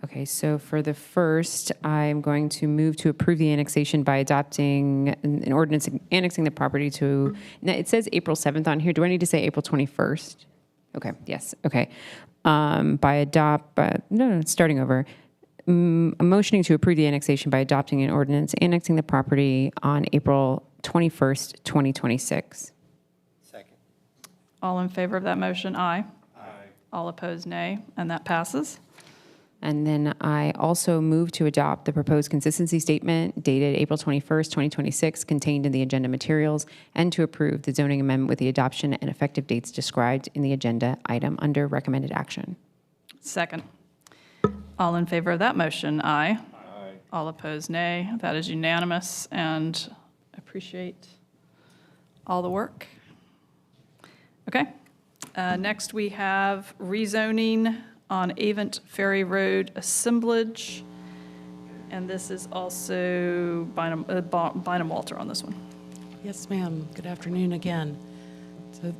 Okay, so for the first, I'm going to move to approve the annexation by adopting an ordinance annexing the property to, now it says April 7th on here. Do I need to say April 21st? Okay, yes, okay. Starting over. I'm motioning to approve the annexation by adopting an ordinance annexing the property on April 21st, 2026. Second. All in favor of that motion, aye. Aye. All opposed, nay, and that passes. And then I also move to adopt the proposed consistency statement dated April 21st, 2026, contained in the agenda materials, and to approve the zoning amendment with the adoption and effective dates described in the agenda item under recommended action. Second. All in favor of that motion, aye. Aye. All opposed, nay. That is unanimous, and appreciate all the work. Okay. Next, we have rezoning on Avent Ferry Road assemblage. And this is also Bynum Walter on this one. Yes, ma'am. Good afternoon again. So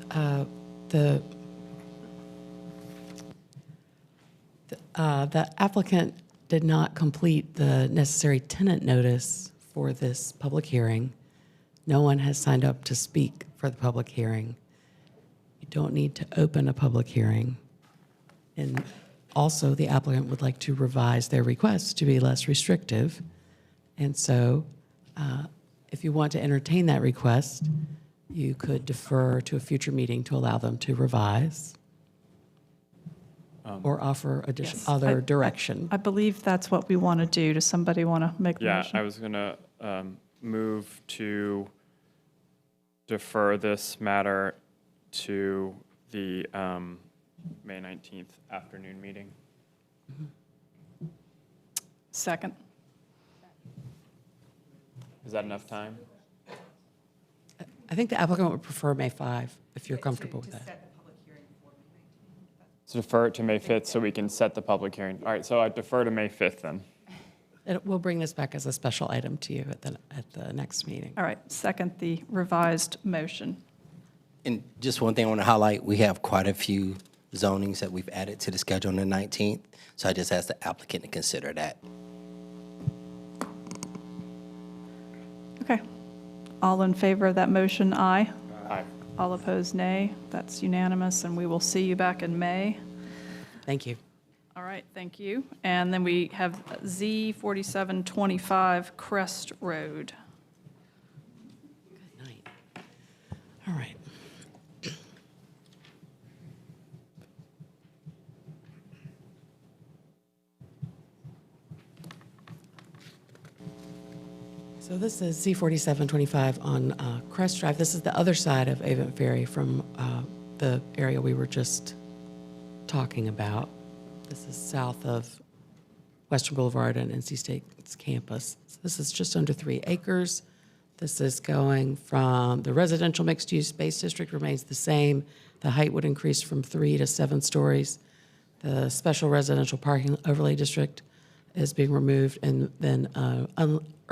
the applicant did not complete the necessary tenant notice for this public hearing. No one has signed up to speak for the public hearing. You don't need to open a public hearing. And also, the applicant would like to revise their request to be less restrictive. And so if you want to entertain that request, you could defer to a future meeting to allow them to revise or offer other direction. I believe that's what we want to do. Does somebody want to make the motion? Yeah, I was going to move to defer this matter to the May 19th afternoon meeting. Second. Is that enough time? I think the applicant would prefer May 5, if you're comfortable with that. So defer it to May 5th so we can set the public hearing. All right, so I defer to May 5th then. We'll bring this back as a special item to you at the next meeting. All right, second the revised motion. And just one thing I want to highlight, we have quite a few zonings that we've added to the schedule on the 19th. So I just asked the applicant to consider that. Okay. All in favor of that motion, aye. Aye. All opposed, nay. That's unanimous, and we will see you back in May. Thank you. All right, thank you. And then we have Z4725 Crest Road. Good night. All right. So this is C4725 on Crest Drive. This is the other side of Avent Ferry from the area we were just talking about. This is south of Western Boulevard and NC State's campus. So this is just under 3 acres. This is going from the residential mixed-use space district remains the same. The height would increase from 3 to 7 stories. The special residential parking overlay district is being removed, and then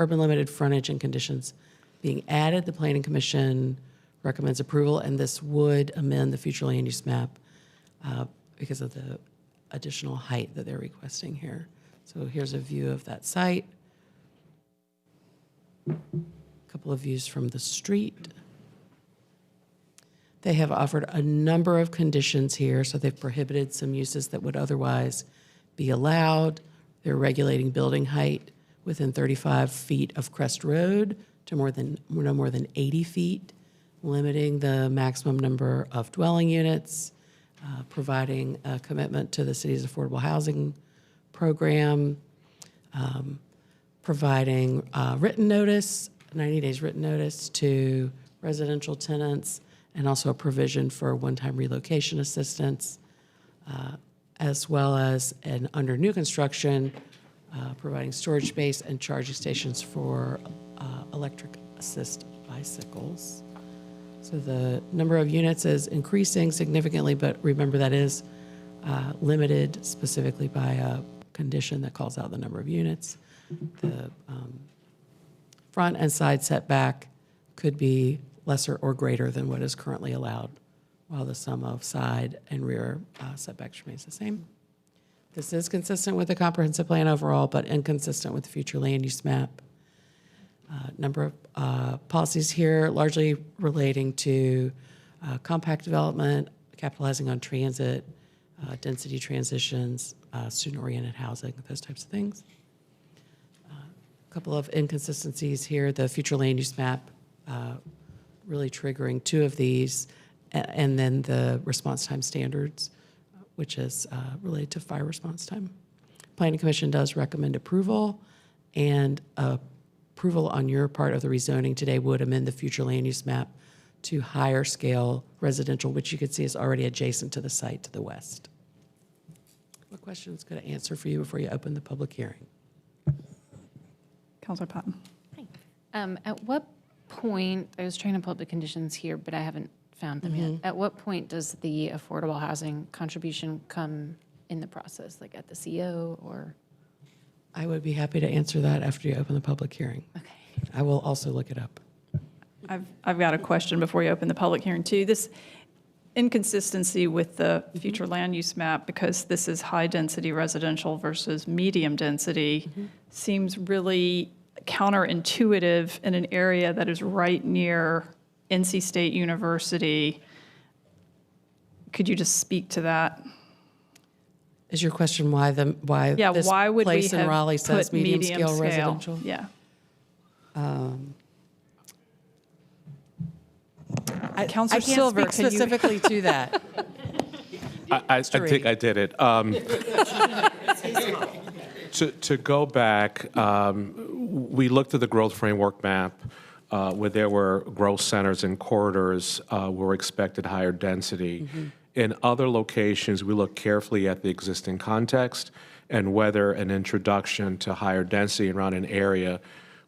urban limited frontage and conditions being added. The Planning Commission recommends approval, and this would amend the future land use map because of the additional height that they're requesting here. So here's a view of that site. A couple of views from the street. They have offered a number of conditions here, so they've prohibited some uses that would otherwise be allowed. They're regulating building height within 35 feet of Crest Road to no more than 80 feet, limiting the maximum number of dwelling units, providing a commitment to the city's affordable housing program, providing written notice, 90 days written notice to residential tenants, and also a provision for one-time relocation assistance, as well as under new construction, providing storage space and charging stations for electric assist bicycles. So the number of units is increasing significantly, but remember that is limited specifically by a condition that calls out the number of units. The front and side setback could be lesser or greater than what is currently allowed, while the sum of side and rear setbacks remains the same. This is consistent with the comprehensive plan overall, but inconsistent with the future land use map. Number of policies here largely relating to compact development, capitalizing on transit, density transitions, student-oriented housing, those types of things. A couple of inconsistencies here. The future land use map really triggering 2 of these, and then the response time standards, which is related to fire response time. Planning Commission does recommend approval, and approval on your part of the rezoning today would amend the future land use map to higher scale residential, which you could see is already adjacent to the site to the west. What questions could I answer for you before you open the public hearing? Councilor Patton. At what point, I was trying to pull up the conditions here, but I haven't found them yet. At what point does the affordable housing contribution come in the process, like at the CO or? I would be happy to answer that after you open the public hearing. Okay. I will also look it up. I've got a question before you open the public hearing too. This inconsistency with the future land use map, because this is high density residential versus medium density, seems really counterintuitive in an area that is right near NC State University. Could you just speak to that? Is your question why this why would place we in have Raleigh says put medium scale residential? Yeah. Councilor I can't Silver, speak specifically to that. I think I did it. To go back, we looked at the growth framework map where there were growth centers and corridors where expected higher density. In other locations, we look carefully at the existing context and whether an introduction to higher density around an area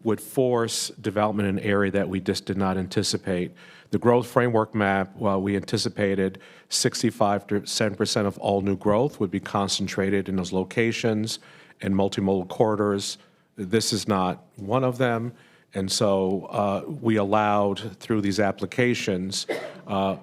would force development in an area that we just did not anticipate. The growth framework map, while we anticipated 65 to 7% of all new growth would be concentrated in those locations and multimodal corridors, this is not one of them. And so we allowed, through these applications,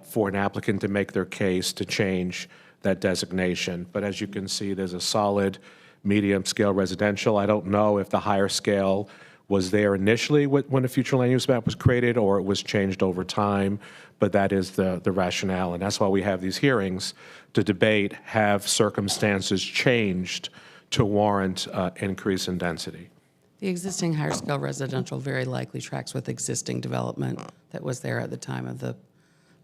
for an applicant to make their case to change that designation. But as you can see, there's a solid medium-scale residential. I don't know if the higher scale was there initially when the future land use map was created or it was changed over time, but that is the rationale. And that's why we have these hearings to debate, have circumstances changed to warrant increase in density. The existing higher scale residential very likely tracks with existing development that was there at the time of the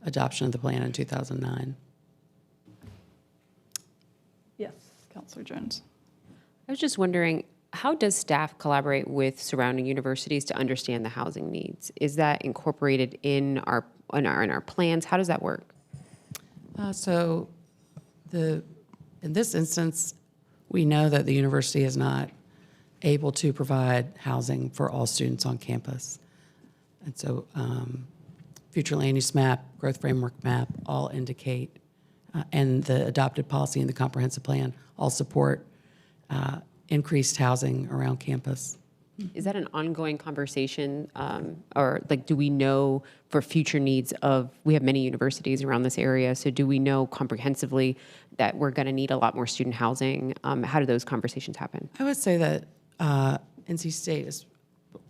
adoption of the plan in 2009. Yes, Councilor Jones. I was just wondering, how does staff collaborate with surrounding universities to understand the housing needs? Is that incorporated in our plans? How does that work? In this instance, we know that the university is not able to provide housing for all students on campus. And so future land use map, growth framework map all indicate, and the adopted policy and the comprehensive plan all support increased housing around campus. Is that an ongoing conversation, or like, do we know for future needs of, we have many universities around this area, so do we know comprehensively that we're going to need a lot more student housing? How do those conversations happen? I would say that NC State is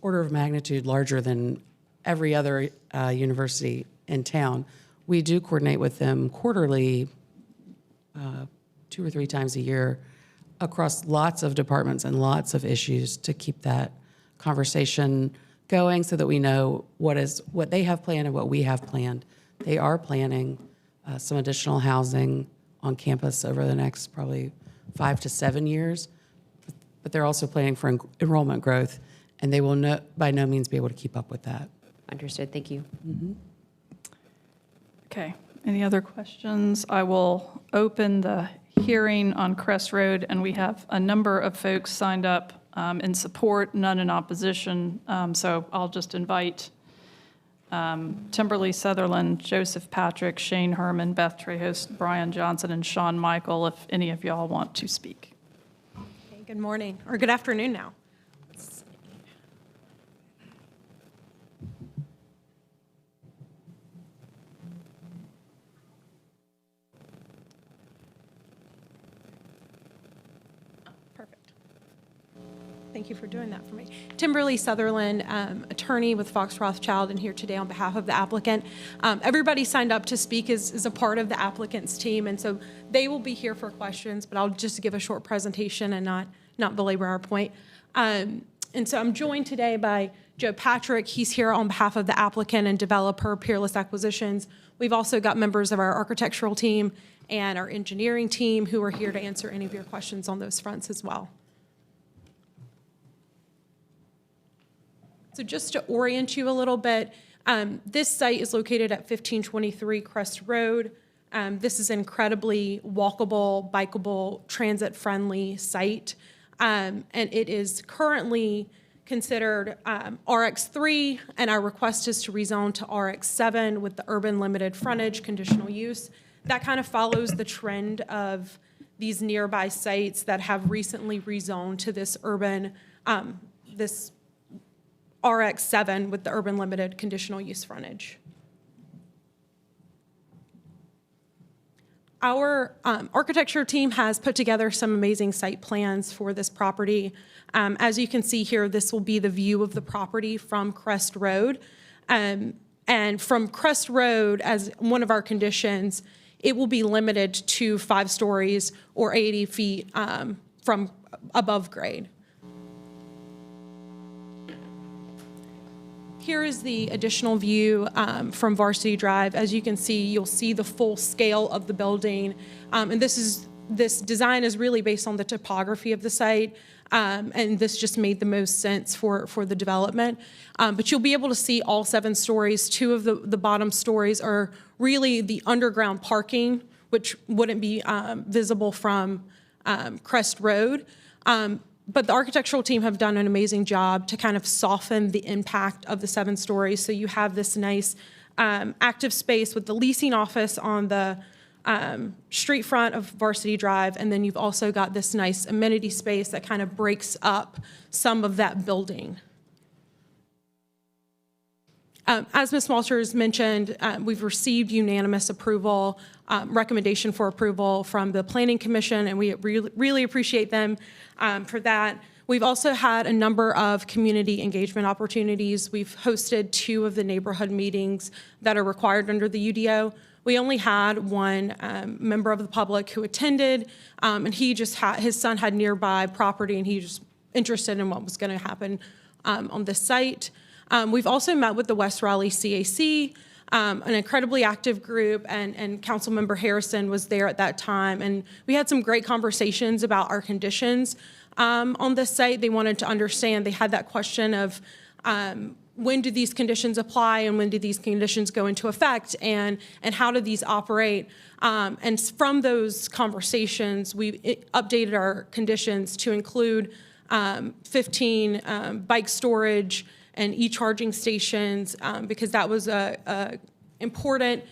order of magnitude larger than every other university in town. We do coordinate with them quarterly, 2 or 3 times a year, across lots of departments and lots of issues to keep that conversation going so that we know what they have planned and what we have planned. They are planning some additional housing on campus over the next probably 5 to 7 years, but they're also planning for enrollment growth, and they will by no means be able to keep up with that. Understood. Thank you. Mm-hmm. Okay, any other questions? I will open the hearing on Crest Road, and we have a number of folks signed up in support, none in opposition. So I'll just invite Timberly Sutherland, Joseph Patrick, Shane Herman, Beth Trejos, Brian Johnson, and Sean Michael, if any of y'all want to speak. Okay, good morning, or good afternoon now. Thank you for doing that for me. Timberly Sutherland, attorney with Fox Rothschild, and here today on behalf of the applicant. Everybody signed up to speak is a part of the applicant's team, and so they will be here for questions, but I'll just give a short presentation and not belabor our point. And so I'm joined today by Joe Patrick. He's here on behalf of the applicant and developer, Peerless Acquisitions. We've also got members of our architectural team and our engineering team who are here to answer any of your questions on those fronts as well. So just to orient you a little bit, this site is located at 1523 Crest Road. This is an incredibly walkable, bikeable, transit-friendly site. And it is currently considered RX3, and our request is to rezone to RX7 with the urban limited frontage conditional use. That kind of follows the trend of these nearby sites that have recently rezoned to this urban, this RX7 with the urban limited conditional use frontage. Our architecture team has put together some amazing site plans for this property. As you can see here, this will be the view of the property from Crest Road. And from Crest Road, as one of our conditions, it will be limited to 5 stories or 80 feet from above grade. Here is the additional view from Varsity Drive. As you can see, you'll see the full scale of the building. And this design is really based on the topography of the site. And this just made the most sense for the development. But you'll be able to see all 7 stories. 2 of the bottom stories are really the underground parking, which wouldn't be visible from Crest Road. But the architectural team have done an amazing job to kind of soften the impact of the 7 stories. So you have this nice active space with the leasing office on the street front of Varsity Drive. And then you've also got this nice amenity space that kind of breaks up some of that building. As Ms. Walters mentioned, we've received unanimous approval, recommendation for approval from the Planning Commission, and we really appreciate them for that. We've also had a number of community engagement opportunities. We've hosted 2 of the neighborhood meetings that are required under the UDO. We only had 1 member of the public who attended, and he just his son had nearby property, and he was interested in what was going to happen on this site. We've also met with the West Raleigh CAC, an incredibly active group, and Councilmember Harrison was there at that time. And we had some great conversations about our conditions. on this site. They wanted to understand, they had that question of when do these conditions apply and when do these conditions go into effect, and how do these operate? And from those conversations, we updated our conditions to include 15 bike storage and e-charging stations, because that was a important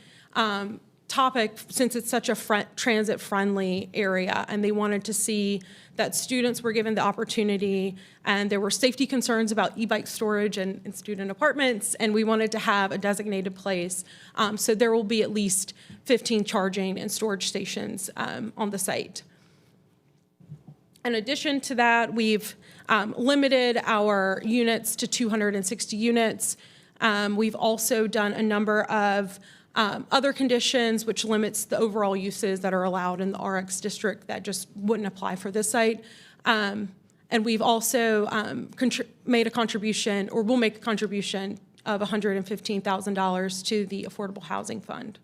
topic since it's such a transit-friendly area, and they wanted to see that students were given the opportunity, and there were safety concerns about e-bike storage and student apartments, and we wanted to have a designated place. So there will be at least 15 charging and storage stations on the site. In addition to that, we've limited our units to 260 units. We've also done a number of other conditions, which limits the overall uses that are allowed in the RX district that just wouldn't apply for this site. And we've also made a contribution, or will make a contribution of $115,000 to the Affordable Housing Fund.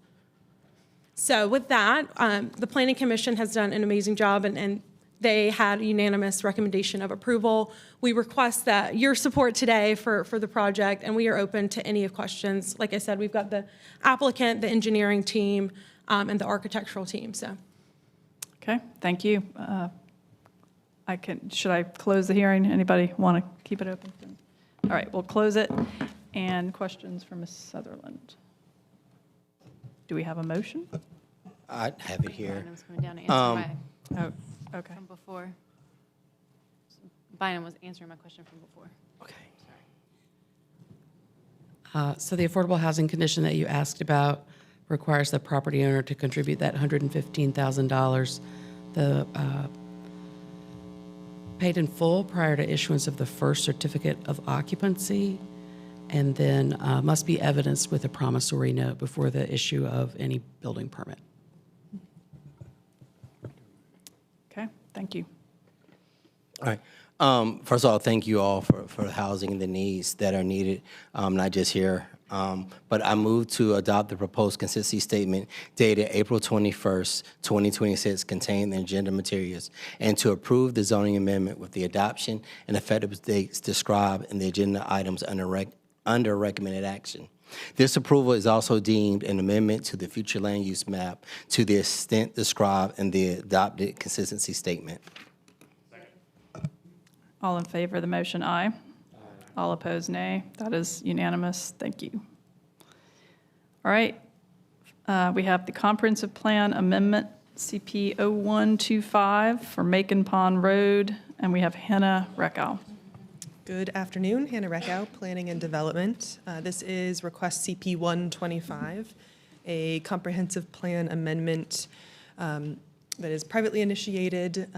So with that, the Planning Commission has done an amazing job, and they had a unanimous recommendation of approval. We request that your support today for the project, and we are open to any questions. Like I said, we've got the applicant, the engineering team, and the architectural team. So, Okay, thank you. Should I close the hearing? Anybody want to keep it open? All right, we'll close it. And questions for Ms. Sutherland? Do we have a motion? I have it here. Bynum's coming down to answer Oh, okay. from before. Bynum was answering my question from before. So the affordable housing condition that you asked about requires the property owner to contribute that $115,000, the paid in full prior to issuance of the first certificate of occupancy, and then must be evidenced with a promissory note before the issue of any building permit. Okay, thank you. All right. First of all, thank you all for housing the needs that are needed, not just here. But I move to adopt the proposed consistency statement dated April 21st, 2026, containing the agenda materials, and to approve the zoning amendment with the adoption and effective dates described in the agenda items under recommended action. This approval is also deemed an amendment to the future land use map to the extent described in the adopted consistency statement. All in favor of the motion, aye. Aye. All opposed, nay. That is unanimous. Thank you. All right. We have the comprehensive plan amendment, CP 0125 for Mon Pond Road, and we have Hannah Reckow. Good afternoon, Hannah Reckow, Planning and Development. This is request CP 125, a comprehensive plan amendment that is privately initiated,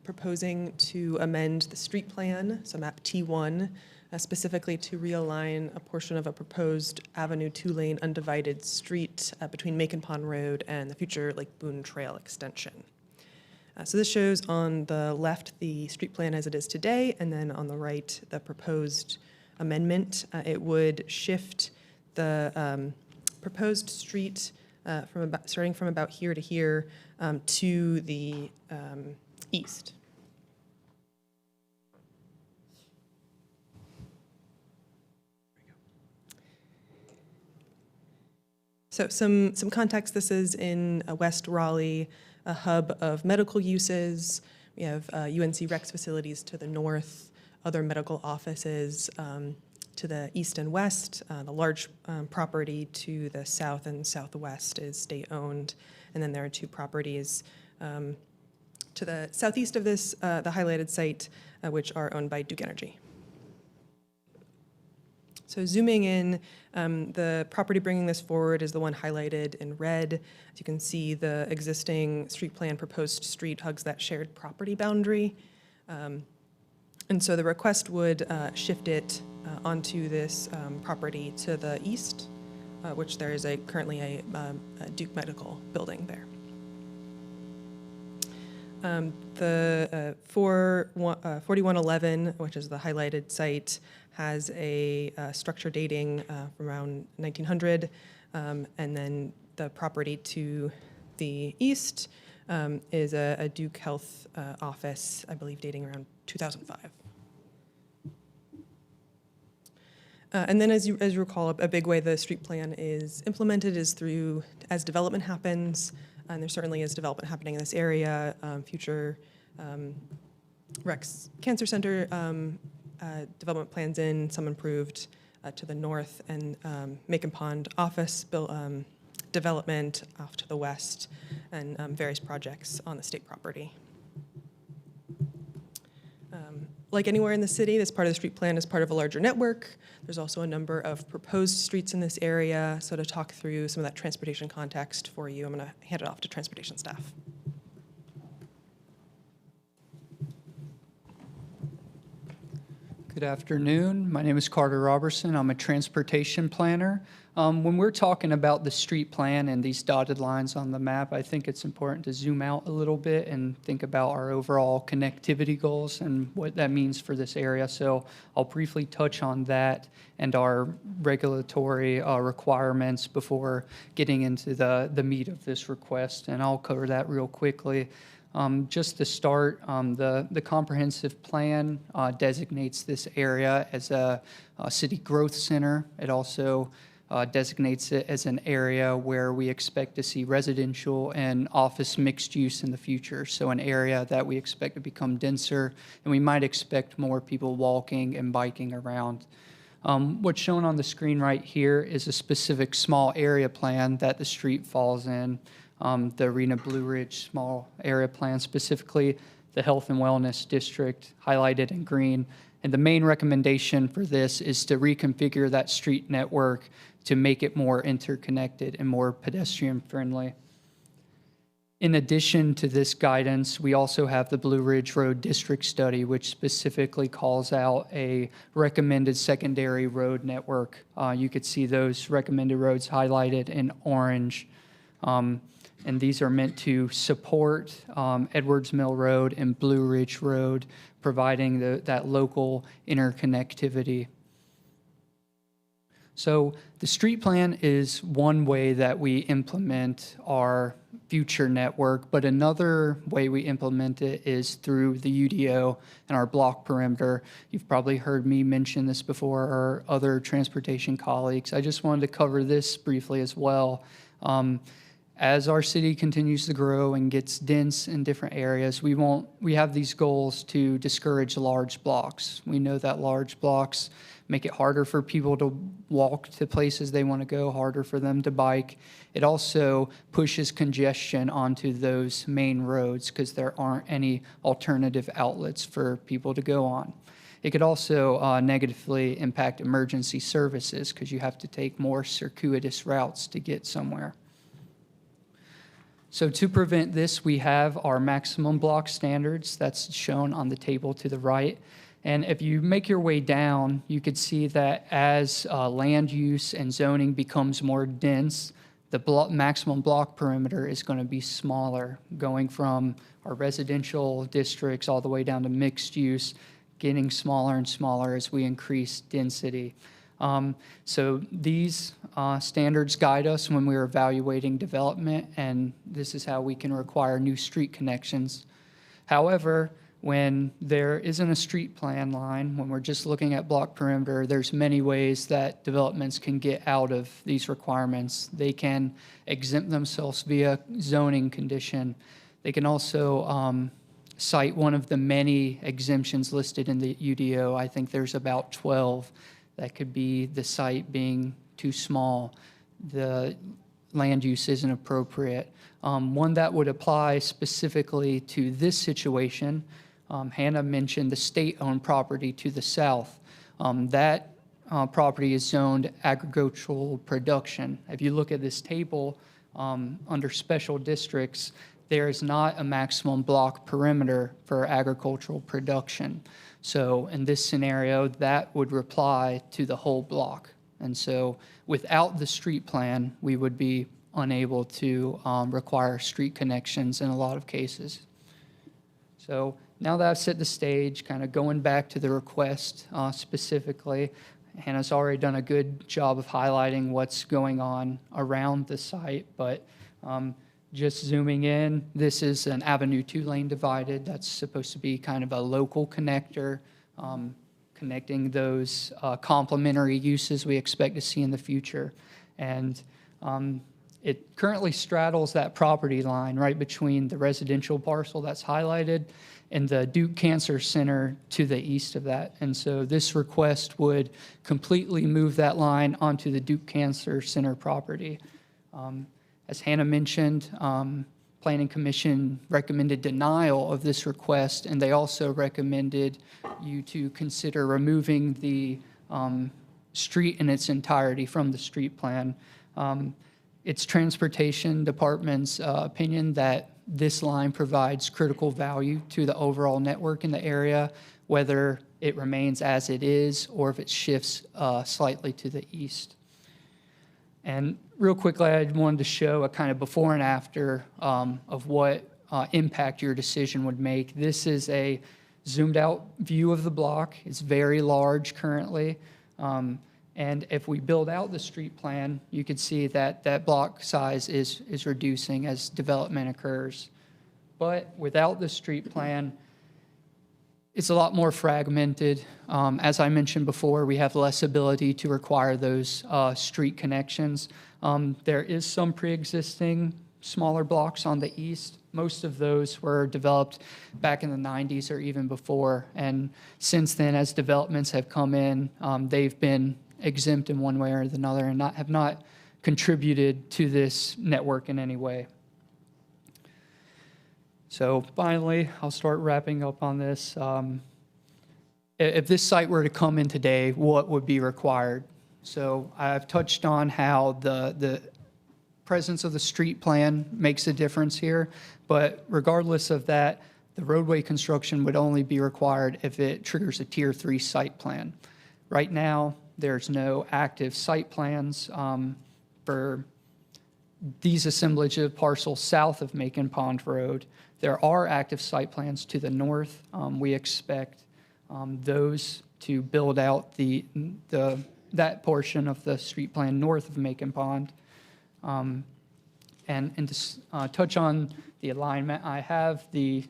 proposing to amend the street plan, so map T1, specifically to realign a portion of a proposed Avenue 2-lane undivided street between Mon Pond Road and the future Lake Boone Trail extension. So this shows on the left the street plan as it is today, and then on the right the proposed amendment. It would shift the proposed street starting from about here to here to the east. So some context, this is in West Raleigh, a hub of medical uses. We have UNC Rex facilities to the north, other medical offices to the east and west. The large property to the south and southwest is state-owned. And then there are two properties to the southeast of this, the highlighted site, which are owned by Duke Energy. So zooming in, the property bringing this forward is the one highlighted in red. As you can see, the existing street plan proposed street hugs that shared property boundary. And so the request would shift it onto this property to the east, which there is currently a Duke Medical building there. The 4111, which is the highlighted site, has a structure dating from around 1900, and then the property to the east is a Duke Health office, I believe dating around 2005. And then as you recall, a big way the street plan is implemented is through, as development happens, and there certainly is development happening in this area, future Rex Cancer Center development plans in, some improved to the north, and Mon Pond office development off to the west, and various projects on the state property. Like anywhere in the city, this part of the street plan is part of a larger network. There's also a number of proposed streets in this area. So to talk through some of that transportation context for you, I'm going to hand it off to transportation staff. Good afternoon. My name is Carter Robertson. I'm a transportation planner. When we're talking about the street plan and these dotted lines on the map, I think it's important to zoom out a little bit and think about our overall connectivity goals and what that means for this area. So I'll briefly touch on that and our regulatory requirements before getting into the meat of this request, and I'll cover that real quickly. Just to start, the comprehensive plan designates this area as a city growth center. It also designates it as an area where we expect to see residential and office mixed use in the future. So an area that we expect to become denser, and we might expect more people walking and biking around. What's shown on the screen right here is a specific small area plan that the street falls in. The Arena Blue Ridge small area plan, specifically the Health and Wellness District highlighted in green. And the main recommendation for this is to reconfigure that street network to make it more interconnected and more pedestrian friendly. In addition to this guidance, we also have the Blue Ridge Road District Study, which specifically calls out a recommended secondary road network. You could see those recommended roads highlighted in orange. And these are meant to support Edwards Mill Road and Blue Ridge Road, providing that local interconnectivity. So the street plan is one way that we implement our future network, but another way we implement it is through the UDO and our block perimeter. You've probably heard me mention this before, or other transportation colleagues. I just wanted to cover this briefly as well. As our city continues to grow and gets dense in different areas, we have these goals to discourage large blocks. We know that large blocks make it harder for people to walk to places they want to go, harder for them to bike. It also pushes congestion onto those main roads because there aren't any alternative outlets for people to go on. It could also negatively impact emergency services because you have to take more circuitous routes to get somewhere. So to prevent this, we have our maximum block standards that's shown on the table to the right. And if you make your way down, you could see that as land use and zoning becomes more dense, the maximum block perimeter is going to be smaller, going from our residential districts all the way down to mixed use, getting smaller and smaller as we increase density. So these standards guide us when we're evaluating development, and this is how we can require new street connections. However, when there isn't a street plan line, when we're just looking at block perimeter, there's many ways that developments can get out of these requirements. They can exempt themselves via zoning condition. They can also cite one of the many exemptions listed in the UDO. I think there's about 12. That could be the site being too small, the land use isn't appropriate. One that would apply specifically to this situation, Hannah mentioned the state-owned property to the south. That property is zoned agricultural production. If you look at this table, under special districts, there is not a maximum block perimeter for agricultural production. So in this scenario, that would apply to the whole block. And so without the street plan, we would be unable to require street connections in a lot of cases. So now that I've set the stage, kind of going back to the request specifically, Hannah's already done a good job of highlighting what's going on around the site, but Just zooming in, this is an Avenue 2-lane divided. That's supposed to be kind of a local connector, connecting those complementary uses we expect to see in the future. And it currently straddles that property line right between the residential parcel that's highlighted and the Duke Cancer Center to the east of that. And so this request would completely move that line onto the Duke Cancer Center property. As Hannah mentioned, Planning Commission recommended denial of this request, and they also recommended you to consider removing the street in its entirety from the street plan. It's Transportation Department's opinion that this line provides critical value to the overall network in the area, whether it remains as it is or if it shifts slightly to the east. And real quickly, I wanted to show a kind of before and after of what impact your decision would make. This is a zoomed out view of the block. It's very large currently. And if we build out the street plan, you could see that that block size is reducing as development occurs. But without the street plan, it's a lot more fragmented. As I mentioned before, we have less ability to require those street connections. There is some pre-existing smaller blocks on the east. Most of those were developed back in the 90s or even before. And since then, as developments have come in, they've been exempt in one way or another and have not contributed to this network in any way. So finally, I'll start wrapping up on this. If this site were to come in today, what would be required? So I've touched on how the presence of the street plan makes a difference here, but regardless of that, the roadway construction would only be required if it triggers a Tier 3 site plan. Right now, there's no active site plans for these assemblage of parcels south of Mon Pond Road. There are active site plans to the north. We expect those to build out that portion of the street plan north of Mon Pond. And to touch on the alignment, I have the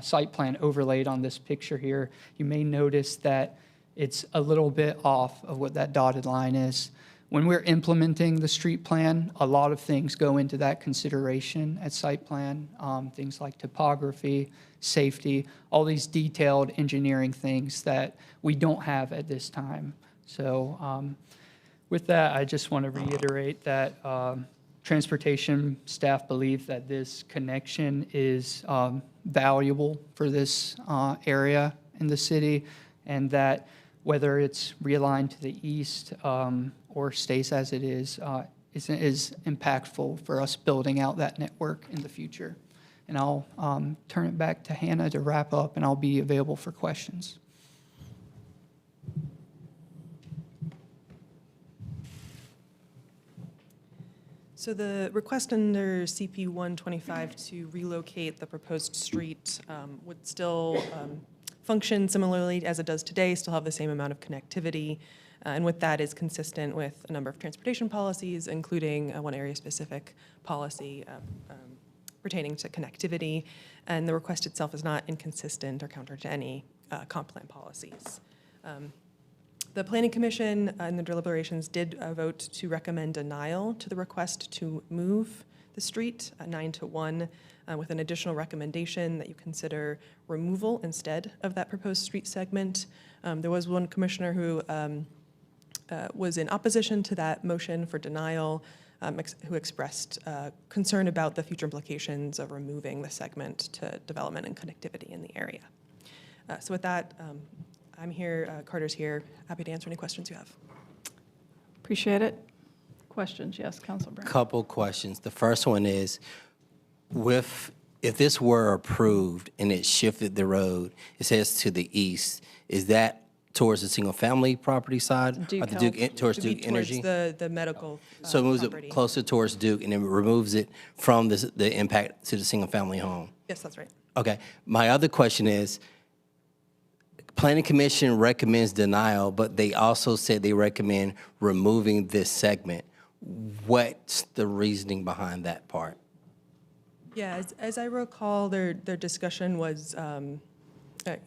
site plan overlaid on this picture here. You may notice that it's a little bit off of what that dotted line is. When we're implementing the street plan, a lot of things go into that consideration at site plan, things like topography, safety, all these detailed engineering things that we don't have at this time. So with that, I just want to reiterate that transportation staff believe that this connection is valuable for this area in the city, and that whether it's realigned to the east or stays as it is impactful for us building out that network in the future. And I'll turn it back to Hannah to wrap up, and I'll be available for questions. So the request under CP 125 to relocate the proposed street would still function similarly as it does today, still have the same amount of connectivity, and with that is consistent with a number of transportation policies, including one area-specific policy pertaining to connectivity, and the request itself is not inconsistent or counter to any comp plan policies. The Planning Commission in the deliberations did vote to recommend denial to the request to move the street 9-1 with an additional recommendation that you consider removal instead of that proposed street segment. There was one commissioner who was in opposition to that motion for denial, who expressed concern about the future implications of removing the segment to development and connectivity in the area. So with that, I'm here, Carter's here, happy to answer any questions you have. Appreciate it. Questions? Yes, Councilor Brown. Couple questions. The first one is, if this were approved and it shifted the road, it says to the east, is that towards the single-family property side? Duke or the Duke, towards It would be Duke Energy? Towards the medical So it moves property. it closer towards Duke and it removes it from the impact to the single-family home? Yes, that's right. Okay. My other question is, Planning Commission recommends denial, but they also said they recommend removing this segment. What's the reasoning behind that part? Yeah, as I recall, their discussion was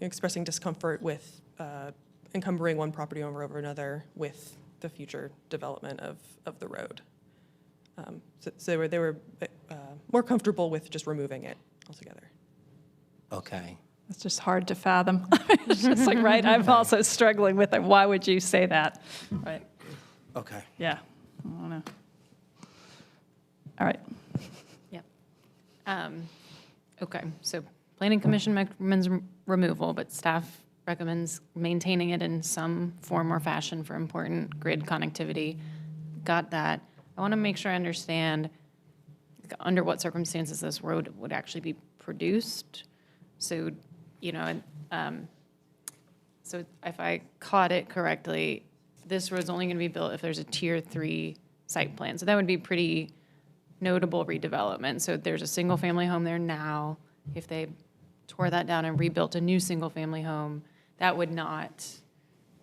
expressing discomfort with encumbering one property owner over another with the future development of the road. So they were more comfortable with just removing it altogether. Okay. It's just hard to fathom. It's just like, right, I'm also struggling with it. Why would you say that? Right. Okay. Yeah, I don't know. All right. Yep. Okay, so Planning Commission recommends removal, but staff recommends maintaining it in some form or fashion for important grid connectivity. Got that. I want to make sure I understand under what circumstances this road would actually be produced. So, you know, so if I caught it correctly, this road's only going to be built if there's a Tier 3 site plan. So that would be pretty notable redevelopment. So there's a single-family home there now. If they tore that down and rebuilt a new single-family home, that would not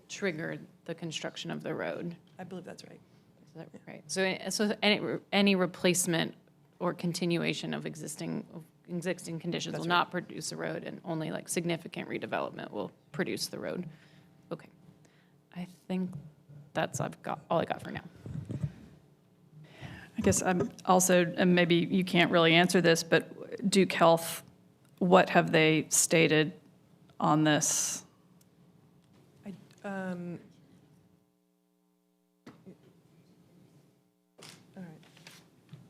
trigger the construction of the road. I believe that's right. Is that right? So any replacement or continuation of existing conditions will not produce a road, and only like significant redevelopment will produce the road. Okay. I think that's all I got for now. I guess I'm also, and maybe you can't really answer this, but Duke Health, what have they stated on this? All right.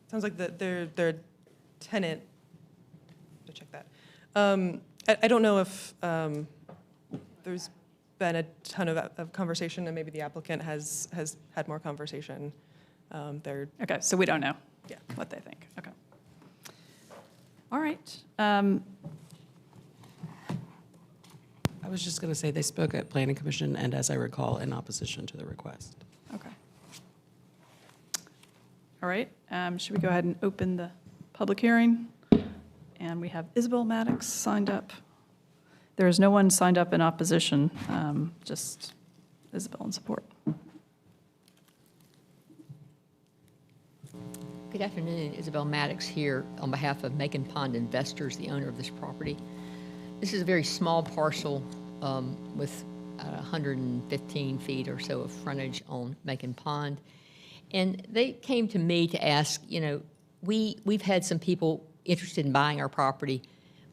Sounds like their tenant. To check that. I don't know if there's been a ton of conversation, and maybe the applicant has had more conversation. Okay, so we don't know. Yeah. What they think. Okay. All right. I was just going to say they spoke at Planning Commission and, as I recall, in opposition to the request. Okay. All right. Should we go ahead and open the public hearing? And we have Isabel Maddox signed up. There is no one signed up in opposition, just Isabel in support. Good afternoon, Isabel Maddox here on behalf of Macon Pond Investors, the owner of this property. This is a very small parcel with 115 feet or so of frontage on Macon Pond. And they came to me to ask, you know, we've had some people interested in buying our property,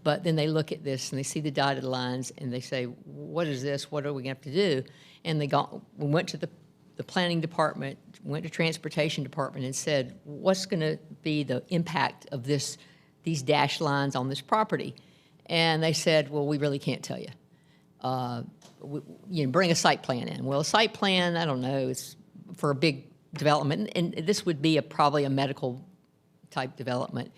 but then they look at this and they see the dotted lines and they say, what is this? What are we going to have to do? And we went to the planning department, went to transportation department and said, what's going to be the impact of these dashed lines on this property? And they said, well, we really can't tell you. Bring a site plan in. Well, a site plan, I don't know, it's for a big development, and this would be probably a medical type development.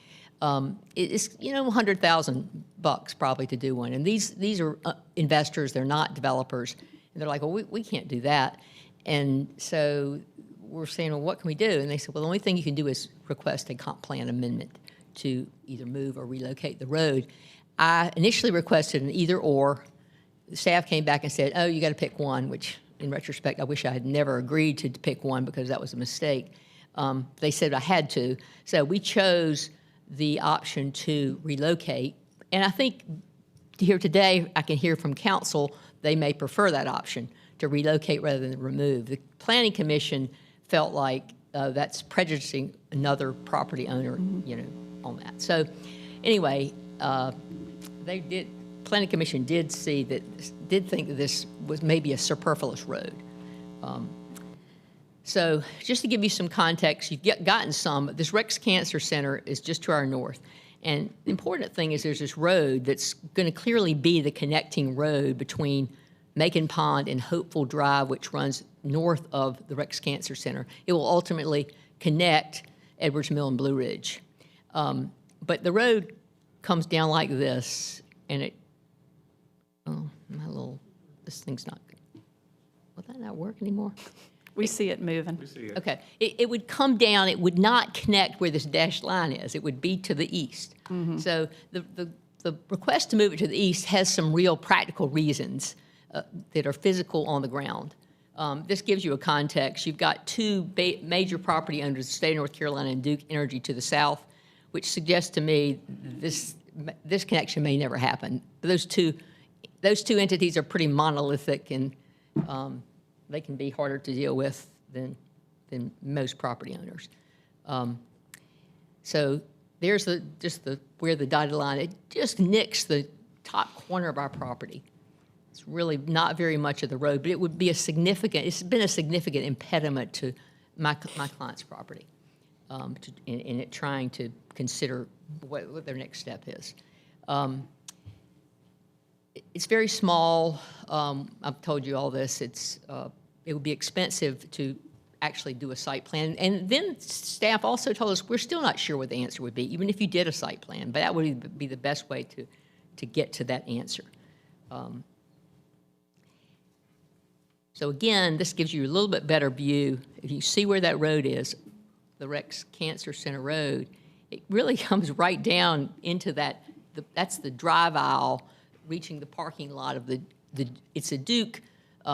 It's $100,000 probably to do one. And these are investors, they're not developers. And they're like, well, we can't do that. And so we're saying, well, what can we do? And they said, well, the only thing you can do is request a comp plan amendment to either move or relocate the road. I initially requested an either or. The staff came back and said, oh, you got to pick one, which in retrospect, I wish I had never agreed to pick one because that was a mistake. They said I had to. So we chose the option to relocate. And I think here today, I can hear from council, they may prefer that option, to relocate rather than remove. The Planning Commission felt like that's prejudicing another property owner, on that. So anyway, Planning Commission did think that this was maybe a superfluous road. So just to give you some context, you've gotten some. This Rex Cancer Center is just to our north. And the important thing is there's this road that's going to clearly be the connecting road between Macon Pond and Hopeful Drive, which runs north of the Rex Cancer Center. It will ultimately connect Edwards Mill and Blue Ridge. But the road comes down like this, and this thing's not, will that not work anymore? We see it moving. We see it. Okay. It would come down. It would not connect where this dashed line is. It would be to the east. Mm-hmm. So the request to move it to the east has some real practical reasons that are physical on the ground. This gives you a context. You've got two major property owners, the state of North Carolina and Duke Energy to the south. which suggests to me this connection may never happen. Those two entities are pretty monolithic, and they can be harder to deal with than most property owners. So there's where the dotted line, it just nicks the top corner of our property. It's really not very much of the road, but it would be it's been a significant impediment to my client's property in it trying to consider what their next step is. It's very small. I've told you all this. It would be expensive to actually do a site plan. And then staff also told us we're still not sure what the answer would be, even if you did a site plan, but that would be the best way to get to that answer. So again, this gives you a little bit better view. If you see where that road is, the Rex Cancer Center Road, it really comes right down into that's the drive aisle reaching the parking lot of it's a Duke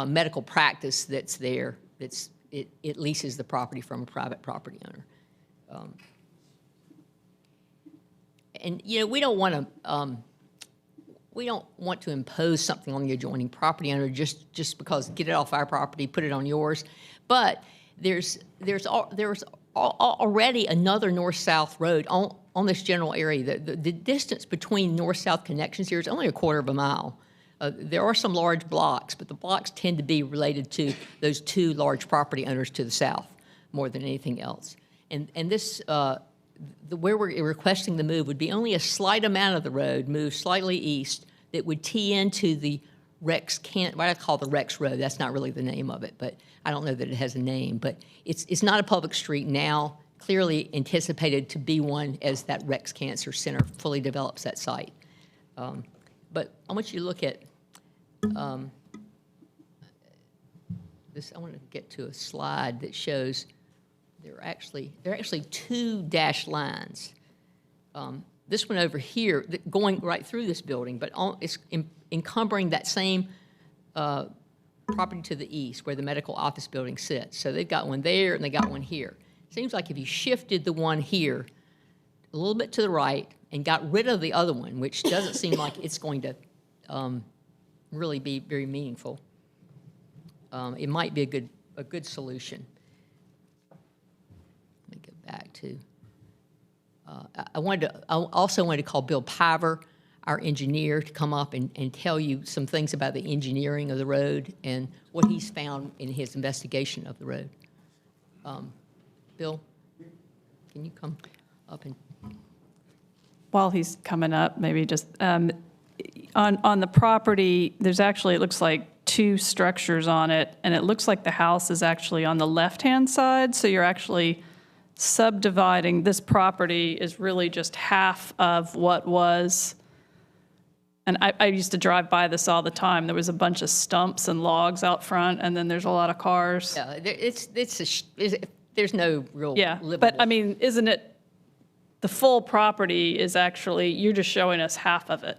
medical practice that's there. It leases the property from a private property owner. And we don't want to impose something on the adjoining property owner just because get it off our property, put it on yours. But there's already another north-south road on this general area. The distance between north-south connections here is only a quarter of a mile. There are some large blocks, but the blocks tend to be related to those two large property owners to the south more than anything else. And this, where we're requesting the move would be only a slight amount of the road moved slightly east that would tee into the what I call the Rex Road. That's not really the name of it, but I don't know that it has a name. But it's not a public street now, clearly anticipated to be one as that Rex Cancer Center fully develops that site. But I want you to look at this. I want to get to a slide that shows there are actually two dashed lines. This one over here going right through this building, but it's encumbering that same property to the east where the medical office building sits. So they've got one there and they got one here. Seems like if you shifted the one here a little bit to the right and got rid of the other one, which doesn't seem like it's going to really be very meaningful, it might be a good solution. Let me get back to. I also wanted to call Bill Piver, our engineer, to come up and tell you some things about the engineering of the road and what he's found in his investigation of the road. Bill, can you come up and? While he's coming up, maybe just on the property, there's actually, it looks like two structures on it, and it looks like the house is actually on the left-hand side, so you're actually subdividing. This property is really just half of what was, and I used to drive by this all the time. There was a bunch of stumps and logs out front, and then there's a lot of cars. Yeah, there's no real livable. But I mean, isn't it, the full property is actually, you're just showing us half of it,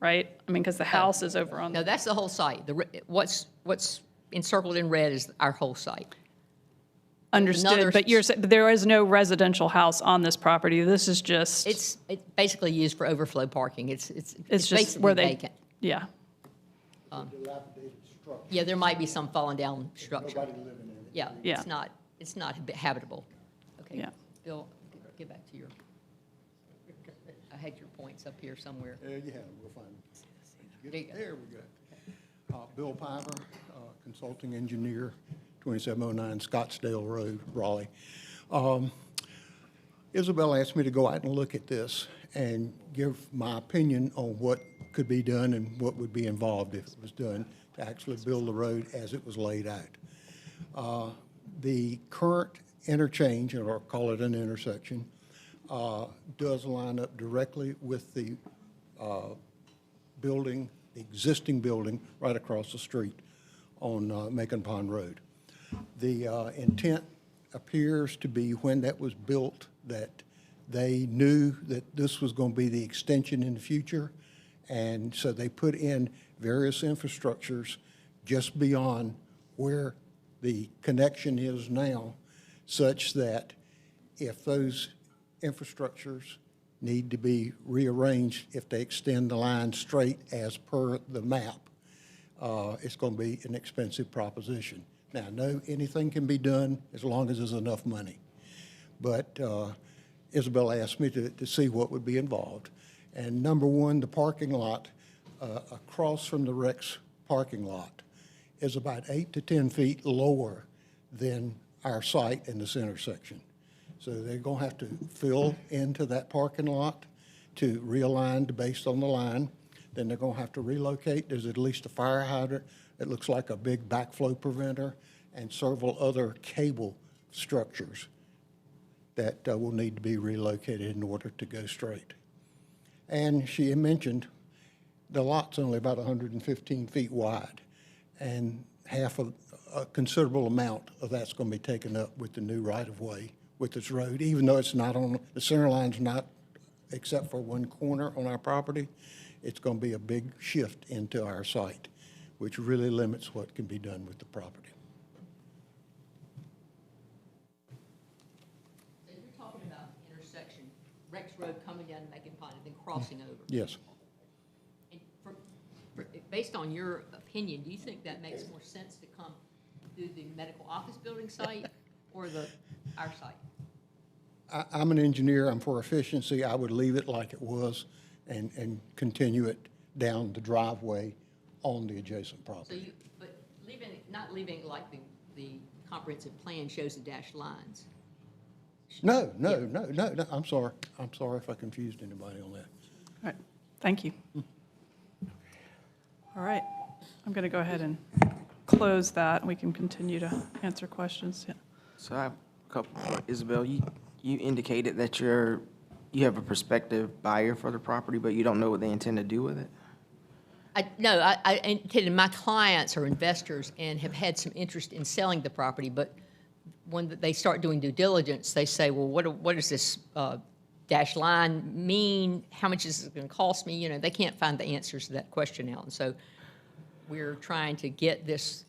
right? I mean, because the house is over on No, that's the whole site. What's encircled in red is our whole site. Understood, but there is no residential house on this property. This is just. It's basically used for overflow parking. It's just basically where they, vacant. yeah. Yeah, there might be some fallen down structure. Yeah, Yeah. it's not habitable. Okay. Yeah. Bill, get back to your. I had your points up here somewhere. Yeah, we'll find them. There we go. Bill Piver, consulting engineer, 2709 Scottsdale Road, Raleigh. Isabel asked me to go out and look at this and give my opinion on what could be done and what would be involved if it was done to actually build the road as it was laid out. The current interchange, or call it an intersection, does line up directly with the building, the existing building right across the street on Mon Pond Road. The intent appears to be when that was built that they knew that this was going to be the extension in the future, and so they put in various infrastructures just beyond where the connection is now, such that if those infrastructures need to be rearranged if they extend the line straight as per the map. It's going to be an expensive proposition. Now, I know anything can be done as long as there's enough money. But Isabel asked me to see what would be involved. And number one, the parking lot across from the Rex parking lot is about 8 to 10 feet lower than our site in this intersection. So they're going to have to fill into that parking lot to realign based on the line. Then they're going to have to relocate. There's at least a fire hydrant. It looks like a big backflow preventer and several other cable structures that will need to be relocated in order to go straight. And she mentioned the lot's only about 115 feet wide, and half of a considerable amount of that's going to be taken up with the new right-of-way with this road, even though it's not on, the center line's not, except for one corner on our property, it's going to be a big shift into our site, which really limits what can be done with the property. So you're talking about intersection, Rex Road coming down to Macon Pond and then crossing over. Yes. And based on your opinion, do you think that makes more sense to come through the medical office building site or our site? I'm an engineer. I'm for efficiency. I would leave it like it was and continue it down the driveway on the adjacent property. So but not leaving like the comprehensive plan shows the dashed lines. No. I'm sorry. I'm sorry if I confused anybody on that. All right, thank you. All right, I'm going to go ahead and close that, and we can continue to answer questions. Yeah. So I have a couple. Isabel, you indicated that you have a prospective buyer for the property, but you don't know what they intend to do with it? No, I intended my clients are investors and have had some interest in selling the property, but when they start doing due diligence, they say, well, what does this dashed line mean? How much is it going to cost me? You know, they can't find the answers to that question out. And so we're trying to get this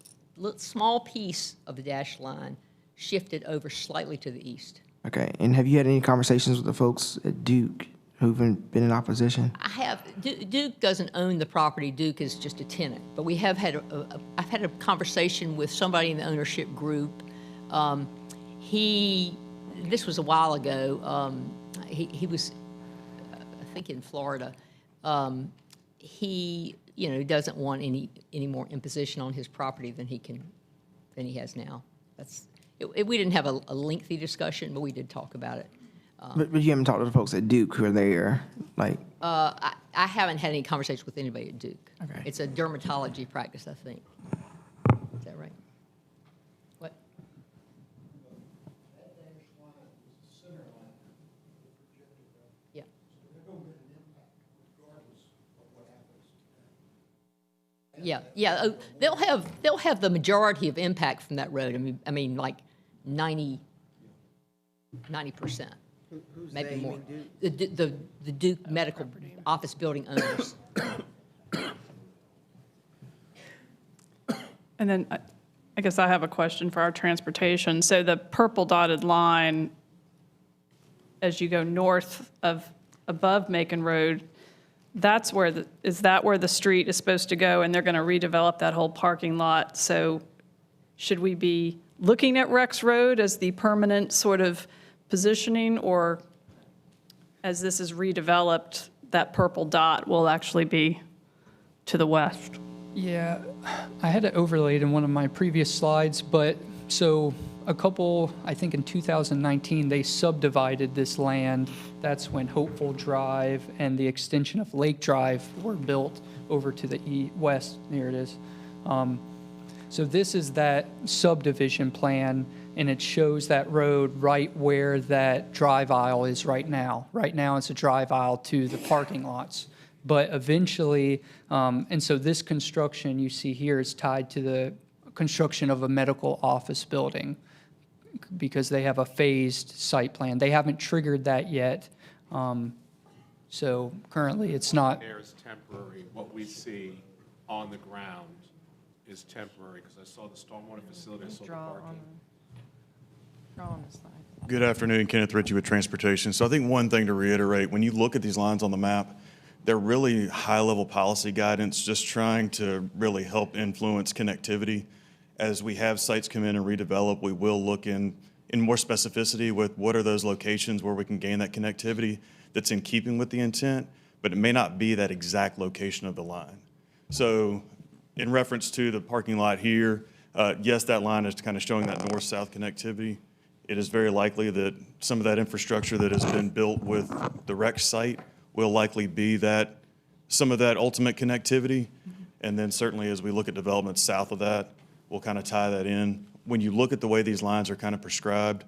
small piece of the dashed line shifted over slightly to the east. Okay, and have you had any conversations with the folks at Duke who've been in opposition? I have. Duke doesn't own the property. Duke is just a tenant. But we have had I've had a conversation with somebody in the ownership group. This was a while ago. He was, I think, in Florida. He doesn't want any more imposition on his property than he has now. We didn't have a lengthy discussion, but we did talk about it. But you haven't talked to the folks at Duke who are there, like? I haven't had any conversations with anybody at Duke. Okay. It's a dermatology practice, I think. Is that right? What? Yeah. Yeah. Oh, they'll have the majority of impact from that road. I mean, like 90%, maybe more. The Duke Medical Office Building owners. And then I guess I have a question for our transportation. So the purple dotted line, as you go north of above Macon Road, is that where the street is supposed to go, and they're going to redevelop that whole parking lot? So should we be looking at Rex Road as the permanent sort of positioning, or as this is redeveloped, that purple dot will actually be to the west? Yeah, I had it overlaid in one of my previous slides, but so I think in 2019, they subdivided this land. That's when Hopeful Drive and the extension of Lake Drive were built over to the west. There it is. So this is that subdivision plan, and it shows that road right where that drive aisle is right now. Right now, it's a drive aisle to the parking lots. But eventually, and so this construction you see here is tied to the construction of a medical office building because they have a phased site plan. They haven't triggered that yet. So currently, it's not. There is temporary. What we see on the ground is temporary because I saw the stormwater facility, I saw the parking. Good afternoon, Kenneth Ritchie with Transportation. So I think one thing to reiterate, when you look at these lines on the map, they're really high-level policy guidance, just trying to really help influence connectivity. As we have sites come in and redevelop, we will look in more specificity with what are those locations where we can gain that connectivity that's in keeping with the intent, but it may not be that exact location of the line. So in reference to the parking lot here, yes, that line is kind of showing that north-south connectivity. It is very likely that some of that infrastructure that has been built with the rec site will likely be that, some of that ultimate connectivity. And then certainly as we look at development south of that, we'll kind of tie that in. When you look at the way these lines are kind of prescribed,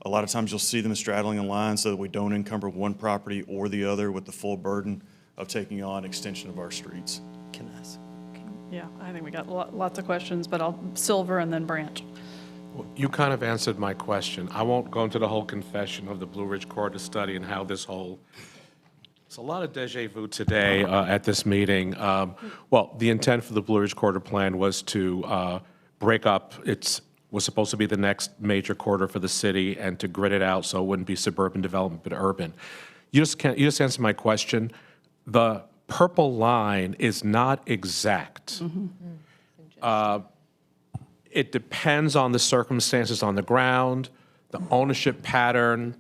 a lot of times you'll see them straddling a line so that we don't encumber one property or the other with the full burden of taking on extension of our streets. Can I ask? Yeah, I think we got lots of questions, but I'll Silver and then Branch. Well, you kind of answered my question. I won't go into the whole confession of the Blue Ridge Corridor study and how this whole, it's a lot of deja vu today at this meeting. Well, the intent for the Blue Ridge Corridor plan was to break up, was supposed to be the next major corridor for the city and to grid it out so it wouldn't be suburban development but urban. You just answered my question. The purple line is not exact. It depends on the circumstances on the ground, the ownership pattern,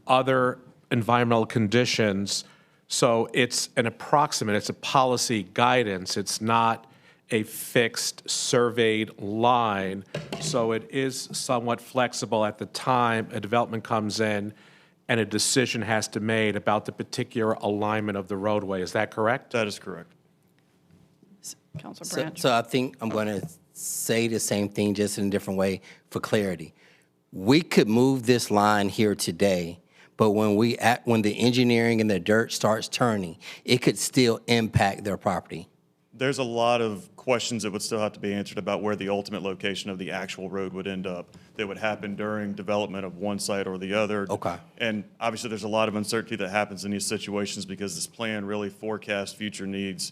other environmental conditions. So it's an approximate, it's a policy guidance. It's not a fixed surveyed line. So it is somewhat flexible at the time a development comes in and a decision has to be made about the particular alignment of the roadway. Is that correct? That is correct. Councilor Branch. So I think I'm going to say the same thing just in a different way for clarity. We could move this line here today, but when the engineering and the dirt starts turning, it could still impact their property. There's a lot of questions that would still have to be answered about where the ultimate location of the actual road would end up that would happen during development of one site or the other. Okay. And obviously, there's a lot of uncertainty that happens in these situations because this plan really forecasts future needs,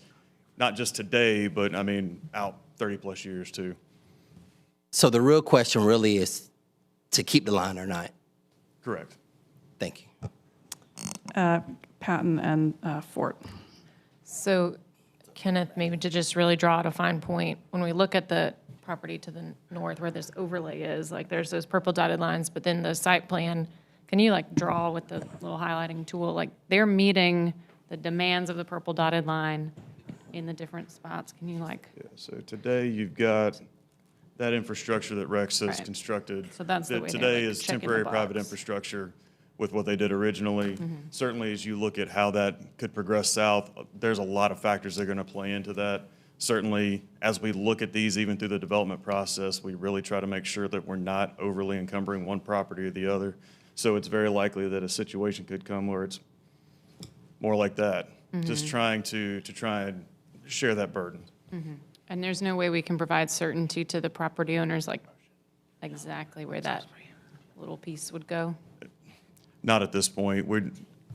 not just today, but I mean, out 30-plus years too. So the real question really is to keep the line or not. Correct. Thank you. Patton and Fort. So, Kenneth, maybe to just really draw out a fine point, when we look at the property to the north where this overlay is, like there's those purple dotted lines, but then the site plan, can you like draw with the little highlighting tool, like they're meeting the demands of the purple dotted line in the different spots? Can you like? Yeah, so today you've got that infrastructure that Rex has constructed. So that's the that way today they're, like, is checking the temporary private box. infrastructure with what they did originally. Certainly, as you look at how that could progress south, there's a lot of factors that are going to play into that. Certainly, as we look at these, even through the development process, we really try to make sure that we're not overly encumbering one property or the other. So it's very likely that a situation could come where it's more like that, just trying to try and share that burden. And there's no way we can provide certainty to the property owners, like exactly where that little piece would go? Not at this point.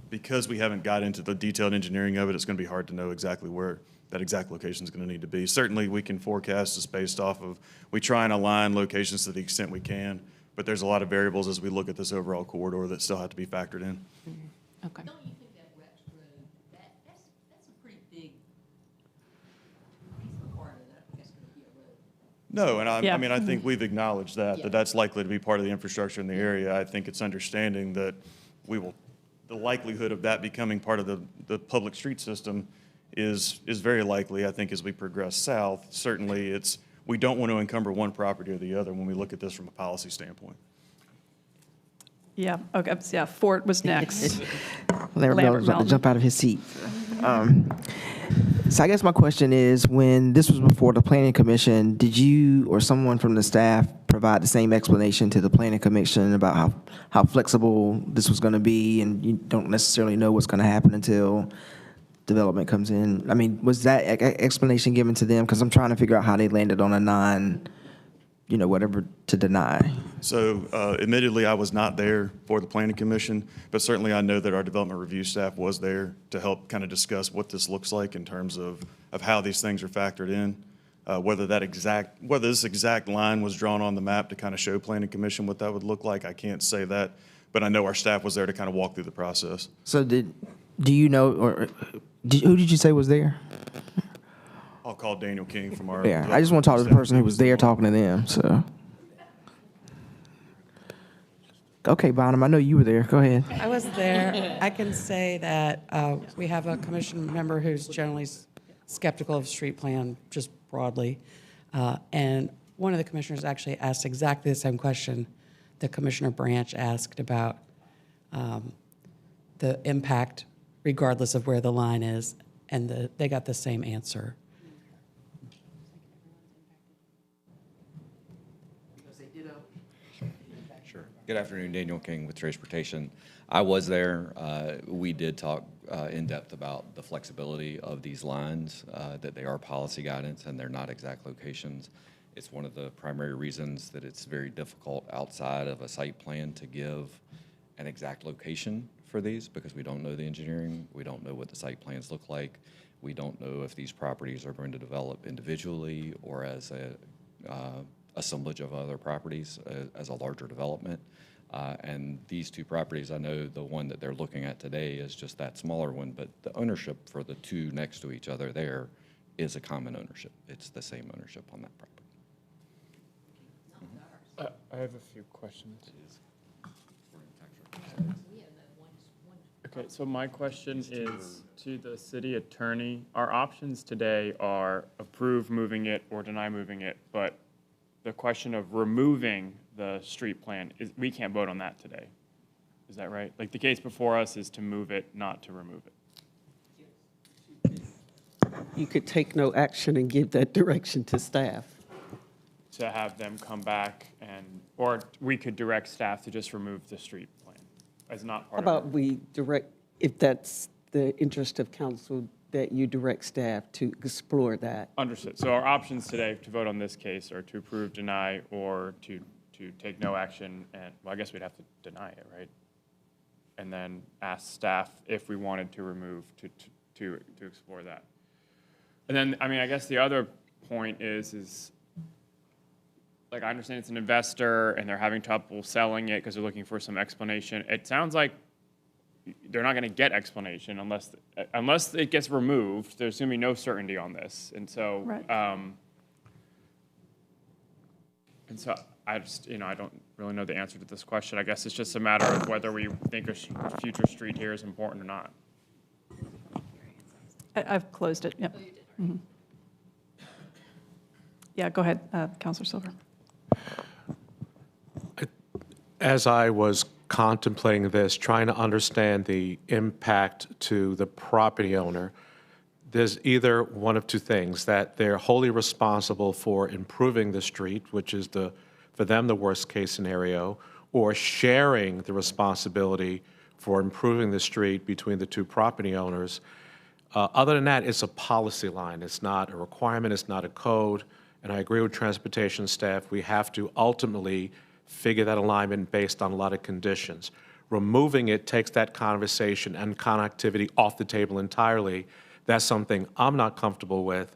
Because we haven't got into the detailed engineering of it, it's going to be hard to know exactly where that exact location is going to need to be. Certainly, we can forecast this based off of, we try and align locations to the extent we can, but there's a lot of variables as we look at this overall corridor that still have to be factored in. Okay. Don't you think that Rex Road, that's a pretty big piece of part of that? That's going to be a road. No, and Yeah. I mean, I think we've acknowledged that that's likely to be part of the infrastructure in the area. I think it's understanding that the likelihood of that becoming part of the public street system is very likely, I think, as we progress south. Certainly, we don't want to encumber one property or the other when we look at this from a policy standpoint. Yeah, okay, yeah, Fort was next. Larry Lambert Bell was about to Melton. jump out of his seat. So I guess my question is, when this was before the planning commission, did you or someone from the staff provide the same explanation to the planning commission about how flexible this was going to be, and you don't necessarily know what's going to happen until development comes in? I mean, was that explanation given to them? Because I'm trying to figure out how they landed on a whatever to deny. So admittedly, I was not there for the planning commission, but certainly I know that our development review staff was there to help kind of discuss what this looks like in terms of how these things are factored in. Whether this exact line was drawn on the map to kind of show Planning Commission what that would look like, I can't say that, but I know our staff was there to kind of walk through the process. So do you know, or who did you say was there? I'll call Daniel King from our. Yeah, I just want to talk to the person who was there talking to them, so. Okay, Bonham, I know you were there. Go ahead. I was there. I can say that we have a commission member who's generally skeptical of street plan, just broadly. And one of the commissioners actually asked exactly the same question that Commissioner Branch asked about the impact regardless of where the line is, and they got the same answer. Sure. Good afternoon, Daniel King with Transportation. I was there. We did talk in depth about the flexibility of these lines, that they are policy guidance and they're not exact locations. It's one of the primary reasons that it's very difficult outside of a site plan to give an exact location for these, because we don't know the engineering, we don't know what the site plans look like, we don't know if these properties are going to develop individually or as a assemblage of other properties as a larger development. And these two properties, I know the one that they're looking at today is just that smaller one, but the ownership for the two next to each other there is a common ownership. It's the same ownership on that property. I have a few questions. Okay, so my question is to the city attorney. Our options today are approve moving it or deny moving it, but the question of removing the street plan, we can't vote on that today. Is that right? Like the case before us is to move it, not to remove it. You could take no action and give that direction to staff. To have them come back or we could direct staff to just remove the street plan as not part How about we direct, if that's the interest of council, that you direct staff to explore that. Understood. So our options today to vote on this case are to approve, deny, or to take no action, and, well, I guess we'd have to deny it, right? And then ask staff if we wanted to remove, to explore that. And then, I mean, I guess the other point is like, I understand it's an investor, and they're having trouble selling it because they're looking for some explanation. It sounds like they're not going to get explanation unless it gets removed. There's going to be no certainty on this, and so Right. I just I don't really know the answer to this question. I guess it's just a matter of whether we think a future street here is important or not. I've closed it, yep. Mhm. Yeah, go ahead, Councilor Silver. As I was contemplating this, trying to understand the impact to the property owner, there's either one of two things, that they're wholly responsible for improving the street, which is for them the worst case scenario, or sharing the responsibility for improving the street between the two property owners. Other than that, it's a policy line. It's not a requirement, it's not a code. And I agree with transportation staff, we have to ultimately figure that alignment based on a lot of conditions. Removing it takes that conversation and connectivity off the table entirely. That's something I'm not comfortable with.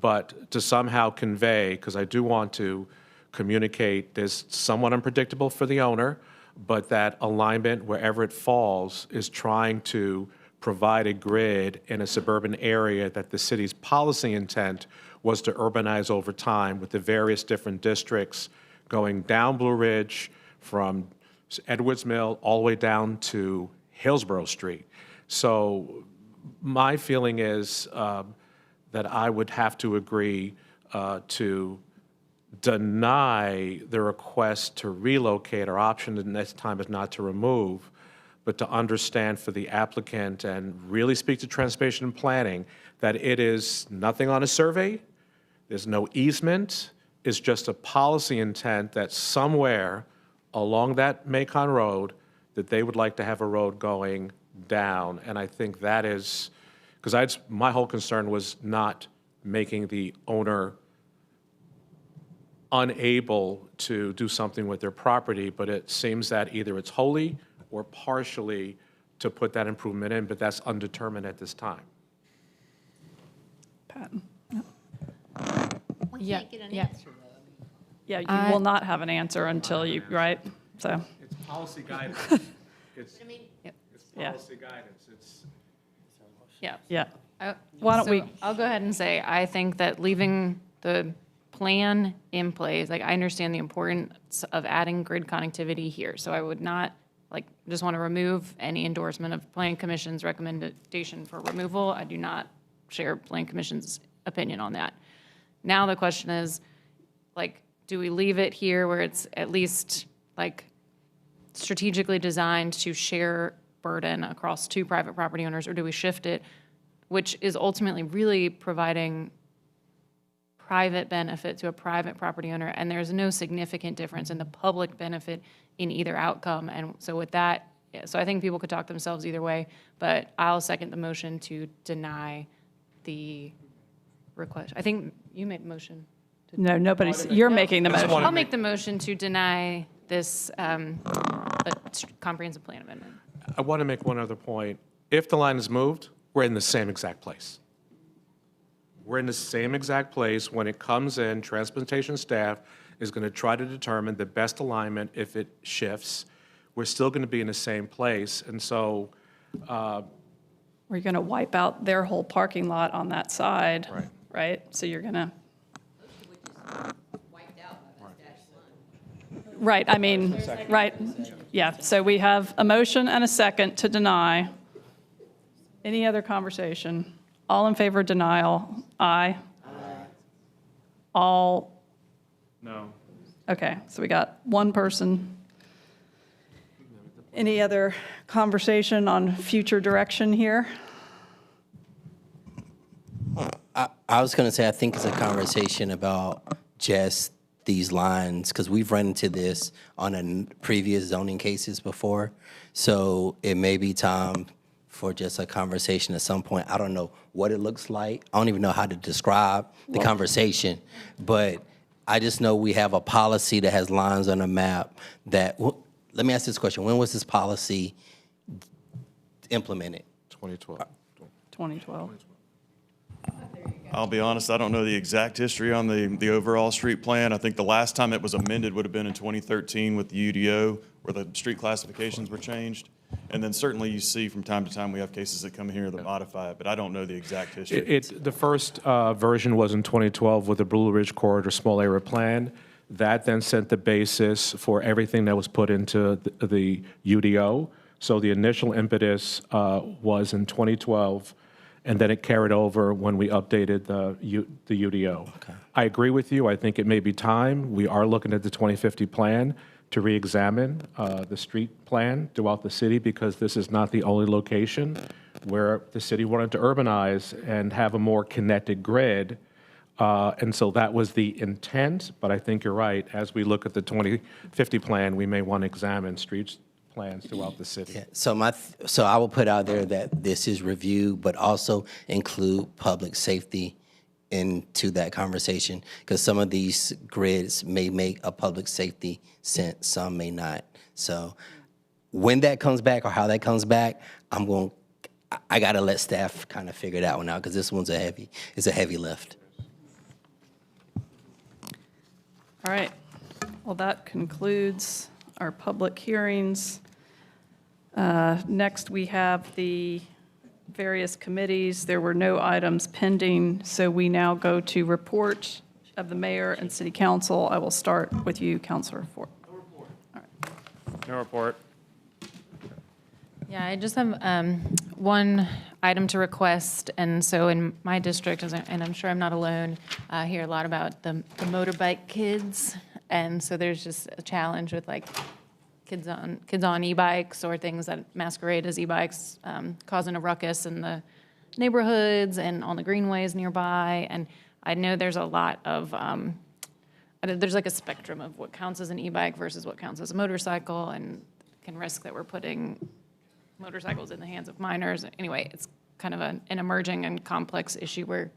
But to somehow convey, because I do want to communicate this somewhat unpredictable for the owner, but that alignment, wherever it falls, is trying to provide a grid in a suburban area that the city's policy intent was to urbanize over time with the various different districts going down Blue Ridge from Edwards Mill all the way down to Hillsborough Street. So my feeling is that I would have to agree to deny the request to relocate. Our option the next time is not to remove, but to understand for the applicant and really speak to transportation and planning that it is nothing on a survey, there's no easement, it's just a policy intent that somewhere along that Macon Road that they would like to have a road going down. And I think that is, because my whole concern was not making the owner unable to do something with their property, but it seems that either it's wholly or partially to put that improvement in, but that's undetermined at this time. Patton. Yeah, can't get an yeah. answer, though. Yeah, you will not have an answer until you, right? So, It's policy guidance. It's yeah, policy guidance. It's Yeah. yeah. Why don't we? I'll go ahead and say, I think that leaving the plan in place, like, I understand the importance of adding grid connectivity here. So I would not, like, just want to remove any endorsement of Plan Commission's recommendation for removal. I do not share Plan Commission's opinion on that. Now the question is, like, do we leave it here where it's at least, like, strategically designed to share burden across two private property owners, or do we shift it, which is ultimately really providing private benefit to a private property owner, and there's no significant difference in the public benefit in either outcome. And so with that, yeah, so I think people could talk themselves either way, but I'll second the motion to deny the request. I think you made the motion. No, nobody's, you're making the motion. I'll make the motion to deny this comprehensive plan amendment. I want to make one other point. If the line is moved, we're in the same exact place. We're in the same exact place. When it comes in, transportation staff is going to try to determine the best alignment if it shifts. We're still going to be in the same place. And so, We're going to wipe out their whole parking lot on that side, right? So you're going to. Right, I mean, right, yeah. So we have a motion and a second to deny. Any other conversation? All in favor of denial? Aye. All? no. Okay, so we got one person. Any other conversation on future direction here? I was going to say, I think it's a conversation about just these lines, because we've run into this on previous zoning cases before. So it may be time for just a conversation at some point. I don't know what it looks like. I don't even know how to describe the conversation, but I just know we have a policy that has lines on a map that, let me ask this question. When was this policy implemented? 2012. 2012. I'll be honest, I don't know the exact history on the overall street plan. I think the last time it was amended would have been in 2013 with the UDO, where the street classifications were changed. And then certainly you see from time to time, we have cases that come here that modify it, but I don't know the exact history. The first version was in 2012 with the Blue Ridge Corridor Small Area Plan. That then set the basis for everything that was put into the UDO. So the initial impetus was in 2012, and then it carried over when we updated the UDO. Okay. I agree with you. I think it may be time. We are looking at the 2050 plan to re-examine the street plan throughout the city, because this is not the only location where the city wanted to urbanize and have a more connected grid. And so that was the intent, but I think you're right. As we look at the 2050 plan, we may want to examine streets plans throughout the city. Yeah, so I will put out there that this is review, but also include public safety into that conversation, because some of these grids may make a public safety sense, some may not. So when that comes back or how that comes back, I gotta let staff kind of figure that one out, because this one's a heavy lift. All right. Well, that concludes our public hearings. Next, we have the various committees. There were no items pending, so we now go to report of the mayor and city council. I will start with you, Councilor Ford. No report. All right. No report. Yeah, I just have one item to request, and so in my district, and I'm sure I'm not alone, I hear a lot about the motorbike kids, and so there's just a challenge with like kids on e-bikes or things that masquerade as e-bikes, causing a ruckus in the neighborhoods and on the greenways nearby. And I know there's a lot of there's like a spectrum of what counts as an e-bike versus what counts as a motorcycle, and can risk that we're putting motorcycles in the hands of minors. Anyway, it's kind of an emerging and complex issue where.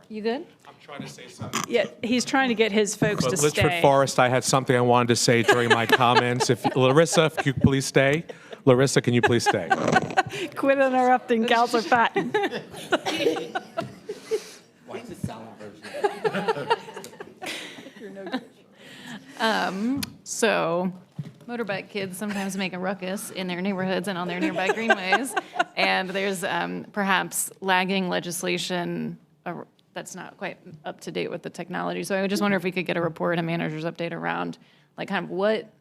You good? I'm trying to say something. Yeah, he's trying to get his folks to Litchford stay. Forest, I had something I wanted to say during my comments. Larissa, if you could please stay. Larissa, can you please stay? Quit interrupting Councilor Patton. Watch the silent version. So motorbike kids sometimes make a ruckus in their neighborhoods and on their nearby greenways. And there's perhaps lagging legislation that's not quite up to date with the technology. So I just wonder if we could get a report, a manager's update around like kind of what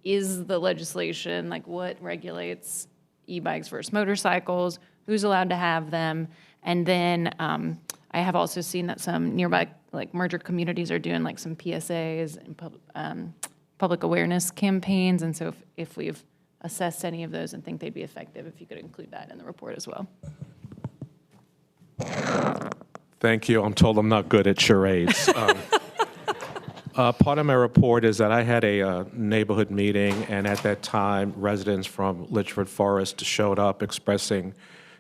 is the legislation, like what regulates e-bikes versus motorcycles, who's allowed to have them. And then I have also seen that some nearby like merger communities are doing like some PSAs and public awareness campaigns. And so if we've assessed any of those and think they'd be effective, if you could include that in the report as well. Thank you. I'm told I'm not good at charades. Part of my report is that I had a neighborhood meeting, and at that time, residents from Litchford Forest showed up expressing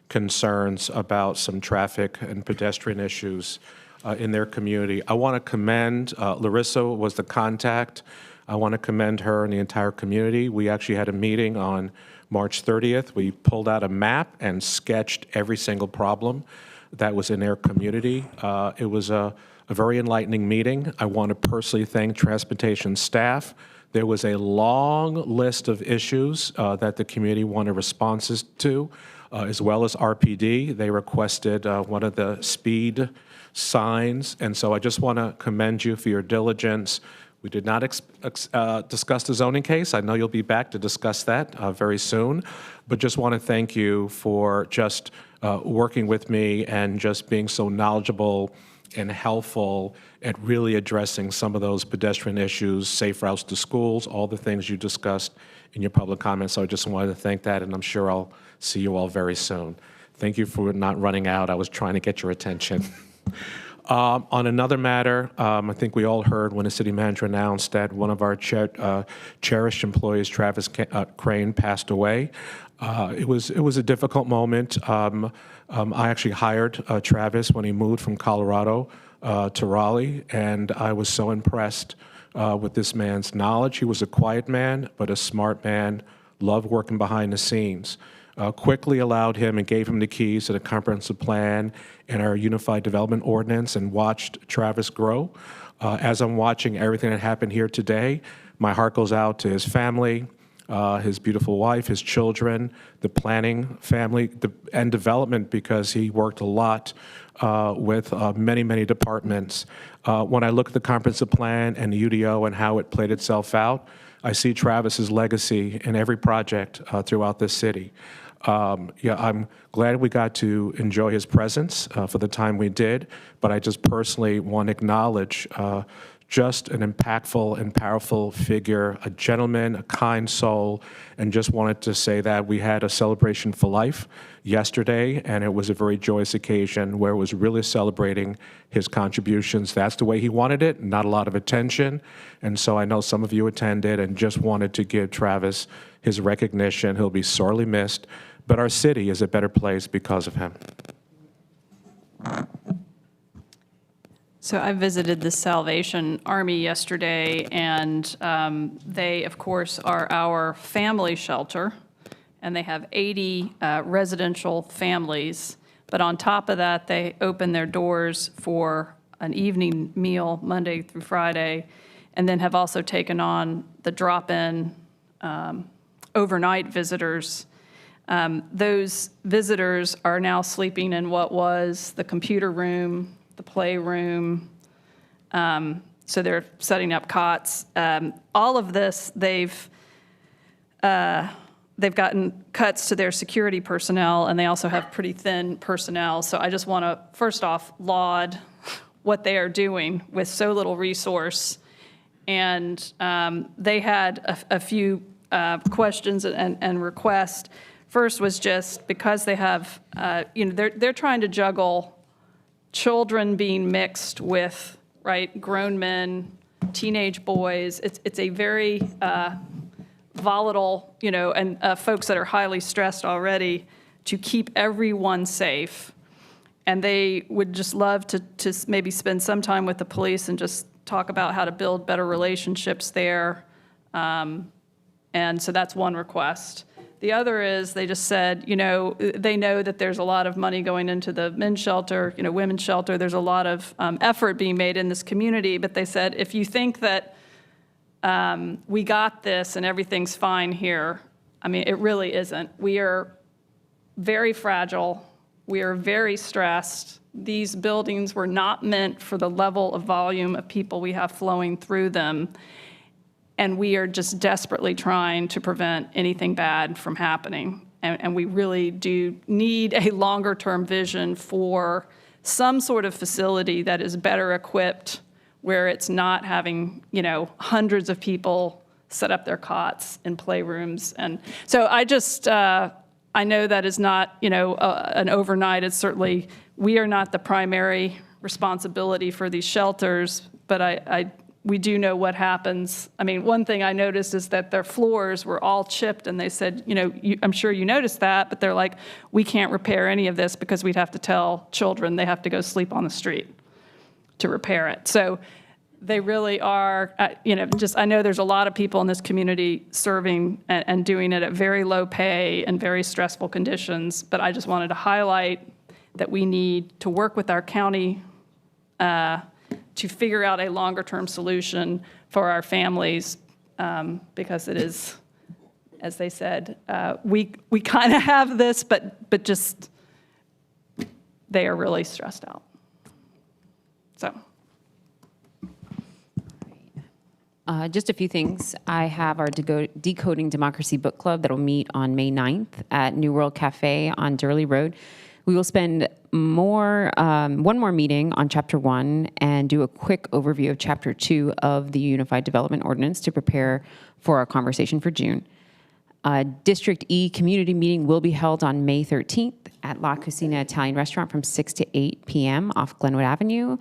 concerns about some traffic and pedestrian issues in their community. I want to commend, Larissa was the contact. I want to commend her and the entire community. We actually had a meeting on March 30th. We pulled out a map and sketched every single problem that was in their community. It was a very enlightening meeting. I want to personally thank transportation staff. There was a long list of issues that the community wanted responses to, as well as RPD. They requested one of the speed signs, and so I just want to commend you for your diligence. We did not discuss the zoning case. I know you'll be back to discuss that very soon, but just want to thank you for just working with me and just being so knowledgeable and helpful at really addressing some of those pedestrian issues, safe routes to schools, all the things you discussed in your public comments. So I just wanted to thank that, and I'm sure I'll see you all very soon. Thank you for not running out. I was trying to get your attention. On another matter, I think we all heard when the city manager announced that one of our cherished employees, Travis Crane, passed away. It was a difficult moment. I actually hired Travis when he moved from Colorado to Raleigh, and I was so impressed with this man's knowledge. He was a quiet man, but a smart man, loved working behind the scenes. Quickly allowed him and gave him the keys to the comprehensive plan and our unified development ordinance, and watched Travis grow. As I'm watching everything that happened here today, my heart goes out to his family, his beautiful wife, his children, the planning family, and development, because he worked a lot with many, many departments. When I look at the comprehensive plan and the UDO and how it played itself out, I see Travis's legacy in every project throughout this city. I'm glad we got to enjoy his presence for the time we did, but I just personally want to acknowledge just an impactful and powerful figure, a gentleman, a kind soul, and just wanted to say that we had a celebration for life yesterday, and it was a very joyous occasion where it was really celebrating his contributions. That's the way he wanted it, not a lot of attention, and so I know some of you attended and just wanted to give Travis his recognition. He'll be sorely missed, but our city is a better place because of him. So I visited the Salvation Army yesterday, and they, of course, are our family shelter, and they have 80 residential families. But on top of that, they open their doors for an evening meal Monday through Friday, and then have also taken on the drop-in overnight visitors. Those visitors are now sleeping in what was the computer room, the playroom. So they're setting up cots. All of this, they've gotten cuts to their security personnel, and they also have pretty thin personnel. So I just want to, first off, laud what they are doing with so little resource. And they had a few questions and requests. First was just because they have, they're trying to juggle children being mixed with, right, grown men, teenage boys. It's a very volatile, and folks that are highly stressed already, to keep everyone safe. And they would just love to maybe spend some time with the police and just talk about how to build better relationships there. And so that's one request. The other is they just said, they know that there's a lot of money going into the men's shelter, women's shelter. There's a lot of effort being made in this community. But they said, if you think that we got this and everything's fine here. I mean, it really isn't. We are very fragile. We are very stressed. These buildings were not meant for the level of volume of people we have flowing through them. And we are just desperately trying to prevent anything bad from happening. And we really do need a longer-term vision for some sort of facility that is better equipped, where it's not having, hundreds of people set up their cots in playrooms. And so I know that is not, an overnight. It's certainly, we are not the primary responsibility for these shelters, but we do know what happens. I mean, one thing I noticed is that their floors were all chipped, and they said, I'm sure you noticed that, but they're like, we can't repair any of this because we'd have to tell children they have to go sleep on the street to repair it. So they really are, I know there's a lot of people in this community serving and doing it at very low pay and very stressful conditions, but I just wanted to highlight that we need to work with our county to figure out a longer-term solution for our families, because it is, as they said, we kind of have this, but just they are really stressed out. So. Just a few things. I have our Decoding Democracy book club that'll meet on May 9th at New World Cafe on Durley Road. We will spend one more meeting on Chapter 1 and do a quick overview of Chapter 2 of the Unified Development Ordinance to prepare for our conversation for June. District E community meeting will be held on May 13th at La Cucina Italian Restaurant from 6 to 8 p.m. off Glenwood Avenue.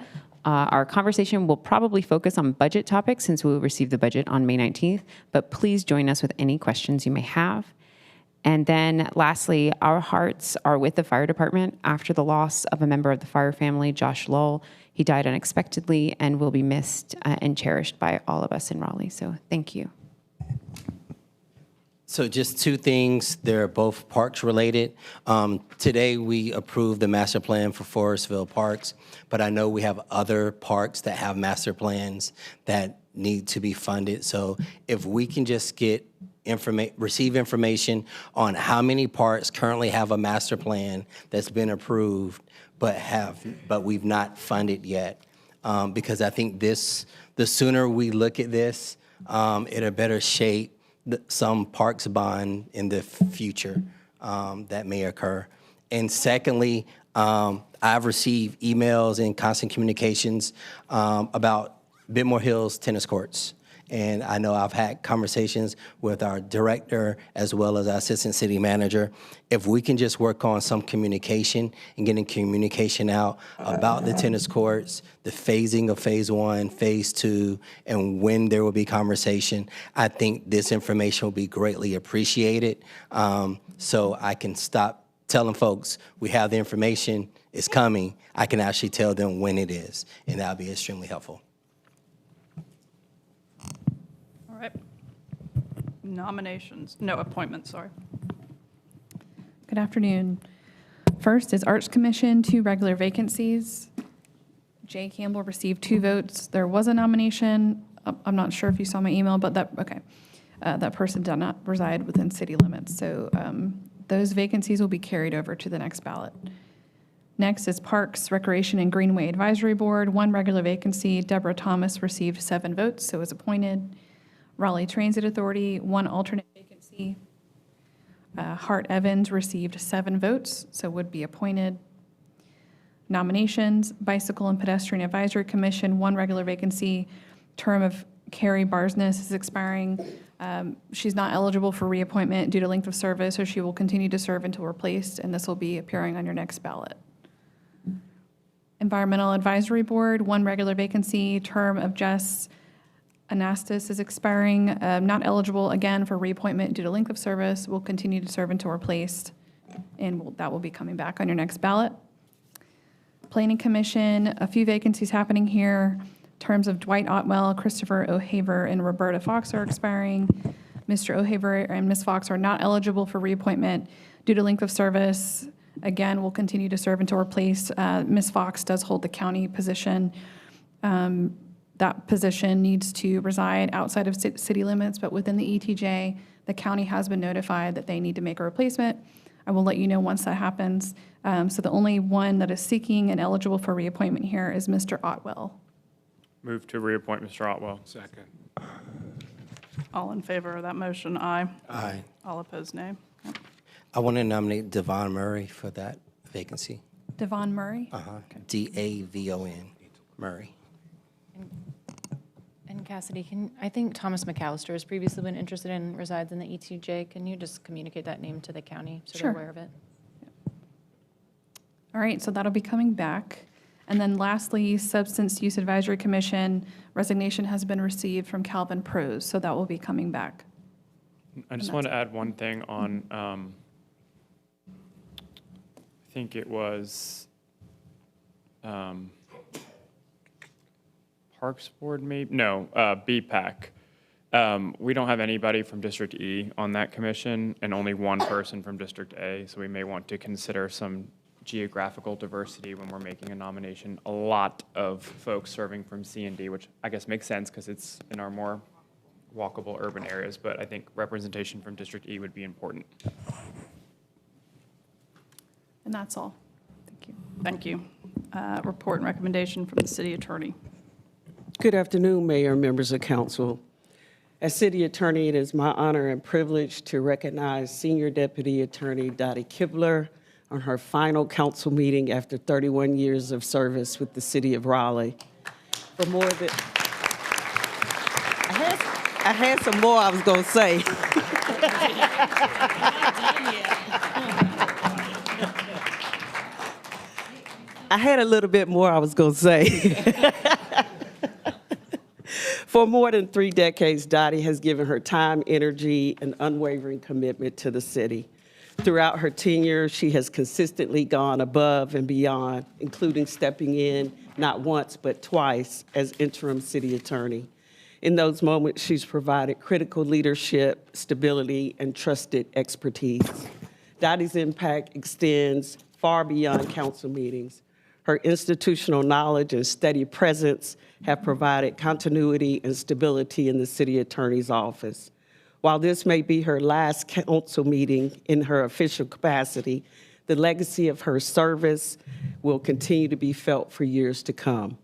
Our conversation will probably focus on budget topics since we will receive the budget on May 19th, but please join us with any questions you may have. And then lastly, our hearts are with the fire department after the loss of a member of the fire family, Josh Lull. He died unexpectedly and will be missed and cherished by all of us in Raleigh. So thank you. So just two things. They're both parks related. Today we approved the master plan for Forestville Parks, but I know we have other parks that have master plans that need to be funded. So if we can just get receive information on how many parks currently have a master plan that's been approved, but we've not funded yet, because I think the sooner we look at this, it'll better shape some parks bond in the future that may occur. And secondly, I've received emails and constant communications about Bidmore Hills tennis courts. And I know I've had conversations with our director as well as our assistant city manager. If we can just work on some communication and getting communication out about the tennis courts, the phasing of phase 1, phase 2, and when there will be conversation, I think this information will be greatly appreciated. So I can stop telling folks we have the information, it's coming. I can actually tell them when it is, and that'll be extremely helpful. All right. Appointments, sorry. Good afternoon. First is Arts Commission, 2 regular vacancies. Jay Campbell received 2 votes. There was a nomination. I'm not sure if you saw my email, but that person did not reside within city limits. So those vacancies will be carried over to the next ballot. Next is Parks, Recreation, and Greenway Advisory Board, 1 regular vacancy. Deborah Thomas received 7 votes, so is appointed. Raleigh Transit Authority, 1 alternate vacancy. Hart Evans received 7 votes, so would be appointed. Nominations, Bicycle and Pedestrian Advisory Commission, 1 regular vacancy. Term of Carrie Barsness is expiring. She's not eligible for reappointment due to length of service, so she will continue to serve until replaced, and this will be appearing on your next ballot. Environmental Advisory Board, 1 regular vacancy. Term of Jess Anastas is expiring. Not eligible again for reappointment due to length of service. Will continue to serve until replaced, and that will be coming back on your next ballot. Planning Commission, a few vacancies happening here. Terms of Dwight Otwell, Christopher O'Haver, and Roberta Fox are expiring. Mr. O'Haver and Ms. Fox are not eligible for reappointment due to length of service. Again, will continue to serve until replaced. Ms. Fox does hold the county position. that position needs to reside outside of city limits, but within the ETJ, the county has been notified that they need to make a replacement. I will let you know once that happens. So the only one that is seeking and eligible for reappointment here is Mr. Otwell. Move to reappoint Mr. Otwell. Second. All in favor of that motion, aye. Aye. All opposed, nay. I want to nominate Devon Murray for that vacancy. Devon Murray? Davon Murray. And Cassidy, I think Thomas McAllister has previously been interested in, resides in the ETJ. Can you just communicate that name to the county so Sure. they're aware of it? All right, so that'll be coming back. And then lastly, Substance Use Advisory Commission, resignation has been received from Calvin Prose, so that will be coming back. I just want to add one thing on, I think it was Parks Board, maybe? No, BPAC. We don't have anybody from District E on that commission and only one person from District A, so we may want to consider some geographical diversity when we're making a nomination. A lot of folks serving from C and D, which I guess makes sense because it's in our more walkable urban areas, but I think representation from District E would be important. And that's all. Thank you. Thank you. Report and recommendation from the city attorney. Good afternoon, Mayor and members of council. As city attorney, it is my honor and privilege to recognize Senior Deputy Attorney Dottie Kibler on her final council meeting after 31 years of service with the city of Raleigh. For more than, I had some more I was going to say. I had a little bit more I was going to say. For more than 3 decades, Dottie has given her time, energy, and unwavering commitment to the city. Throughout her tenure, she has consistently gone above and beyond, including stepping in not once but twice as interim city attorney. In those moments, she's provided critical leadership, stability, and trusted expertise. Dottie's impact extends far beyond council meetings. Her institutional knowledge and steady presence have provided continuity and stability in the city attorney's office. While this may be her last council meeting in her official capacity, the legacy of her service will continue to be felt for years to come.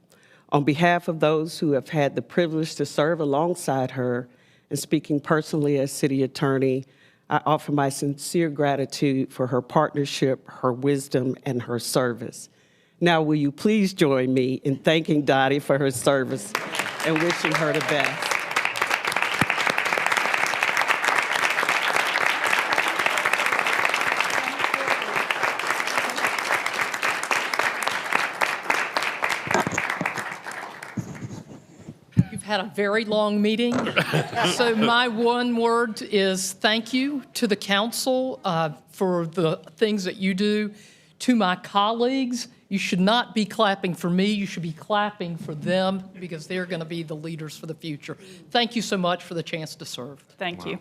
On behalf of those who have had the privilege to serve alongside her, and speaking personally as city attorney, I offer my sincere gratitude for her partnership, her wisdom, and her service. Now, will you please join me in thanking Dottie for her service and wishing her the best. You've had a very long meeting, so my one word is thank you to the council for the things that you do. To my colleagues, you should not be clapping for me, you should be clapping for them because they're going to be the leaders for the future. Thank you so much for the chance to serve. Thank you.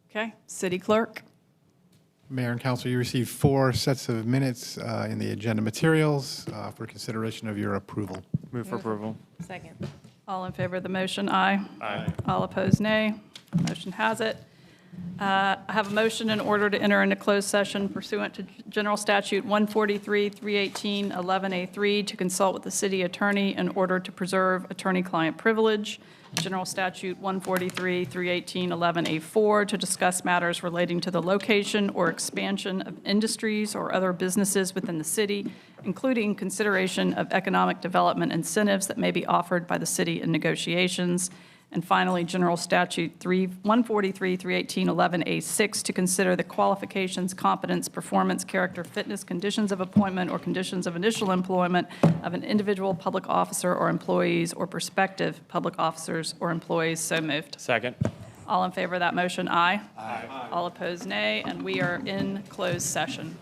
Okay, city clerk. Mayor and council, you received 4 sets of minutes in the agenda materials for consideration of your approval. Move for approval. Second. All in favor of the motion, aye. Aye. All opposed, nay. Motion has it. I have a motion in order to enter into closed session pursuant to General Statute 143-318-11A3 to consult with the city attorney in order to preserve attorney-client privilege. General Statute 143-318-11A4 to discuss matters relating to the location or expansion of industries or other businesses within the city, including consideration of economic development incentives that may be offered by the city in negotiations. And finally, General Statute 143-318-11A6 to consider the qualifications, competence, performance, character, fitness, conditions of appointment, or conditions of initial employment of an individual public officer or employees or prospective public officers or employees. So moved. Second. All in favor of that motion, aye. Aye. All opposed, nay. And we are in closed session.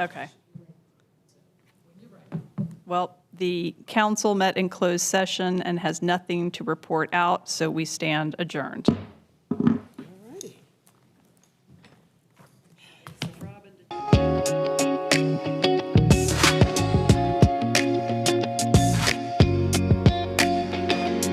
Okay. Well, the council met in closed session and has nothing to report out, so we stand adjourned.